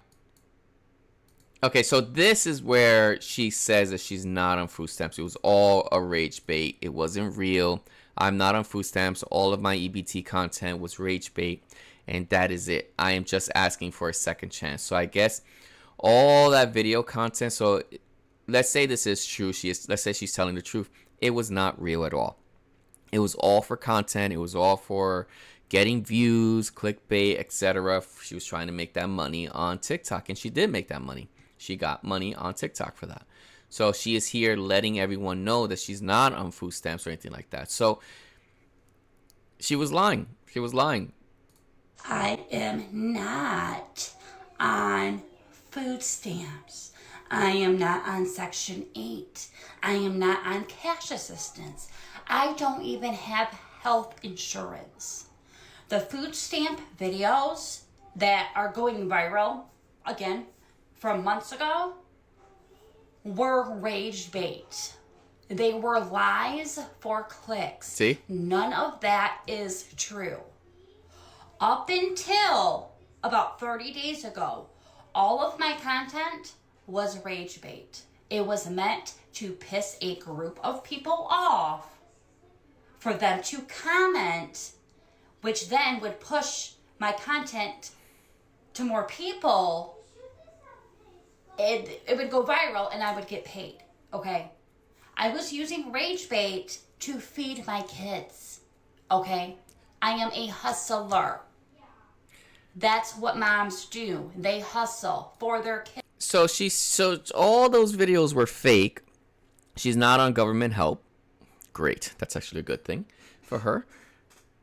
Okay, so this is where she says that she's not on food stamps. It was all a rage bait. It wasn't real. I'm not on food stamps. All of my EBT content was rage bait. And that is it. I am just asking for a second chance. So I guess all that video content. So let's say this is true. Let's say she's telling the truth. It was not real at all. It was all for content. It was all for getting views, clickbait, etc. She was trying to make that money on TikTok. And she did make that money. She got money on TikTok for that. So she is here letting everyone know that she's not on food stamps or anything like that. So she was lying. She was lying. I am not on food stamps. I am not on Section 8. I am not on cash assistance. I don't even have health insurance. The food stamp videos that are going viral, again, from months ago, were rage bait. They were lies for clicks. See? None of that is true. Up until about 30 days ago, all of my content was rage bait. It was meant to piss a group of people off for them to comment, which then would push my content to more people. It would go viral and I would get paid, okay? I was using rage bait to feed my kids, okay? I am a hustler. That's what moms do. They hustle for their kids. So all those videos were fake. She's not on government help. Great. That's actually a good thing for her.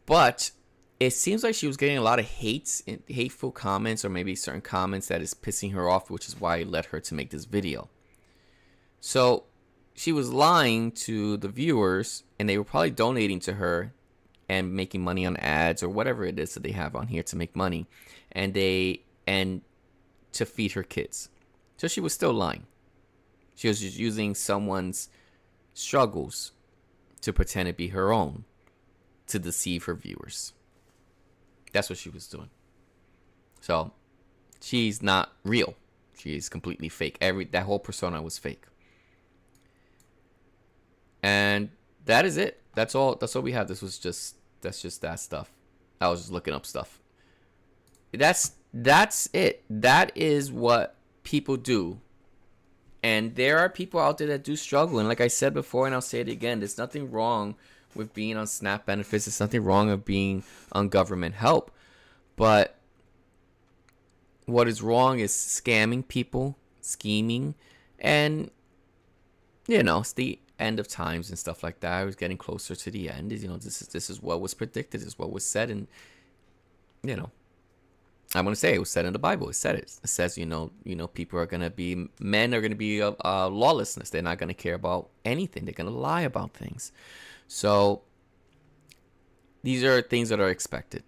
But it seems like she was getting a lot of hateful comments, or maybe certain comments that is pissing her off, which is why it led her to make this video. So she was lying to the viewers, and they were probably donating to her and making money on ads or whatever it is that they have on here to make money, and to feed her kids. So she was still lying. She was just using someone's struggles to pretend to be her own, to deceive her viewers. That's what she was doing. So she's not real. She is completely fake. That whole persona was fake. And that is it. That's all we have. That's just that stuff. I was just looking up stuff. That's it. That is what people do. And there are people out there that do struggle. And like I said before, and I'll say it again, there's nothing wrong with being on SNAP benefits. There's nothing wrong with being on government help. But what is wrong is scamming people, scheming, and, you know, it's the end of times and stuff like that. I was getting closer to the end. You know, this is what was predicted, this is what was said, and, you know, I'm gonna say it was said in the Bible. It said it. It says, men are gonna be lawlessness. They're not gonna care about anything. They're gonna lie about things. So these are things that are expected,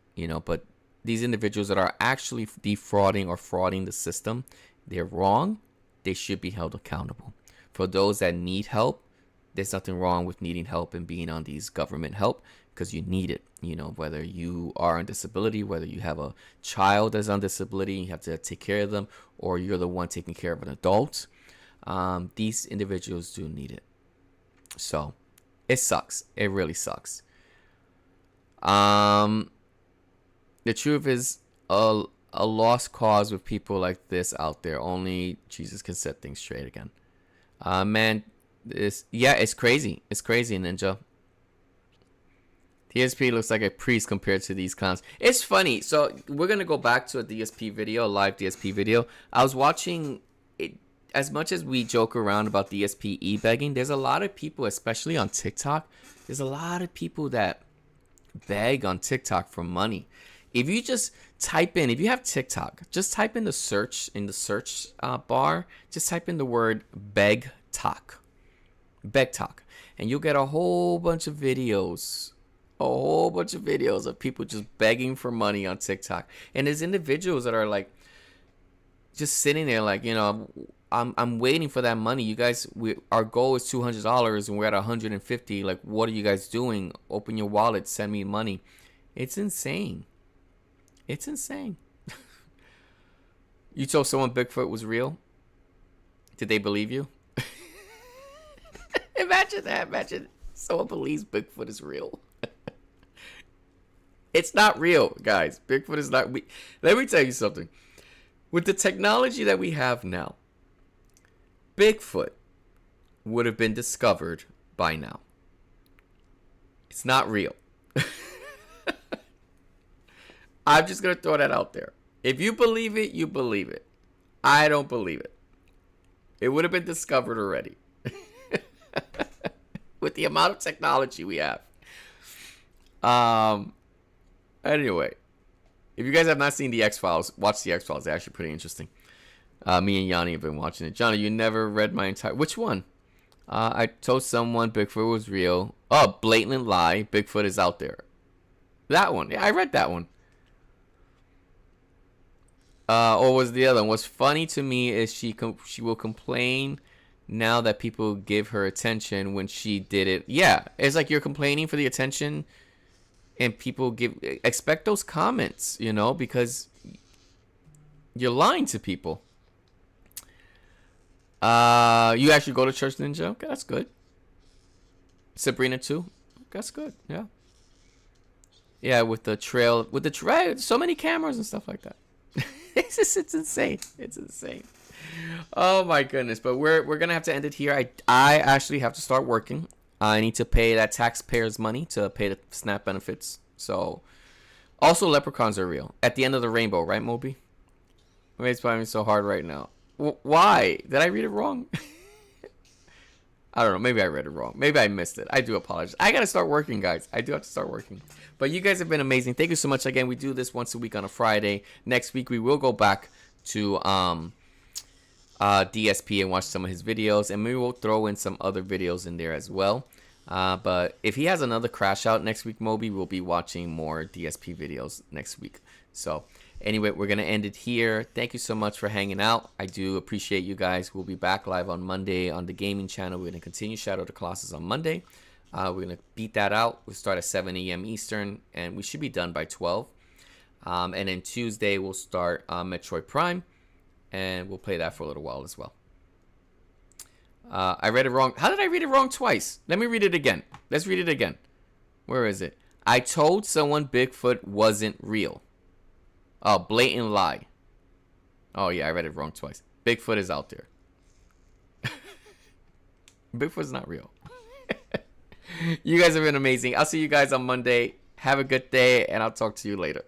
but these individuals that are actually defrauding or frauding the system, they're wrong. They should be held accountable. For those that need help, there's nothing wrong with needing help and being on these government help, because you need it. Whether you are on disability, whether you have a child that's on disability, you have to take care of them, or you're the one taking care of an adult, these individuals do need it. So it sucks. It really sucks. The truth is a lost cause with people like this out there. Only Jesus can set things straight again. Man, it's crazy. It's crazy, Ninja. DSP looks like a priest compared to these clowns. It's funny. So we're going to go back to a DSP video, a live DSP video. I was watching it. As much as we joke around about DSP e-begging, there's a lot of people, especially on TikTok, there's a lot of people that beg on TikTok for money. If you just type in, if you have TikTok, just type in the search bar, just type in the word beg talk, and you'll get a whole bunch of videos of people just begging for money on TikTok. And there's individuals that are like just sitting there like, I'm waiting for that money. You guys, our goal is $200 and we're at $150. Like, what are you guys doing? Open your wallet, send me money. It's insane. It's insane. You told someone Bigfoot was real? Did they believe you? Imagine that. Imagine someone believes Bigfoot is real. It's not real, guys. Bigfoot is not. Let me tell you something. With the technology that we have now, Bigfoot would have been discovered by now. It's not real. I'm just going to throw that out there. If you believe it, you believe it. I don't believe it. It would have been discovered already. With the amount of technology we have. Anyway, if you guys have not seen the X-Files, watch the X-Files. They're actually pretty interesting. Me and Yanni have been watching it. Johnny, you never read my entire... Which one? I told someone Bigfoot was real. Oh, blatant lie. Bigfoot is out there. That one. Yeah, I read that one. Or was the other one? What's funny to me is she will complain now that people give her attention when she did it. Yeah, it's like you're complaining for the attention, and people expect those comments, because you're lying to people. You actually go to church, Ninja? Okay, that's good. Sabrina too? That's good. Yeah. Yeah, with the trail, so many cameras and stuff like that. It's insane. It's insane. Oh my goodness. But we're gonna have to end it here. I actually have to start working. I need to pay that taxpayers' money to pay the SNAP benefits. So, also leprechauns are real. At the end of the rainbow, right, Moby? It's probably so hard right now. Why? Did I read it wrong? I don't know. Maybe I read it wrong. Maybe I missed it. I do apologize. I got to start working, guys. I do have to start working. But you guys have been amazing. Thank you so much. Again, we do this once a week on a Friday. Next week, we will go back to DSP and watch some of his videos. And maybe we'll throw in some other videos in there as well. But if he has another crash out next week, Moby, we'll be watching more DSP videos next week. So anyway, we're going to end it here. Thank you so much for hanging out. I do appreciate you guys. We'll be back live on Monday on the gaming channel. We're going to continue Shadow of the Colossus on Monday. We're going to beat that out. We'll start at 7 a.m. Eastern, and we should be done by 12. And then Tuesday we'll start Metroid Prime, and we'll play that for a little while as well. I read it wrong. How did I read it wrong twice? Let me read it again. Let's read it again. Where is it? I told someone Bigfoot wasn't real. Oh, blatant lie. Oh, yeah, I read it wrong twice. Bigfoot is out there. Bigfoot's not real. You guys have been amazing. I'll see you guys on Monday. Have a good day, and I'll talk to you later.